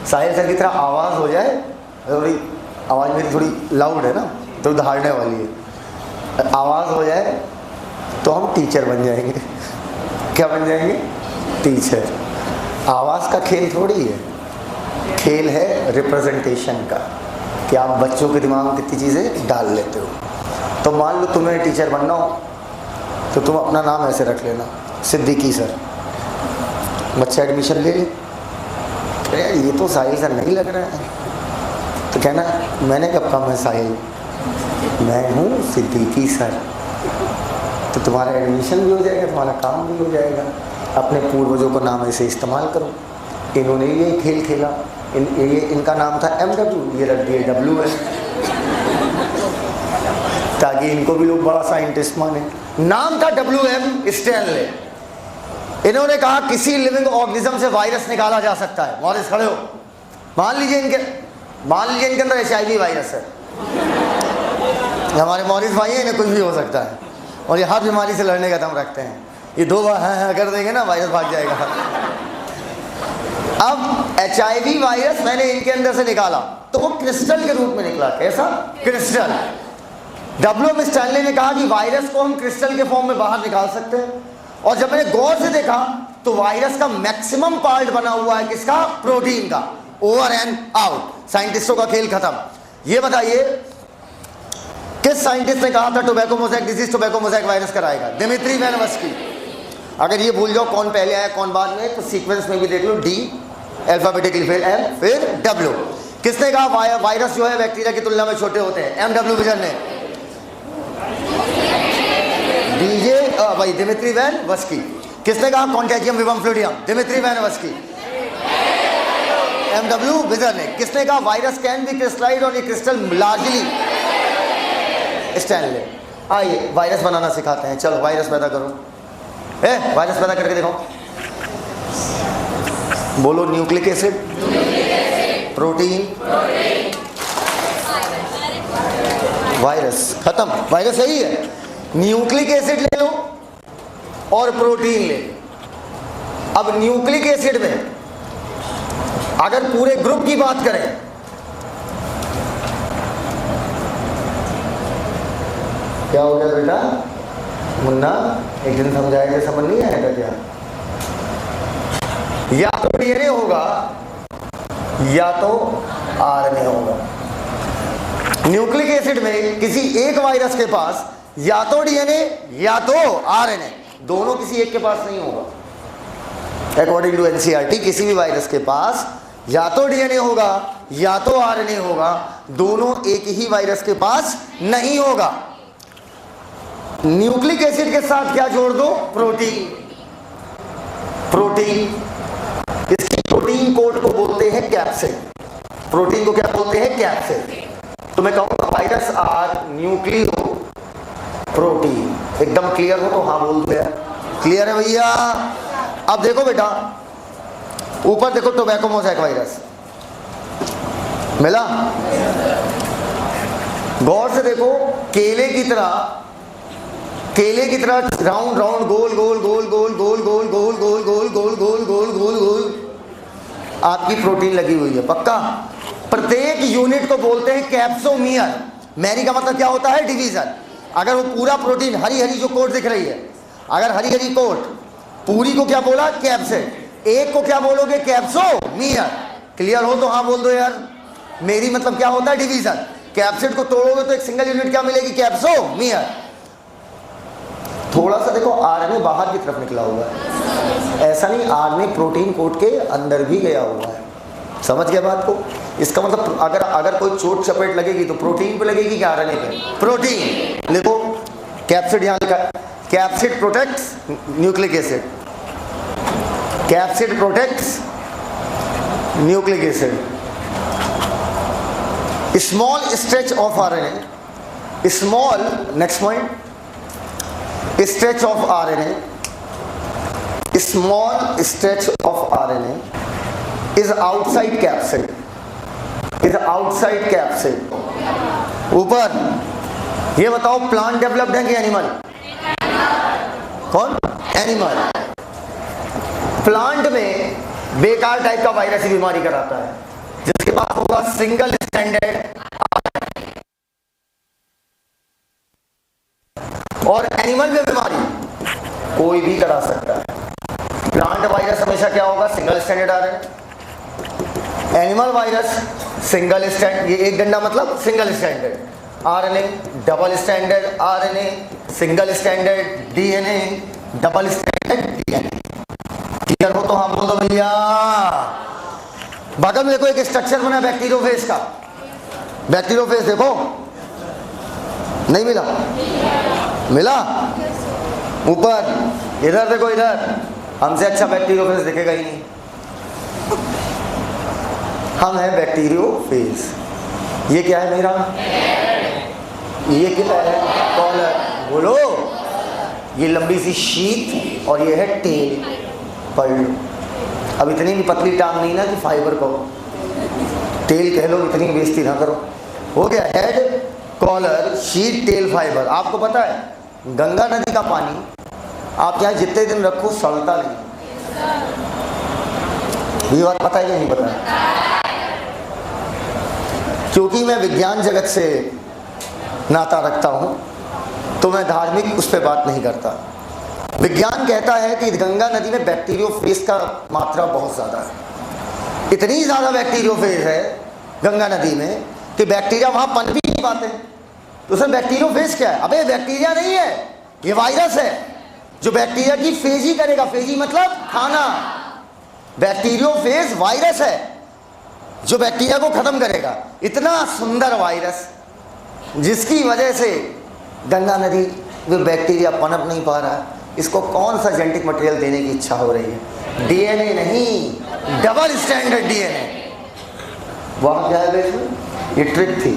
साहिल सर की तरह आवाज़ हो जाए, थोड़ी आवाज़ मेरी थोड़ी लाउड है ना तो दहाड़ने वाली है, आवाज़ हो जाए तो हम टीचर बन जाएंगे। क्या बन जाएंगे? टीचर। आवाज़ का खेल थोड़ी है, खेल है रिप्रेजेंटेशन का, कि आप बच्चों के दिमाग में कितनी चीज़ें डाल लेते हो। तो मान लो तुम्हें टीचर बनना हो तो तुम अपना नाम ऐसे रख लेना, सिद्दीकी सर। बच्चा एडमिशन ले ले, अरे यार ये तो साहिल सर नहीं लग रहा है, तो कहना मैंने कब कहा मैं साहिल, मैं हूँ सिद्दीकी सर। तो तुम्हारा एडमिशन भी हो जाएगा, तुम्हारा काम भी हो जाएगा। अपने पूर्वजों का नाम ऐसे इस्तेमाल करो। इन्होंने ये खेल खेला, इनका नाम था MW, ये रख दिए W है, ताकि इनको भी लोग बड़ा साइंटिस्ट माने। नाम था WM स्टैनले। इन्होंने कहा किसी लिविंग ऑर्गेनिज्म से वायरस निकाला जा सकता है। मॉरिस खड़े हो। मान लीजिए इनके अंदर HIV वायरस है। हमारे मॉरिस भाई हैं, इन्हें कुछ भी हो सकता है और ये हर बीमारी से लड़ने का दम रखते हैं। ये 2 बार हाँ कर देंगे ना, वायरस भाग जाएगा। अब HIV वायरस मैंने इनके अंदर से निकाला तो वो क्रिस्टल के रूप में निकला। कैसा? क्रिस्टल। WM स्टैनले ने कहा कि वायरस को हम क्रिस्टल के फॉर्म में बाहर निकाल सकते हैं। और जब मैंने गौर से देखा तो वायरस का मैक्सिमम पार्ट बना हुआ है किसका? प्रोटीन का। Over and out. साइंटिस्टों का खेल खत्म। ये बताइए किस साइंटिस्ट ने कहा था tobacco mosaic disease tobacco mosaic virus कराएगा? Dmitri Ivanovsky. अगर ये भूल जाओ कौन पहले आया कौन बाद में, तो सीक्वेंस में भी देख लो, D अल्फाबेटिकली, फिर M, फिर W। किसने कहा वायरस जो है बैक्टीरिया की तुलना में छोटे होते हैं? MW विजन ने। भाई दिमित्री वैन वस्की। किसने कहा contagium vivum fluidum? Dmitri Ivanovsky. MW विजन ने। किसने कहा virus can be crystallised on a crystal largely? Stanley. आइए वायरस बनाना सिखाते हैं। चलो वायरस पैदा करो। वायरस पैदा करके दिखाओ। बोलो न्यूक्लिक एसिड, प्रोटीन, वायरस। खत्म। वायरस यही है। न्यूक्लिक एसिड ले लो और प्रोटीन ले लो। अब न्यूक्लिक एसिड में अगर पूरे ग्रुप की बात करें, क्या हो गया बेटा? मुन्ना एक दिन समझाएगा, समझ नहीं आएगा क्या? या तो DNA होगा या तो RNA होगा। न्यूक्लिक एसिड में किसी एक वायरस के पास या तो DNA या तो RNA, दोनों किसी एक के पास नहीं होगा। अकॉर्डिंग टू NCERT किसी भी वायरस के पास या तो DNA होगा या तो RNA होगा, दोनों एक ही वायरस के पास नहीं होगा। न्यूक्लिक एसिड के साथ क्या जोड़ दो? प्रोटीन। प्रोटीन, इसकी प्रोटीन कोड को बोलते हैं कैप्सिड। प्रोटीन को क्या बोलते हैं? कैप्सिड। तो मैं कहूंगा वायरस आर न्यूक्लियो प्रोटीन। एकदम क्लियर हो तो हाँ बोल दो यार। क्लियर है भैया? अब देखो बेटा, ऊपर देखो टोबैको मोज़ेक वायरस मिला। गौर से देखो, केले की तरह राउंड राउंड गोल गोल गोल गोल गोल गोल गोल गोल गोल गोल गोल गोल गोल गोल आपकी प्रोटीन लगी हुई है। पक्का? प्रत्येक यूनिट को बोलते हैं कैप्सोमियर। मैरी का मतलब क्या होता है? डिवीजन। अगर वो पूरा प्रोटीन हरी हरी जो कोट दिख रही है, अगर हरी हरी कोट पूरी को क्या बोला? कैप्सिड। एक को क्या बोलोगे? कैप्सोमियर। क्लियर हो तो हाँ बोल दो यार। मेरी मतलब क्या होता है डिवीजन। कैप्सिड को तोड़ोगे तो एक सिंगल यूनिट क्या मिलेगी, कैप्सोमियर। थोड़ा सा देखो आरएनए बाहर की तरफ निकला हुआ है, ऐसा नहीं आरएनए प्रोटीन कोट के अंदर भी गया हुआ है। समझ गए बात को। इसका मतलब अगर कोई चोट चपेट लगेगी तो प्रोटीन पे लगेगी क्या आरएनए पे, प्रोटीन। देखो कैप्सिड यहाँ लिखा है, capsid protects nucleic acid, capsid protects nucleic acid. Small stretch of RNA, small next point, stretch of RNA, small stretch of RNA is outside capsid, is outside capsid. ऊपर ये बताओ plant developed है कि animal, कौन, animal. Plant में बेकार type का virus ही बीमारी कराता है, जिसके पास होगा सिंगल स्टैंडर्ड, और एनिमल में बीमारी कोई भी करा सकता है। प्लांट वायरस हमेशा क्या होगा, single standard RNA. Animal virus single standard, ये एक डंडा मतलब single standard RNA, double standard RNA, single standard DNA, double standard DNA. Clear हो तो हाँ बोल दो भैया। बगल में देखो एक स्ट्रक्चर बना बैक्टीरियोफेज का, बैक्टीरियोफेज देखो, नहीं मिला, मिला ऊपर। इधर देखो, इधर हमसे अच्छा बैक्टीरियोफेज दिखेगा ही नहीं। हम है बैक्टीरियोफेज। ये क्या है मेरा, ये क्या है, कॉलर, बोलो। ये लंबी सी शीट और ये है टेल, पढ़ लो। अब इतनी भी पतली टांग नहीं ना कि फाइबर कहो, टेल कह लो, इतनी बेइज्जती ना करो। हो गया head, collar, sheath, tail, fibre. आपको पता है गंगा नदी का पानी आप यहाँ जितने दिन रखो सड़ता नहीं। ये बात पता है कि नहीं पता है? क्योंकि मैं विज्ञान जगत से नाता रखता हूँ तो मैं धार्मिक उस पर बात नहीं करता। विज्ञान कहता है कि गंगा नदी में बैक्टीरियोफेज का मात्रा बहुत ज़्यादा है। इतनी ज़्यादा बैक्टीरियोफेज है गंगा नदी में कि बैक्टीरिया वहाँ पनप भी नहीं पाते। तो सर बैक्टीरियोफेज क्या है? अबे बैक्टीरिया नहीं है, ये वायरस है जो बैक्टीरिया की फेजी करेगा। फेजी मतलब खाना। बैक्टीरियोफेज वायरस है जो बैक्टीरिया को खत्म करेगा। इतना सुंदर वायरस जिसकी वजह से गंगा नदी में बैक्टीरिया पनप नहीं पा रहा है। इसको कौन सा जेनेटिक मटेरियल देने की इच्छा हो रही है? डीएनए नहीं, डबल स्टैंडर्ड डीएनए। वहाँ क्या है इसमें? ये ट्रिक थी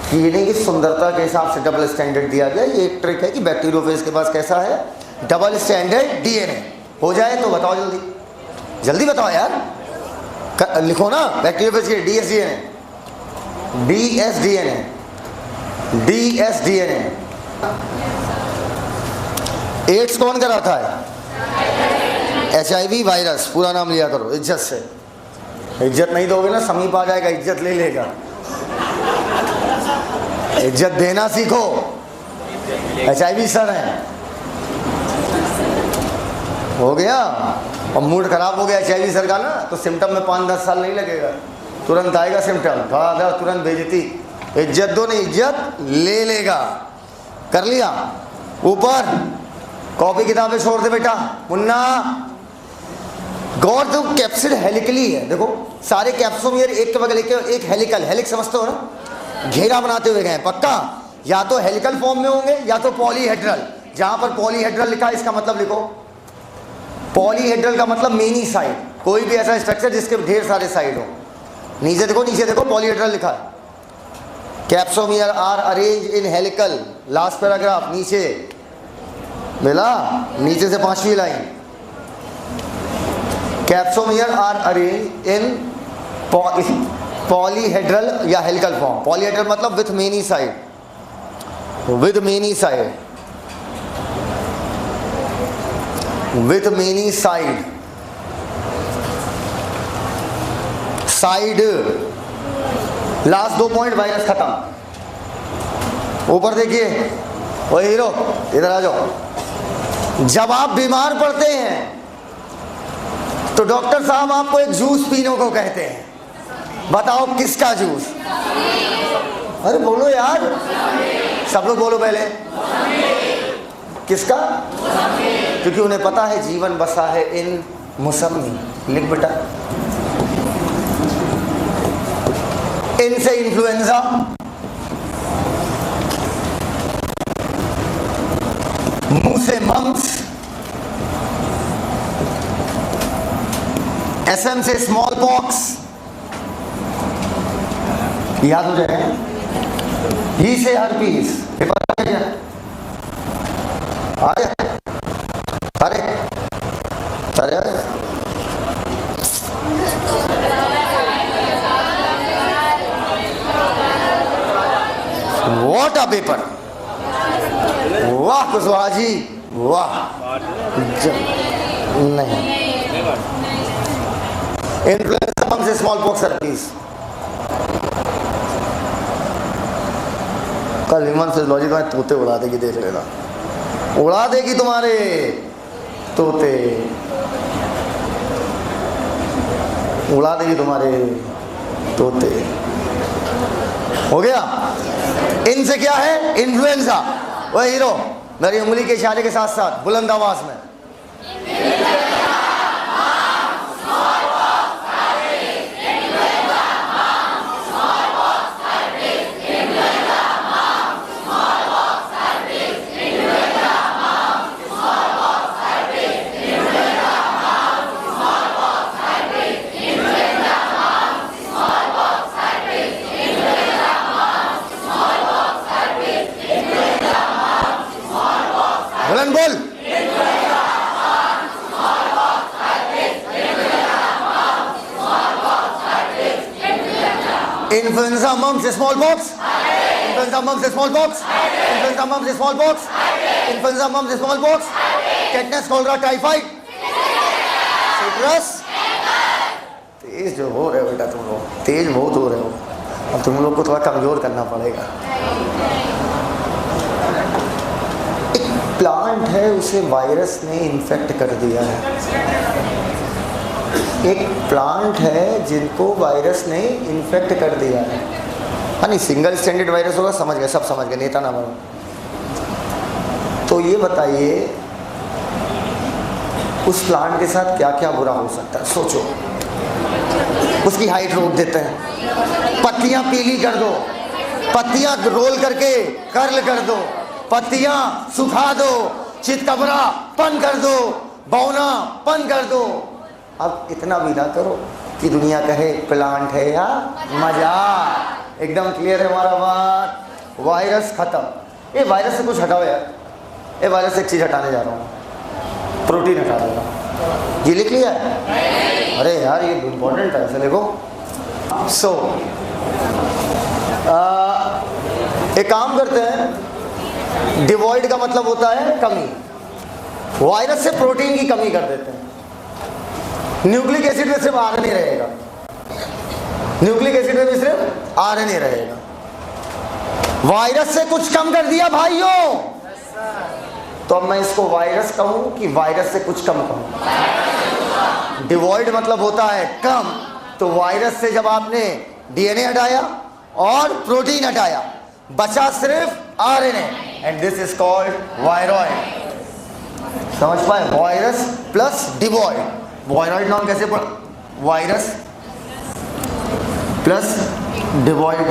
कि ये नहीं कि सुंदरता के हिसाब से डबल स्टैंडर्ड दिया गया। ये एक ट्रिक है कि बैक्टीरियोफेज के पास कैसा है, डबल स्टैंडर्ड डीएनए। हो जाए तो बताओ जल्दी, जल्दी बताओ यार, लिखो ना बैक्टीरियोफेज के डीएसडीएनए, डीएसडीएनए, डीएसडीएनए। एड्स कौन कराता है? HIV virus. पूरा नाम लिया करो इज्जत से। इज्जत नहीं दोगे ना समीप आ जाएगा, इज्जत ले लेगा। इज्जत देना सीखो। एचआईवी सर है, हो गया। और मूड खराब हो गया एचआईवी सर का ना, तो सिम्टम में 5-10 साल नहीं लगेगा, तुरंत आएगा सिम्टम, तुरंत बेइज्जती। इज्जत दो नहीं, इज्जत ले लेगा। कर लिया? ऊपर कॉपी किताबें छोड़ दे बेटा मुन्ना। गौर दो, कैप्सिड हेलिकली है। देखो सारे कैप्सोमियर एक के बगल एक हेलिकल, हेलिक्स समझते हो ना, घेरा बनाते हुए गए। पक्का या तो हेलिकल फॉर्म में होंगे या तो पॉलीहेड्रल। जहां पर पॉलीहेड्रल लिखा है इसका मतलब लिखो, पॉलीहेड्रल का मतलब मेनी साइड। कोई भी ऐसा स्ट्रक्चर जिसके ढेर सारे साइड हो। नीचे देखो, नीचे देखो पॉलीहेड्रल लिखा है। Capsomere are arrange in helical, last paragraph नीचे मिला, नीचे से 5वीं line. Capsomere are arrange in polyhedral या हेलिकल फॉर्म। पॉलीहेड्रल मतलब with many side, with many side, with many side, side. Last 2 point virus खत्म। ऊपर देखिए, ओ हीरो इधर आ जाओ। जब आप बीमार पड़ते हैं तो डॉक्टर साहब आपको एक जूस पीने को कहते हैं। बताओ किसका जूस? अरे बोलो यार, सब लोग बोलो पहले। किसका? क्योंकि उन्हें पता है जीवन बसा है इन मौसमी। लिख बेटा, इनसे इन्फ्लुएंजा, मुंह से मम्स, SM से स्मॉल पॉक्स, याद हो जाए, ही से हर्पीस, पता है क्या? अरे अरे अरे व्हाट अ पेपर! वाह कुशवाहा जी, वाह। नहीं, इन्फ्लुएंजा से स्मॉल पॉक्स हर्पीस। कल ह्यूमन फिजियोलॉजी में तोते उड़ा देगी, देख लेना, उड़ा देगी तुम्हारे तोते, उड़ा देगी तुम्हारे तोते। हो गया? इनसे क्या है? इन्फ्लुएंजा। वह हीरो मेरी उंगली के इशारे के साथ साथ बुलंद आवाज में, बुलंद बोल। Influenza, mumps, small pox, influenza, mumps, small pox, influenza, mumps, small pox, influenza, mumps, small pox, tetanus, cholera, typhoid, citrus. तेज जो हो रहे हो बेटा, तुम लोग तेज बहुत हो रहे हो, अब तुम लोग को थोड़ा कमजोर करना पड़ेगा। एक प्लांट है, उसे वायरस ने इन्फेक्ट कर दिया है। एक प्लांट है जिनको वायरस ने इन्फेक्ट कर दिया है। हाँ नहीं, सिंगल स्टैंडर्ड वायरस होगा, समझ गए, सब समझ गए, नेता ना बनो। तो ये बताइए उस प्लांट के साथ क्या क्या बुरा हो सकता है? सोचो। उसकी हाइट रोक देते हैं, पत्तियां पीली कर दो, पत्तियां रोल करके कर्ल कर दो, पत्तियां सुखा दो, चितकबरा पन कर दो, बौना पन कर दो। अब इतना भी ना करो कि दुनिया कहे प्लांट है या मजाक। एकदम क्लियर है हमारा बात। वायरस खत्म। ये वायरस से कुछ हटाओ यार। ये वायरस से एक चीज हटाने जा रहा हूँ, प्रोटीन हटा दूंगा। ये लिख लिया? अरे यार ये इंपॉर्टेंट है, ऐसे देखो। एक काम करते हैं, डिवॉइड का मतलब होता है कमी। वायरस से प्रोटीन की कमी कर देते हैं। न्यूक्लिक एसिड में सिर्फ आरएनए रहेगा, न्यूक्लिक एसिड में सिर्फ आरएनए रहेगा। वायरस से कुछ कम कर दिया भाइयों, तो अब मैं इसको वायरस कहूं कि वायरस से कुछ कम कहूं? डिवॉइड मतलब होता है कम। तो वायरस से जब आपने डीएनए हटाया और प्रोटीन हटाया, बचा सिर्फ RNA, and this is called viroid. समझ पाए? Virus plus devoid. वायरॉइड नाम कैसे पढ़? Virus plus devoid.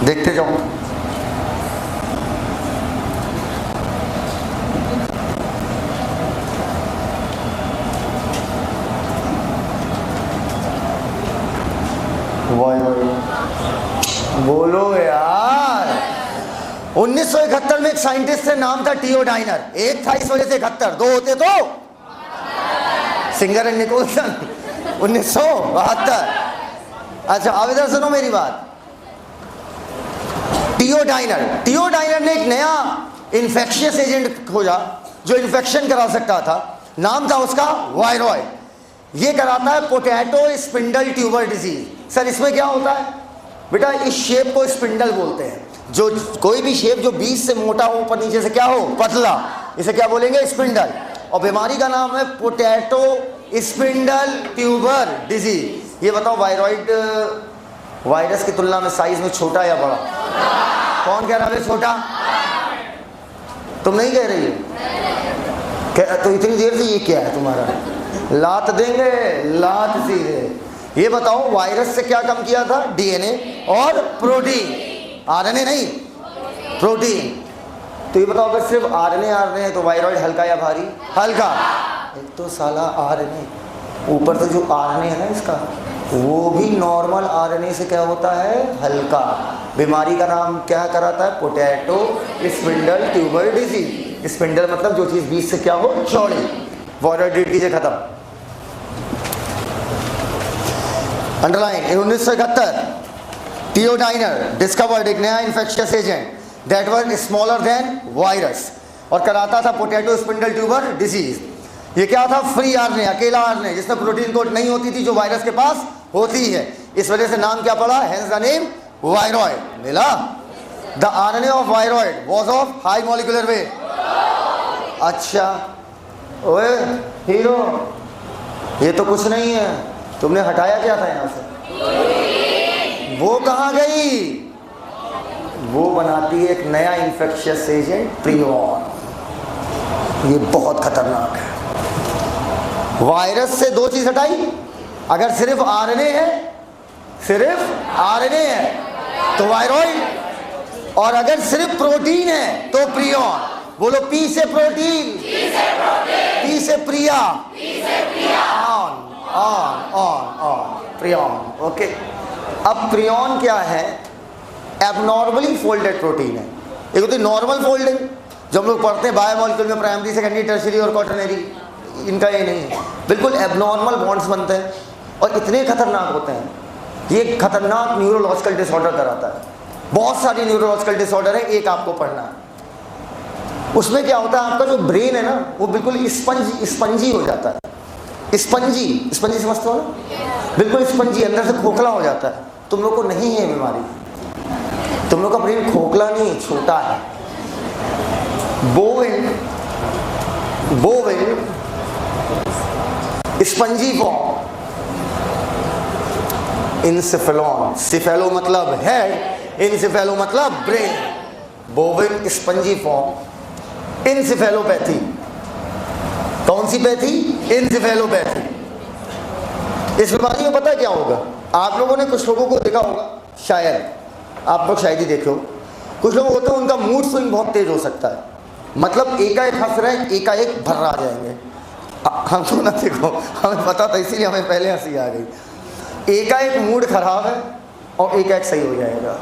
देखते जाओ। बोलो यार। 1971 में एक साइंटिस्ट से नाम था टियोडाइनर। एक था इस वजह से 71, दो होते तो सिंगर एंड निकोलसन। 1972। अच्छा अब इधर सुनो मेरी बात। टियोडाइनर ने एक नया इन्फेक्शियस एजेंट खोजा जो इन्फेक्शन करा सकता था। नाम था उसका वायरॉइड। ये कराता है potato spindle tuber disease. Sir इसमें क्या होता है बेटा? इस शेप को स्पिंडल बोलते हैं। जो कोई भी शेप जो बीच से मोटा हो, ऊपर नीचे से क्या हो, पतला, इसे क्या बोलेंगे? स्पिंडल। और बीमारी का नाम है पोटैटो स्पिंडल ट्यूबर डिजीज। ये बताओ वायरॉइड वायरस की तुलना में साइज में छोटा या बड़ा? कौन कह रहा है छोटा? तुम नहीं कह रही हो? तो इतनी देर से ये क्या है तुम्हारा? लात देंगे, लात सीधे। ये बताओ वायरस से क्या कम किया था? डीएनए और प्रोटीन, आरएनए नहीं, प्रोटीन। तो ये बताओ अगर सिर्फ आरएनए है तो वायरॉइड हल्का या भारी? हल्का। एक तो साला आरएनए, ऊपर से जो आरएनए है ना इसका, वो भी नॉर्मल आरएनए से क्या होता है? हल्का। बीमारी का नाम क्या कराता है? Potato spindle tuber disease. Spindle मतलब जो चीज बीच से क्या हो? चौड़ी। वायरॉइड डेट कीजिए खत्म। अंडरलाइन। 1971 टीओ डाइनर डिस्कवर्ड एक नया infectious agent that was smaller than virus और कराता था पोटैटो स्पिंडल ट्यूबर डिजीज। ये क्या था? फ्री आरएनए, अकेला आरएनए जिसमें प्रोटीन कोट नहीं होती थी जो वायरस के पास होती है। इस वजह से नाम क्या पड़ा? Hence the name viroid. मिला? The RNA of viroid was of high molecular weight. अच्छा ओए हीरो, ये तो कुछ नहीं है, तुमने हटाया क्या था यहां से? वो कहां गई? वो बनाती है एक नया इन्फेक्शियस एजेंट प्रियॉन। ये बहुत खतरनाक है। वायरस से दो चीज हटाई, अगर सिर्फ आरएनए है, सिर्फ आरएनए है तो वायरॉइड, और अगर सिर्फ प्रोटीन है तो प्रियॉन। बोलो पी से प्रोटीन, पी से Priya, on on on on, prion. Okay, अब प्रियॉन क्या है? एबनॉर्मली फोल्डेड प्रोटीन है। एक होती है नॉर्मल फोल्डिंग जो हम लोग पढ़ते हैं बायोमॉलिक्यूल में, प्राइमरी सेकेंडरी टर्शियरी और क्वाटरनरी। इनका ये नहीं है, बिल्कुल एबनॉर्मल बॉन्ड्स बनते हैं और इतने खतरनाक होते हैं। ये खतरनाक न्यूरोलॉजिकल डिसऑर्डर कराता है। बहुत सारी न्यूरोलॉजिकल डिसऑर्डर है, एक आपको पढ़ना है। उसमें क्या होता है? आपका जो ब्रेन है ना वो बिल्कुल स्पंजी हो जाता है। स्पंजी समझते हो ना? बिल्कुल स्पंजी, अंदर से खोखला हो जाता है। तुम लोग को नहीं है बीमारी, तुम लोग का ब्रेन खोखला नहीं, छोटा है। बोवेन स्पंजी फॉर्म, इंसेफेलॉन, सिफेलो मतलब हेड, इंसेफेलो मतलब brain. Bowen spongy form, encephalopathy. कौन सी पैथी? इंसेफेलोपैथी। इस बीमारी में पता क्या होगा? आप लोगों ने कुछ लोगों को देखा होगा, शायद आप लोग शायद ही देखे हो, कुछ लोग होते हैं उनका मूड स्विंग बहुत तेज हो सकता है। मतलब एकाएक हंस रहे हैं, एकाएक भर्रा जाएंगे। हम तो ना, देखो हमें पता था इसीलिए हमें पहले हंसी आ गई। एकाएक मूड खराब है और एकाएक सही हो जाएगा।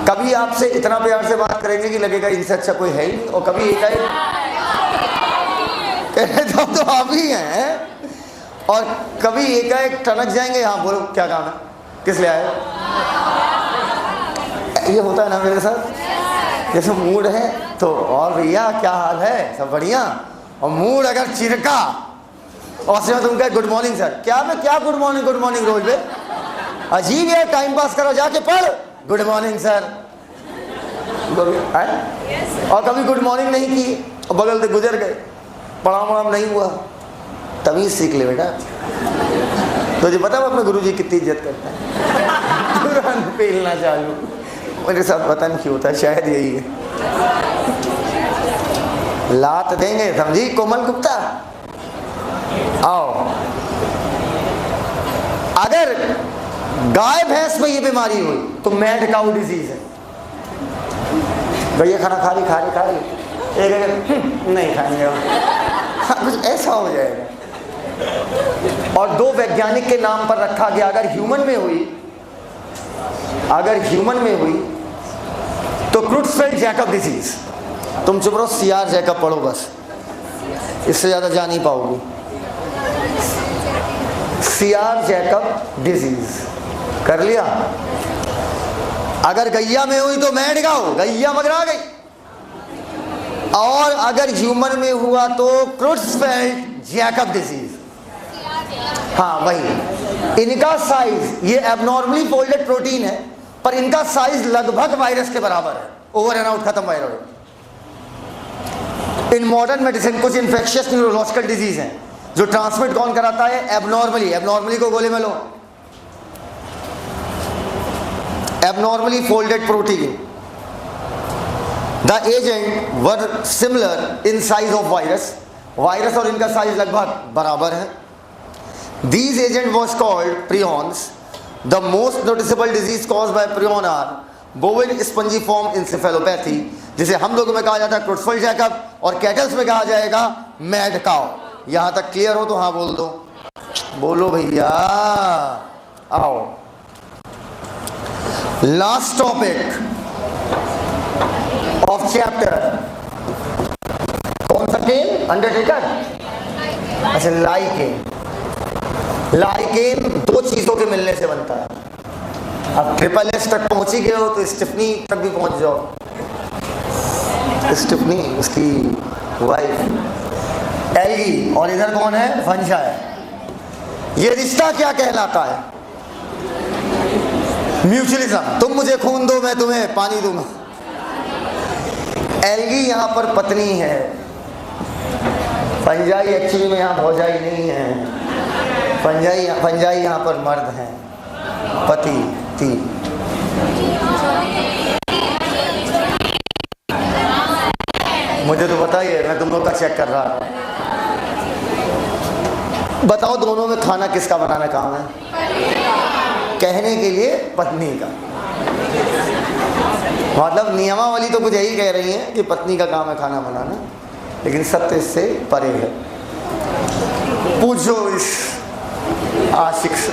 कभी आपसे इतना प्यार से बात करेंगे कि लगेगा इनसे अच्छा कोई है ही नहीं, और कभी एकाएक तो आप ही हैं, और कभी एकाएक टनक जाएंगे। हाँ बोलो क्या काम है, किस लिए आए? ये होता है ना मेरे साथ। जैसे मूड है तो और भैया क्या हाल है, सब बढ़िया, और मूड अगर चिरका और से तुम कहे गुड मॉर्निंग सर, क्या मैं क्या गुड मॉर्निंग रोज पे? अजीब है, टाइम पास करो, जाके पढ़ गुड मॉर्निंग सर। और कभी गुड मॉर्निंग नहीं की और बगल से गुजर गए, प्रणाम नहीं हुआ, तभी सीख ले बेटा। तो जो पता है अपने गुरुजी कितनी इज्जत करते हैं। कुरान पेलना चालू, मेरे साथ पता नहीं क्यों होता है, शायद यही है। लात देंगे, समझी कोमल गुप्ता? आओ, अगर गाय भैंस में ये बीमारी हुई तो मैड काउ डिजीज है। भैया खाना खा रही एक नहीं खाएंगे, कुछ ऐसा हो जाएगा। और दो वैज्ञानिक के नाम पर रखा गया। अगर ह्यूमन में हुई तो क्रुट्सफेल्ड जैकब डिजीज। तुम चुप रहो, सीआर जैकब पढ़ो बस, इससे ज्यादा जा नहीं पाओगी। सीआर जैकब डिजीज कर लिया। अगर गैया में हुई तो मैड काउ, गैया मगरा गई। और अगर ह्यूमन में हुआ तो क्रुट्सफेल्ड जैकब डिजीज। हाँ वही। इनका साइज, ये एबनॉर्मली फोल्डेड प्रोटीन है पर इनका साइज लगभग वायरस के बराबर है। ओवर एंड आउट, खत्म वायरॉइड। इन मॉडर्न मेडिसिन कुछ इन्फेक्शियस न्यूरोलॉजिकल डिजीज हैं जो ट्रांसमिट कौन कराता है? एबनॉर्मली। एबनॉर्मली को गोले में लो, abnormally folded protein. The agent were similar in size of virus. Virus और इनका साइज लगभग बराबर है. These agent was called prions. The most noticeable disease caused by prion are bovine spongiform encephalopathy, जिसे हम लोगों में कहा जाता है क्रुट्सफेल्ड जैकब, और कैटल्स में कहा जाएगा मैड काउ. यहाँ तक क्लियर हो तो हाँ बोल दो. बोलो भैया. आओ लास्ट टॉपिक ऑफ चैप्टर. कौन सा केन? अंडरटेकर. अच्छा, लाइकेन. लाइकेन दो चीजों के मिलने से बनता है. अब ट्रिपल एस तक पहुंच ही गए हो तो स्टिफनी तक भी पहुंच जाओ. स्टिफनी उसकी वाइफ, एल्गी, और इधर कौन है? फंजाई. ये रिश्ता क्या कहलाता है? म्यूचुअलिज्म. तुम मुझे खून दो, मैं तुम्हें पानी दूंगा. एल्गी यहाँ पर पत्नी है. फंजाई एक्चुअली में यहाँ भौजाई नहीं है. फंजाई यहाँ पर मर्द हैं, पति थी. मुझे तो पता ही है, मैं तुम लोग का चेक कर रहा था. बताओ दोनों में खाना किसका बनाना काम है? कहने के लिए पत्नी का. मतलब नियमावली तो कुछ यही कह रही है कि पत्नी का काम है खाना बनाना, लेकिन सत्य इससे परे है. पूछो इस आशिक से.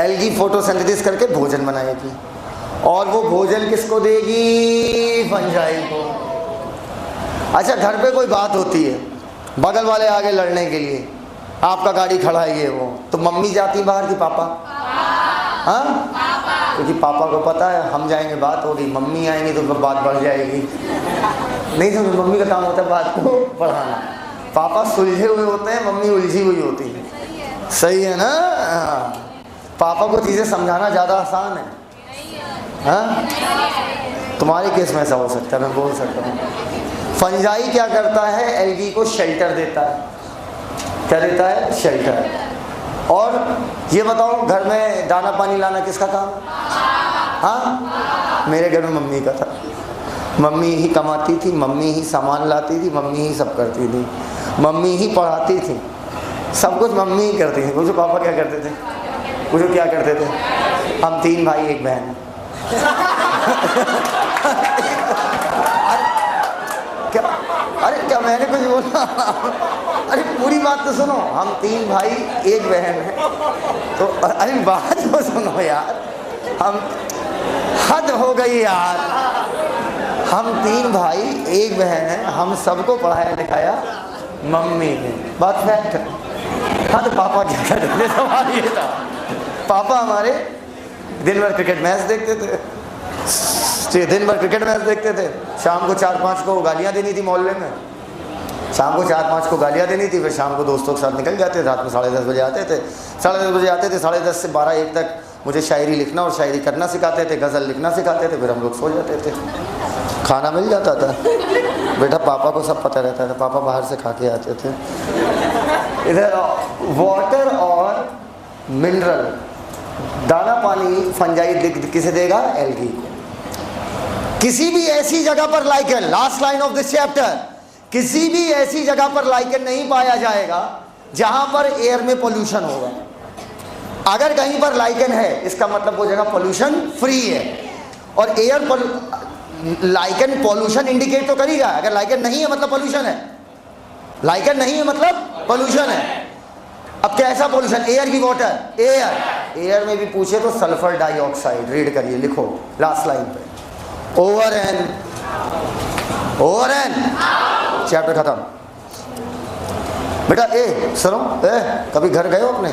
एल्गी फोटोसिंथेसिस करके भोजन बनाएगी, और वो भोजन किसको देगी? फंजाई को. अच्छा, घर पे कोई बात होती है, बगल वाले आगे लड़ने के लिए, आपका गाड़ी खड़ा है ये वो, तो मम्मी जाती बाहर की पापा? हाँ, क्योंकि पापा को पता है हम जाएंगे बात होगी, मम्मी आएंगी तो बात बढ़ जाएगी. नहीं समझ, मम्मी का काम होता है बात को बढ़ाना. पापा सुलझे हुए होते हैं, मम्मी उलझी हुई होती है. सही है ना? पापा को चीज़ें समझाना ज़्यादा आसान है. हाँ, तुम्हारे केस में ऐसा हो सकता है, मैं बोल सकता हूँ. फंजाई क्या करता है? एल्गी को शेल्टर देता है. क्या देता है? शेल्टर. और ये बताओ, घर में दाना पानी लाना किसका काम है? हाँ, मेरे घर में मम्मी का था. मम्मी ही कमाती थी, मम्मी ही सामान लाती थी, मम्मी ही सब करती थी, मम्मी ही पढ़ाती थी. सब कुछ मम्मी ही करती थी. पूछो पापा क्या करते थे? पूछो क्या करते थे? हम 3 भाई 1 बहन. क्या? अरे क्या मैंने कुछ बोला? अरे पूरी बात तो सुनो. हम 3 भाई 1 बहन है. तो अरे बात तो सुनो यार. हम हद हो गई यार. हम 3 भाई 1 बहन है. हम सबको पढ़ाया लिखाया मम्मी ने. बात फैक्ट है. हाँ, तो पापा क्या करते थे? सवाल ये था. पापा हमारे दिन भर क्रिकेट मैच देखते थे. दिन भर क्रिकेट मैच देखते थे. शाम को 4-5 को गालियाँ देनी थी मोहल्ले में. शाम को 4-5 को गालियाँ देनी थी. फिर शाम को दोस्तों के साथ निकल जाते. रात में 10:30 बजे आते थे. 10:30 बजे आते थे. 10:30 से 12-1 तक मुझे शायरी लिखना और शायरी करना सिखाते थे, गज़ल लिखना सिखाते थे. फिर हम लोग सो जाते थे. खाना मिल जाता था. बेटा पापा को सब पता रहता था, पापा बाहर से खा के आते थे. इधर वाटर और मिनरल, दाना पानी फंजाई किसे देगा? एल्गी को. किसी भी ऐसी जगह पर lichen, last line of this chapter, किसी भी ऐसी जगह पर लाइकेन नहीं पाया जाएगा जहां पर एयर में पोल्यूशन होगा. अगर कहीं पर लाइकेन है, इसका मतलब वो जगह पोल्यूशन फ्री है. और एयर लाइकेन पोल्यूशन इंडिकेट तो करेगा. अगर लाइकेन नहीं है मतलब पोल्यूशन है. लाइकेन नहीं है मतलब पोल्यूशन है. अब कैसा पोल्यूशन? एयर की वाटर. एयर में भी पूछे तो सल्फर डाइऑक्साइड. रीड करिए, लिखो लास्ट लाइन पे. ओवर एन चैप्टर खत्म. बेटा सुनो, कभी घर गए हो अपने?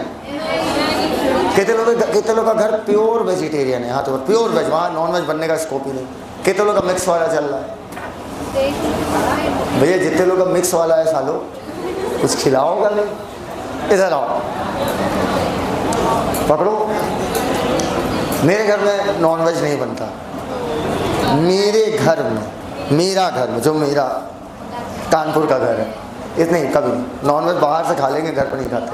कितने लोग का घर प्योर वेजिटेरियन है? हाँ, तो प्योर वेज, वहाँ नॉन वेज बनने का स्कोप ही नहीं. कितने लोग का मिक्स वाला चल रहा है? भैया जितने लोग का मिक्स वाला है सालो, कुछ खिलाओगा नहीं. इधर आओ, पकड़ो. मेरे घर में नॉन वेज नहीं बनता. मेरे घर में, मेरा घर में, जो मेरा कानपुर का घर है, इतने कभी नॉन वेज बाहर से खा लेंगे, घर पर नहीं खाते.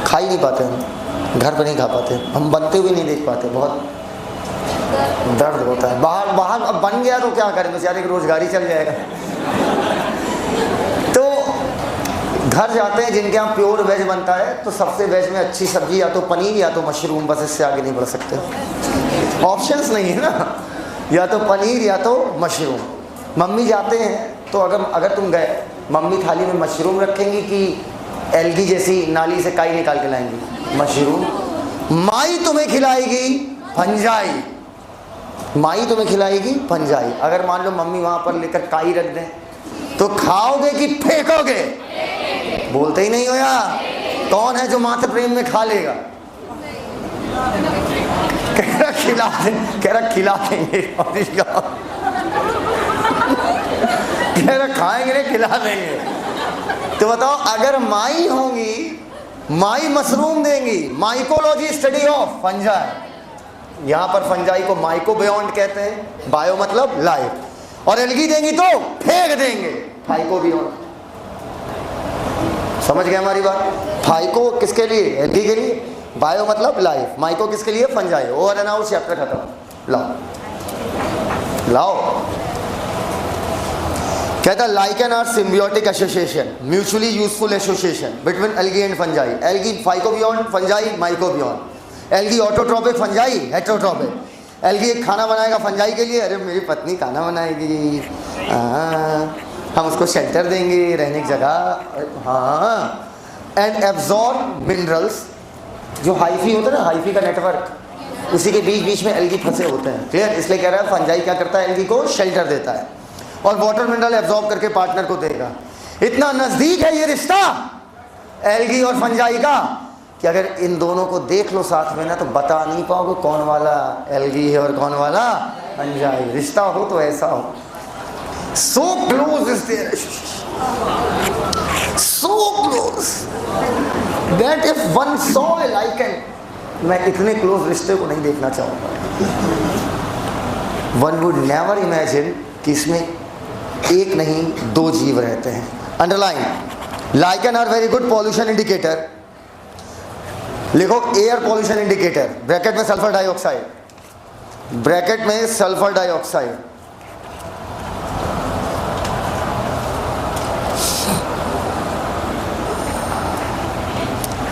खा ही नहीं पाते हैं. घर पे नहीं खा पाते, हम बनते हुए नहीं देख पाते, बहुत दर्द होता है। बाहर बाहर अब बन गया तो क्या करें, बेचारे की रोजगारी चल जाएगा। तो घर जाते हैं जिनके यहाँ प्योर वेज बनता है, तो सबसे वेज में अच्छी सब्जी या तो पनीर या तो मशरूम, बस इससे आगे नहीं बढ़ सकते। ऑप्शंस नहीं है ना, या तो पनीर या तो मशरूम। मम्मी जाते हैं तो अगर तुम गए, मम्मी थाली में मशरूम रखेंगी कि एलगी जैसी नाली से काई निकाल के लाएंगी? मशरूम। माई तुम्हें खिलाएगी फंजाई, माई तुम्हें खिलाएगी फंजाई। अगर मान लो मम्मी वहां पर लेकर काई रख दें तो खाओगे कि फेंकोगे? बोलते ही नहीं हो यार। कौन है जो मातृ प्रेम में खा लेगा? कह रहा खिला देंगे, कह रहा खाएंगे नहीं खिला देंगे। तो बताओ, अगर माई होंगी, माई मशरूम देंगी, माइकोलॉजी स्टडी ऑफ फंजाई। यहां पर फंजाई को माइको बियॉन्ड कहते हैं, बायो मतलब लाइफ, और एलगी देंगी तो फेंक देंगे, फाइको बियॉन्ड। समझ गए हमारी बात? फाइको किसके लिए? एलगी के लिए। बायो मतलब लाइफ, माइको किसके लिए? Fungi. Over and out, chapter खत्म। लाओ कहता lichen are symbiotic association, mutually useful association between algae and fungi. Algae phycobiont, fungi mycobiont. Algae autotrophic, fungi heterotrophic. Algae एक खाना बनाएगा फंजाई के लिए, अरे मेरी पत्नी खाना बनाएगी, हम उसको शेल्टर देंगे, रहने की जगह, हाँ। एंड एब्जॉर्ब मिनरल्स, जो हाइफी होता है ना, हाइफी का नेटवर्क, उसी के बीच बीच में एल्गी फंसे होते हैं। क्लियर? इसलिए कह रहा है फंजाई क्या करता है? एल्गी को शेल्टर देता है और वाटर मिनरल एब्जॉर्ब करके पार्टनर को देगा। इतना नजदीक है ये रिश्ता एल्गी और फंजाई का कि अगर इन दोनों को देख लो साथ में ना, तो बता नहीं पाओगे कौन वाला एल्गी है और कौन वाला फंजाई। रिश्ता हो तो ऐसा हो। So close is there, so close that if one saw a lichen, मैं इतने क्लोज रिश्ते को नहीं देखना चाहूंगा। वन वुड नेवर इमेजिन कि इसमें एक नहीं दो जीव रहते हैं। Underline, lichen are very good pollution indicator. लिखो एयर पॉल्यूशन इंडिकेटर, ब्रैकेट में सल्फर डाइऑक्साइड, ब्रैकेट में सल्फर डाइऑक्साइड।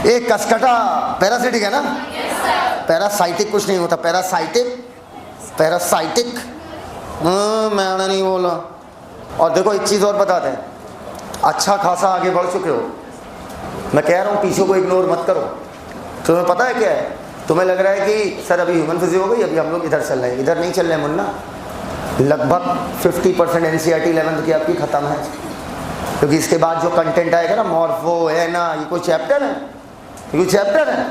एक कसकटा पैरासिटिक है ना? पैरासाइटिक कुछ नहीं होता, पैरासाइटिक मैंने नहीं बोला। और देखो एक चीज़ और बता दें, अच्छा खासा आगे बढ़ चुके हो, मैं कह रहा हूँ पीछे को इग्नोर मत करो। तुम्हें पता है क्या है? तुम्हें लग रहा है कि सर अभी ह्यूमन फिजिक्स हो गई, अभी हम लोग इधर चल रहे हैं। इधर नहीं चल रहे मुन्ना, लगभग 50% NCERT 11th की आपकी ख़त्म है, क्योंकि इसके बाद जो कंटेंट आएगा ना, मॉर्फो है ना, ये कोई चैप्टर है, ये कोई चैप्टर है।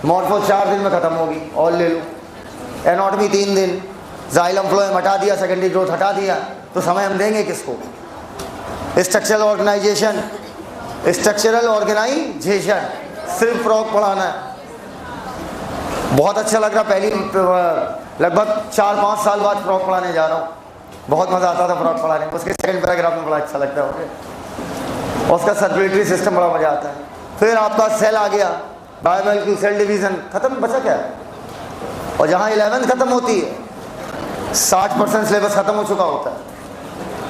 मॉर्फो 4 दिन में ख़त्म होगी, और ले लो। एनाटॉमी 3 दिन, जाइलम फ्लोएम हटा दिया, सेकेंडरी ग्रोथ हटा दिया, तो समय हम देंगे किसको? स्ट्रक्चरल ऑर्गेनाइजेशन, सिर्फ फ्रॉग पढ़ाना है। बहुत अच्छा लग रहा, पहली लगभग 4-5 साल बाद फ्रॉग पढ़ाने जा रहा हूँ। बहुत मज़ा आता था फ्रॉग पढ़ाने में, उसके सेकंड पैराग्राफ में बड़ा अच्छा लगता है, उसका सर्कुलेटरी सिस्टम बड़ा मज़ा आता है। फिर आपका सेल आ गया, बायोमोलिक्यूल सेल डिवीज़न खत्म, बचा क्या? और जहाँ 11th खत्म होती है 60% सिलेबस खत्म हो चुका होता है।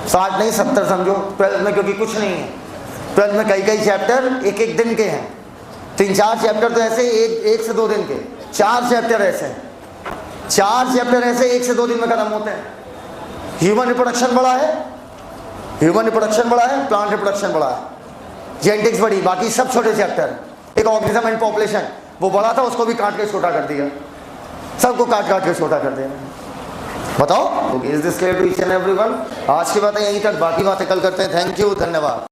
60 नहीं 70 समझो 12th में, क्योंकि कुछ नहीं है 12th में। कई चैप्टर एक दिन के हैं, 3-4 चैप्टर तो ऐसे 1 से 2 दिन के, 4 चैप्टर ऐसे 1 से 2 दिन में खत्म होते हैं। ह्यूमन रिप्रोडक्शन बड़ा है, प्लांट रिप्रोडक्शन बड़ा है, जेनेटिक्स बड़ी, बाकी सब छोटे चैप्टर। एक ऑर्गेनिज्म एंड पॉपुलेशन, वो बड़ा था, उसको भी काट के छोटा कर दिया, सबको काट के छोटा कर दिया। बताओ, is this clear to each and everyone? आज की बातें यहीं तक, बाकी बातें कल करते हैं। थैंक यू, धन्यवाद।